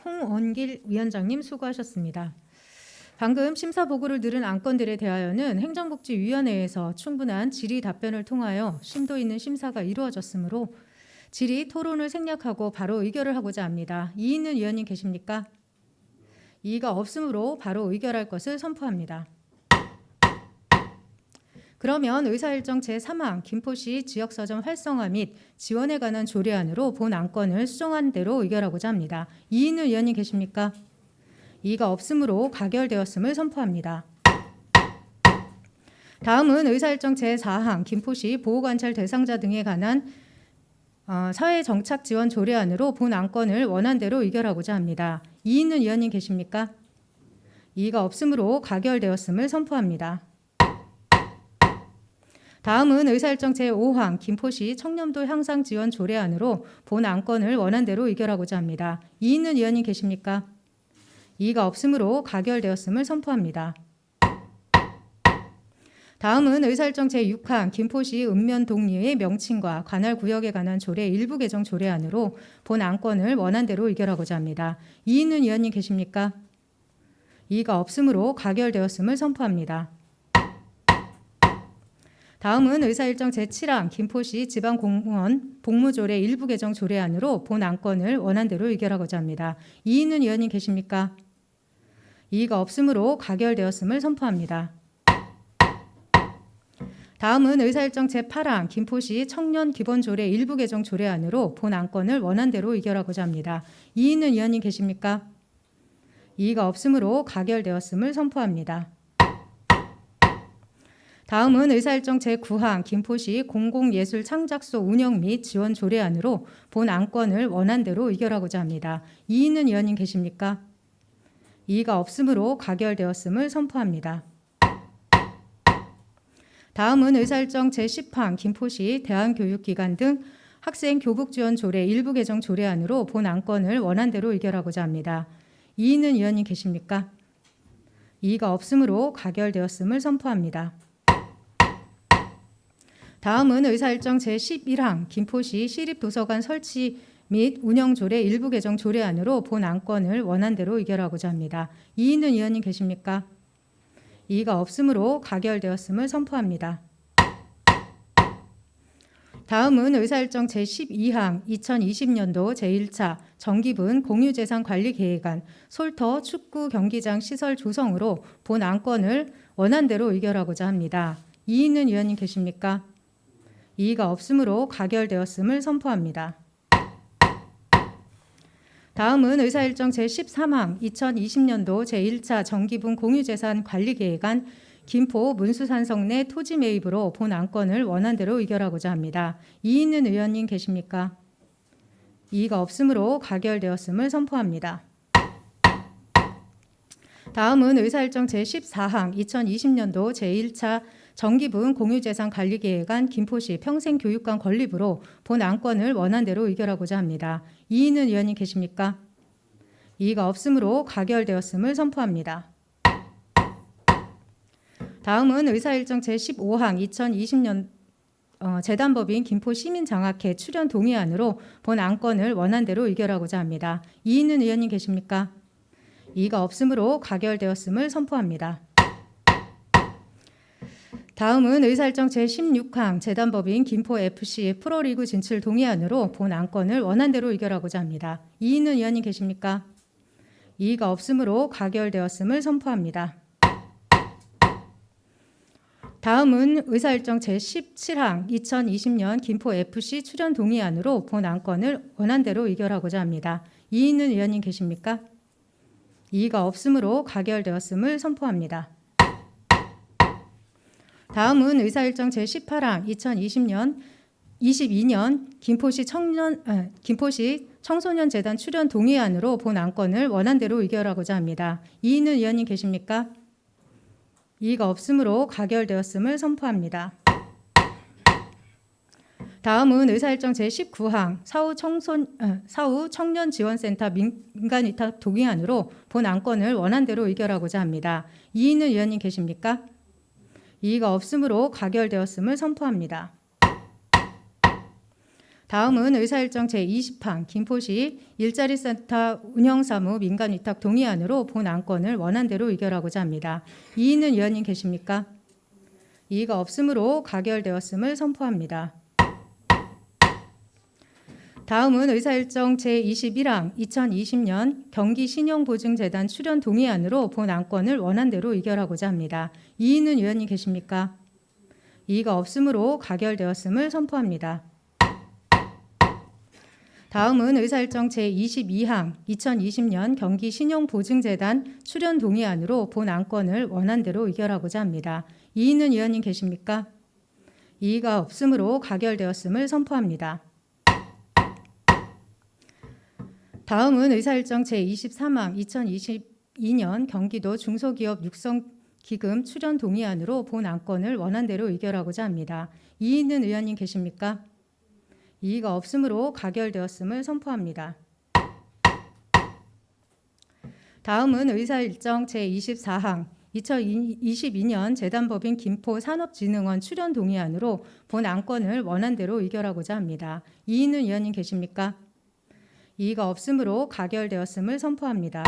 홍원길 위원장님 수고하셨습니다. 방금 심사 보고를 들은 안건들에 대하여는 행정복지위원회에서 충분한 질의 답변을 통하여 심도 있는 심사가 이루어졌으므로 질의 토론을 생략하고 바로 의결을 하고자 합니다. 이의 있는 위원님 계십니까? 이의가 없으므로 바로 의결할 것을 선포합니다. 그러면 의사일정 제3항 김포시 지역서점 활성화 및 지원에 관한 조례안으로 본 안건을 수정한 대로 의결하고자 합니다. 이의 있는 위원님 계십니까? 이의가 없으므로 가결되었음을 선포합니다. 다음은 의사일정 제4항 김포시 보호관찰 대상자 등에 관한 사회정착지원 조례안으로 본 안건을 원안대로 의결하고자 합니다. 이의 있는 위원님 계십니까? 이의가 없으므로 가결되었음을 선포합니다. 다음은 의사일정 제5항 김포시 청렴도 향상 지원 조례안으로 본 안건을 원안대로 의결하고자 합니다. 이의 있는 위원님 계십니까? 이의가 없으므로 가결되었음을 선포합니다. 다음은 의사일정 제6항 김포시 읍면동리의 명칭과 관할 구역에 관한 조례 일부 개정 조례안으로 본 안건을 원안대로 의결하고자 합니다. 이의 있는 위원님 계십니까? 이의가 없으므로 가결되었음을 선포합니다. 다음은 의사일정 제7항 김포시 지방공무원 복무조례 일부 개정 조례안으로 본 안건을 원안대로 의결하고자 합니다. 이의 있는 위원님 계십니까? 이의가 없으므로 가결되었음을 선포합니다. 다음은 의사일정 제8항 김포시 청년기본조례 일부 개정 조례안으로 본 안건을 원안대로 의결하고자 합니다. 이의 있는 위원님 계십니까? 이의가 없으므로 가결되었음을 선포합니다. 다음은 의사일정 제9항 김포시 공공예술 창작소 운영 및 지원 조례안으로 본 안건을 원안대로 의결하고자 합니다. 이의 있는 위원님 계십니까? 이의가 없으므로 가결되었음을 선포합니다. 다음은 의사일정 제10항 김포시 대안교육기관 등 학생 교복지원 조례 일부 개정 조례안으로 본 안건을 원안대로 의결하고자 합니다. 이의 있는 위원님 계십니까? 이의가 없으므로 가결되었음을 선포합니다. 다음은 의사일정 제11항 김포시 시립도서관 설치 및 운영 조례 일부 개정 조례안으로 본 안건을 원안대로 의결하고자 합니다. 이의 있는 위원님 계십니까? 이의가 없으므로 가결되었음을 선포합니다. 다음은 의사일정 제12항 2020년도 제1차 정기분 공유재산관리계획안 솔터 축구 경기장 시설 조성으로 본 안건을 원안대로 의결하고자 합니다. 이의 있는 위원님 계십니까? 이의가 없으므로 가결되었음을 선포합니다. 다음은 의사일정 제13항 2020년도 제1차 정기분 공유재산 관리계획안 김포 문수산성 내 토지 매입으로 본 안건을 원안대로 의결하고자 합니다. 이의 있는 의원님 계십니까? 이의가 없으므로 가결되었음을 선포합니다. 다음은 의사일정 제14항 2020년도 제1차 정기분 공유재산 관리계획안 김포시 평생교육관 건립으로 본 안건을 원안대로 의결하고자 합니다. 이의 있는 위원님 계십니까? 이의가 없으므로 가결되었음을 선포합니다. 다음은 의사일정 제15항 2020년 재단법인 김포시민장학회 출연 동의안으로 본 안건을 원안대로 의결하고자 합니다. 이의 있는 위원님 계십니까? 이의가 없으므로 가결되었음을 선포합니다. 다음은 의사일정 제16항 재단법인 김포FC 프로리그 진출 동의안으로 본 안건을 원안대로 의결하고자 합니다. 이의 있는 위원님 계십니까? 이의가 없으므로 가결되었음을 선포합니다. 다음은 의사일정 제17항 2020년 김포FC 출연 동의안으로 본 안건을 원안대로 의결하고자 합니다. 이의 있는 위원님 계십니까? 이의가 없으므로 가결되었음을 선포합니다. 다음은 의사일정 제18항 2022년 김포시 청소년재단 출연 동의안으로 본 안건을 원안대로 의결하고자 합니다. 이의 있는 위원님 계십니까? 이의가 없으므로 가결되었음을 선포합니다. 다음은 의사일정 제19항 사후 청년지원센터 민간위탁 동의안으로 본 안건을 원안대로 의결하고자 합니다. 이의는 의원님 계십니까? 이의가 없으므로 가결되었음을 선포합니다. 다음은 의사일정 제20항 김포시 일자리센터 운영사무 민간위탁 동의안으로 본 안건을 원안대로 의결하고자 합니다. 이의는 의원님 계십니까? 이의가 없으므로 가결되었음을 선포합니다. 다음은 의사일정 제21항 2020년 경기신용보증재단 출연 동의안으로 본 안건을 원안대로 의결하고자 합니다. 이의는 의원님 계십니까? 이의가 없으므로 가결되었음을 선포합니다. 다음은 의사일정 제22항 2020년 경기신용보증재단 출연 동의안으로 본 안건을 원안대로 의결하고자 합니다. 이의는 의원님 계십니까? 이의가 없으므로 가결되었음을 선포합니다. 다음은 의사일정 제23항 2022년 경기도 중소기업 육성기금 출연 동의안으로 본 안건을 원안대로 의결하고자 합니다. 이의는 의원님 계십니까? 이의가 없으므로 가결되었음을 선포합니다. 다음은 의사일정 제24항 2022년 재단법인 김포산업진흥원 출연 동의안으로 본 안건을 원안대로 의결하고자 합니다. 이의는 의원님 계십니까? 이의가 없으므로 가결되었음을 선포합니다.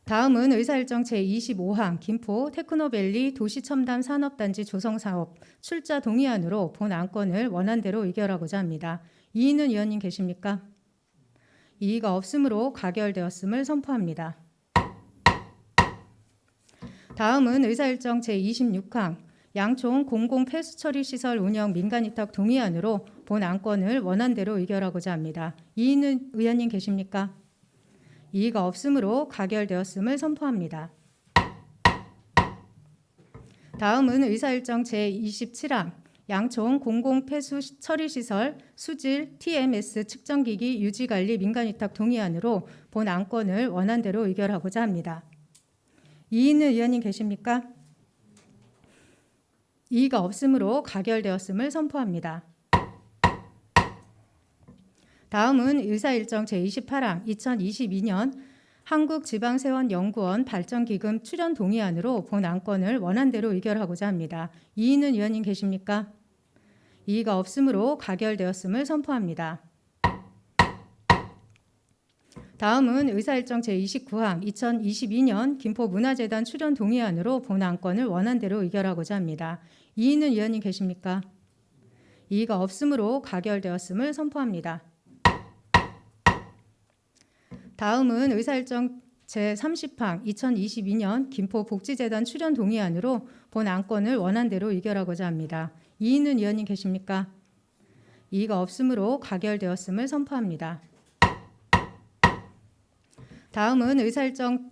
다음은 의사일정 제25항 김포 테크노밸리 도시첨단 산업단지 조성사업 출자 동의안으로 본 안건을 원안대로 의결하고자 합니다. 이의는 의원님 계십니까? 이의가 없으므로 가결되었음을 선포합니다. 다음은 의사일정 제26항 양촌 공공폐수처리시설 운영 민간위탁 동의안으로 본 안건을 원안대로 의결하고자 합니다. 이의는 의원님 계십니까? 이의가 없으므로 가결되었음을 선포합니다. 다음은 의사일정 제27항 양촌 공공폐수처리시설 수질 TMS 측정기기 유지관리 민간위탁 동의안으로 본 안건을 원안대로 의결하고자 합니다. 이의는 의원님 계십니까? 이의가 없으므로 가결되었음을 선포합니다. 다음은 의사일정 제28항 2022년 한국지방세원연구원 발전기금 출연 동의안으로 본 안건을 원안대로 의결하고자 합니다. 이의는 의원님 계십니까? 이의가 없으므로 가결되었음을 선포합니다. 다음은 의사일정 제29항 2022년 김포문화재단 출연 동의안으로 본 안건을 원안대로 의결하고자 합니다. 이의는 의원님 계십니까? 이의가 없으므로 가결되었음을 선포합니다. 다음은 의사일정 제30항 2022년 김포복지재단 출연 동의안으로 본 안건을 원안대로 의결하고자 합니다. 이의는 의원님 계십니까? 이의가 없으므로 가결되었음을 선포합니다. 다음은 의사일정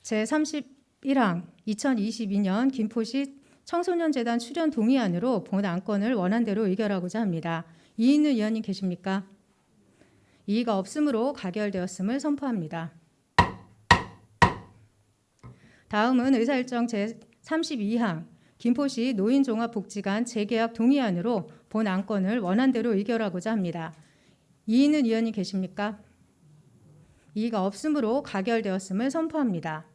제31항 2022년 김포시 청소년재단 출연 동의안으로 본 안건을 원안대로 의결하고자 합니다. 이의는 의원님 계십니까? 이의가 없으므로 가결되었음을 선포합니다. 다음은 의사일정 제32항 김포시 노인종합복지관 재계약 동의안으로 본 안건을 원안대로 의결하고자 합니다. 이의는 의원님 계십니까? 이의가 없으므로 가결되었음을 선포합니다.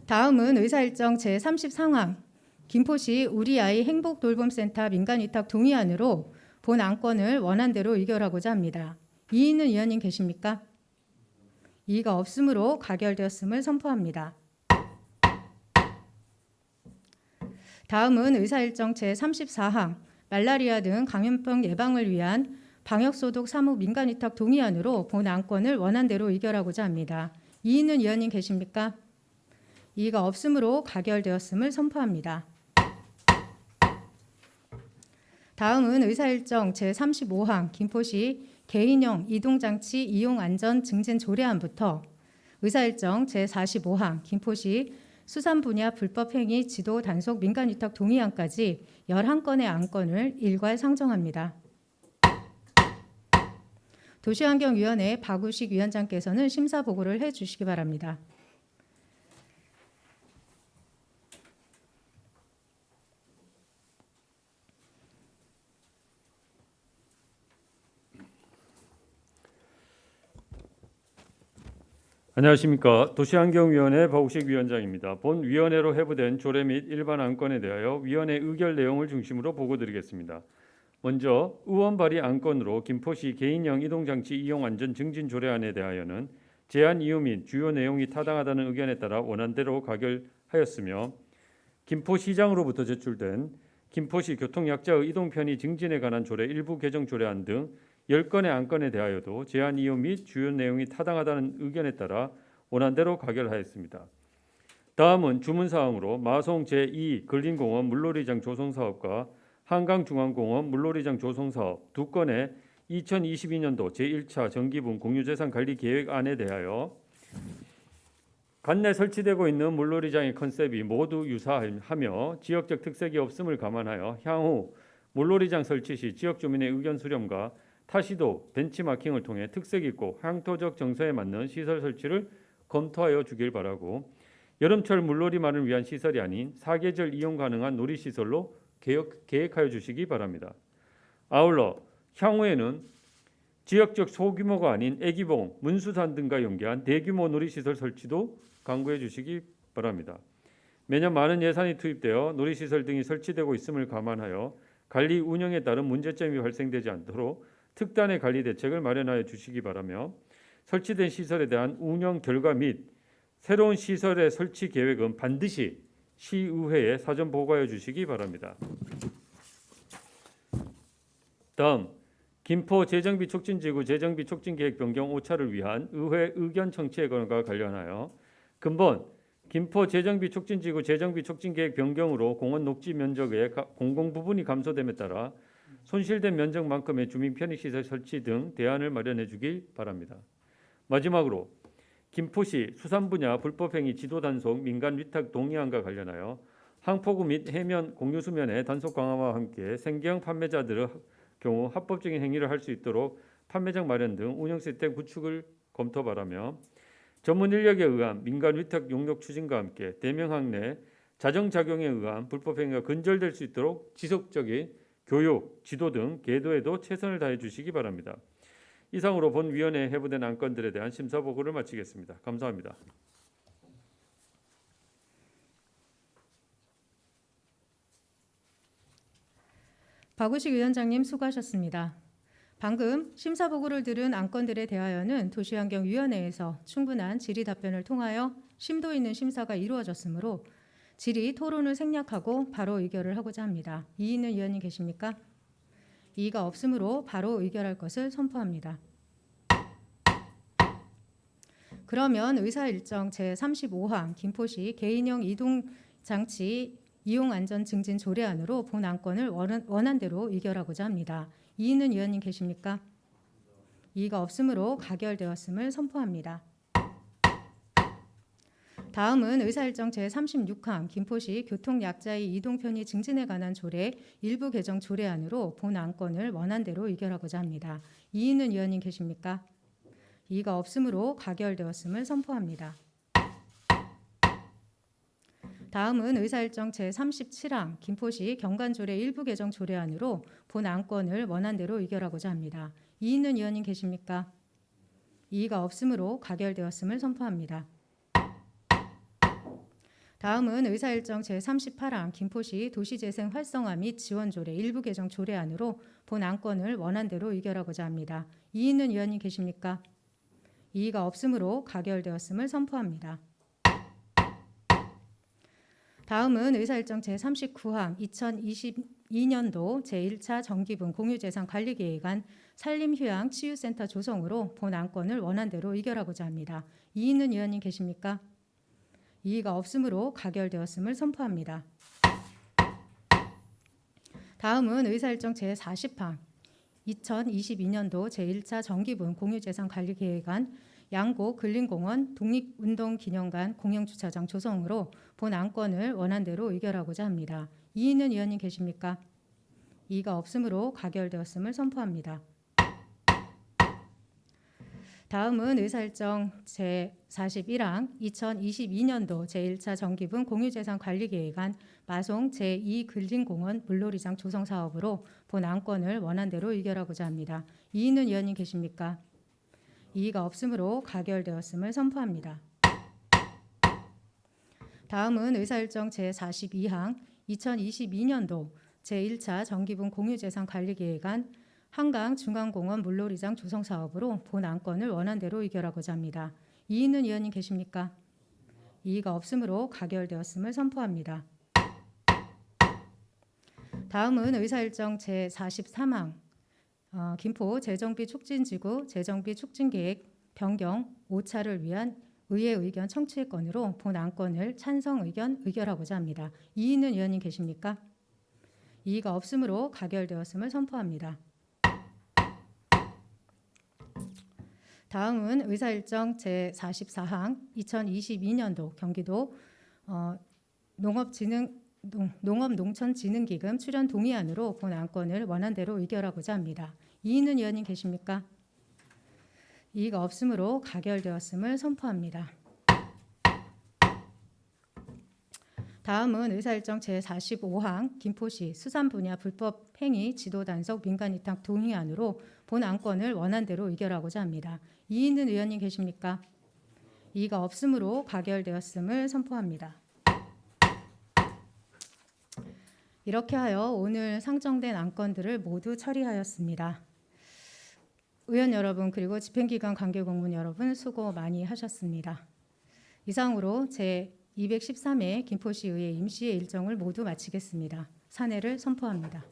다음은 의사일정 제33항 김포시 우리아이 행복돌봄센터 민간위탁 동의안으로 본 안건을 원안대로 의결하고자 합니다. 이의는 의원님 계십니까? 이의가 없으므로 가결되었음을 선포합니다. 다음은 의사일정 제34항 말라리아 등 감염병 예방을 위한 방역소독 사무 민간위탁 동의안으로 본 안건을 원안대로 의결하고자 합니다. 이의는 의원님 계십니까? 이의가 없으므로 가결되었음을 선포합니다. 다음은 의사일정 제35항 김포시 개인형 이동장치 이용안전 증진 조례안부터 의사일정 제45항 김포시 수산분야 불법행위 지도 단속 민간위탁 동의안까지 11건의 안건을 일괄 상정합니다. 도시환경위원회 박우식 위원장께서는 심사 보고를 해주시기 바랍니다. 안녕하십니까. 도시환경위원회 박우식 위원장입니다. 본 위원회로 회부된 조례 및 일반 안건에 대하여 위원회 의결 내용을 중심으로 보고드리겠습니다. 먼저 의원 발의 안건으로 김포시 개인형 이동장치 이용 안전 증진 조례안에 대하여는 제안 이유 및 주요 내용이 타당하다는 의견에 따라 원안대로 가결하였으며, 김포시장으로부터 제출된 김포시 교통약자의 이동 편의 증진에 관한 조례 일부 개정 조례안 등 10건의 안건에 대하여도 제안 이유 및 주요 내용이 타당하다는 의견에 따라 원안대로 가결하였습니다. 다음은 주문사항으로 마송 제2 근린공원 물놀이장 조성사업과 한강중앙공원 물놀이장 조성사업 두 건의 2022년도 제1차 정기분 공유재산 관리 계획안에 대하여 관내 설치되고 있는 물놀이장의 컨셉이 모두 유사하며 지역적 특색이 없음을 감안하여 향후 물놀이장 설치 시 지역 주민의 의견 수렴과 타시도 벤치마킹을 통해 특색 있고 향토적 정서에 맞는 시설 설치를 검토하여 주길 바라고, 여름철 물놀이만을 위한 시설이 아닌 사계절 이용 가능한 놀이시설로 계획하여 주시기 바랍니다. 아울러 향후에는 지역적 소규모가 아닌 애기봉, 문수산 등과 연계한 대규모 놀이시설 설치도 강구해 주시기 바랍니다. 매년 많은 예산이 투입되어 놀이시설 등이 설치되고 있음을 감안하여 관리 운영에 따른 문제점이 발생되지 않도록 특단의 관리 대책을 마련하여 주시기 바라며, 설치된 시설에 대한 운영 결과 및 새로운 시설의 설치 계획은 반드시 시의회에 사전 보고하여 주시기 바랍니다. 다음, 김포 재정비 촉진지구 재정비 촉진계획 변경 오차를 위한 의회 의견 청취과 관련하여 근본 김포 재정비 촉진지구 재정비 촉진계획 변경으로 공원 녹지 면적의 공공 부분이 감소됨에 따라 손실된 면적만큼의 주민 편의시설 설치 등 대안을 마련해 주길 바랍니다. 마지막으로 김포시 수산 분야 불법행위 지도 단속 민간 위탁 동의안과 관련하여 항포구 및 해면 공유수면의 단속 강화와 함께 생계형 판매자들의 경우 합법적인 행위를 할 수 있도록 판매장 마련 등 운영 시스템 구축을 검토 바라며, 전문 인력에 의한 민간 위탁 용역 추진과 함께 대명항 내 자정작용에 의한 불법행위가 근절될 수 있도록 지속적인 교육, 지도 등 계도에도 최선을 다해 주시기 바랍니다. 이상으로 본 위원회에 회부된 안건들에 대한 심사 보고를 마치겠습니다. 감사합니다. 박우식 위원장님 수고하셨습니다. 방금 심사 보고를 들은 안건들에 대하여는 도시환경위원회에서 충분한 질의 답변을 통하여 심도 있는 심사가 이루어졌으므로 질의 토론을 생략하고 바로 의결을 하고자 합니다. 이의 있는 위원님 계십니까? 이의가 없으므로 바로 의결할 것을 선포합니다. 그러면 의사일정 제35항 김포시 개인형 이동장치 이용안전 증진 조례안으로 본 안건을 원안대로 의결하고자 합니다. 이의 있는 위원님 계십니까? 이의가 없으므로 가결되었음을 선포합니다. 다음은 의사일정 제36항 김포시 교통약자의 이동 편의 증진에 관한 조례 일부 개정 조례안으로 본 안건을 원안대로 의결하고자 합니다. 이의 있는 위원님 계십니까? 이의가 없으므로 가결되었음을 선포합니다. 다음은 의사일정 제37항 김포시 경관조례 일부 개정 조례안으로 본 안건을 원안대로 의결하고자 합니다. 이의 있는 위원님 계십니까? 이의가 없으므로 가결되었음을 선포합니다. 다음은 의사일정 제38항 김포시 도시재생 활성화 및 지원조례 일부 개정 조례안으로 본 안건을 원안대로 의결하고자 합니다. 이의 있는 위원님 계십니까? 이의가 없으므로 가결되었음을 선포합니다. 다음은 의사일정 제39항 2022년도 제1차 정기분 공유재산 관리계획안 산림휴양 치유센터 조성으로 본 안건을 원안대로 의결하고자 합니다. 이의 있는 위원님 계십니까? 이의가 없으므로 가결되었음을 선포합니다. 다음은 의사일정 제40항 2022년도 제1차 정기분 공유재산 관리계획안 양곡 근린공원 독립운동기념관 공영주차장 조성으로 본 안건을 원안대로 의결하고자 합니다. 이의 있는 위원님 계십니까? 이의가 없으므로 가결되었음을 선포합니다. 다음은 의사일정 제41항 2022년도 제1차 정기분 공유재산관리계획안 마송 제2근린공원 물놀이장 조성 사업으로 본 안건을 원안대로 의결하고자 합니다. 이의는 위원님 계십니까? 이의가 없으므로 가결되었음을 선포합니다. 다음은 의사일정 제42항 2022년도 제1차 정기분 공유재산관리계획안 한강 중앙공원 물놀이장 조성 사업으로 본 안건을 원안대로 의결하고자 합니다. 이의는 위원님 계십니까? 이의가 없으므로 가결되었음을 선포합니다. 다음은 의사일정 제43항 김포 재정비 촉진지구 재정비 촉진계획 변경 5차를 위한 의회 의견 청취의 건으로 본 안건을 찬성 의견 의결하고자 합니다. 이의는 위원님 계십니까? 이의가 없으므로 가결되었음을 선포합니다. 다음은 의사일정 제44항 2022년도 경기도 농업농촌진흥기금 출연 동의안으로 본 안건을 원안대로 의결하고자 합니다. 이의는 위원님 계십니까? 이의가 없으므로 가결되었음을 선포합니다. 다음은 의사일정 제45항 김포시 수산 분야 불법 행위 지도 단속 민간 위탁 동의안으로 본 안건을 원안대로 의결하고자 합니다. 이의는 위원님 계십니까? 이의가 없으므로 가결되었음을 선포합니다. 이렇게 하여 오늘 상정된 안건들을 모두 처리하였습니다. 의원 여러분 그리고 집행기관 관계공무원 여러분 수고 많이 하셨습니다. 이상으로 제213회 김포시의회 임시의 일정을 모두 마치겠습니다. 산회를 선포합니다.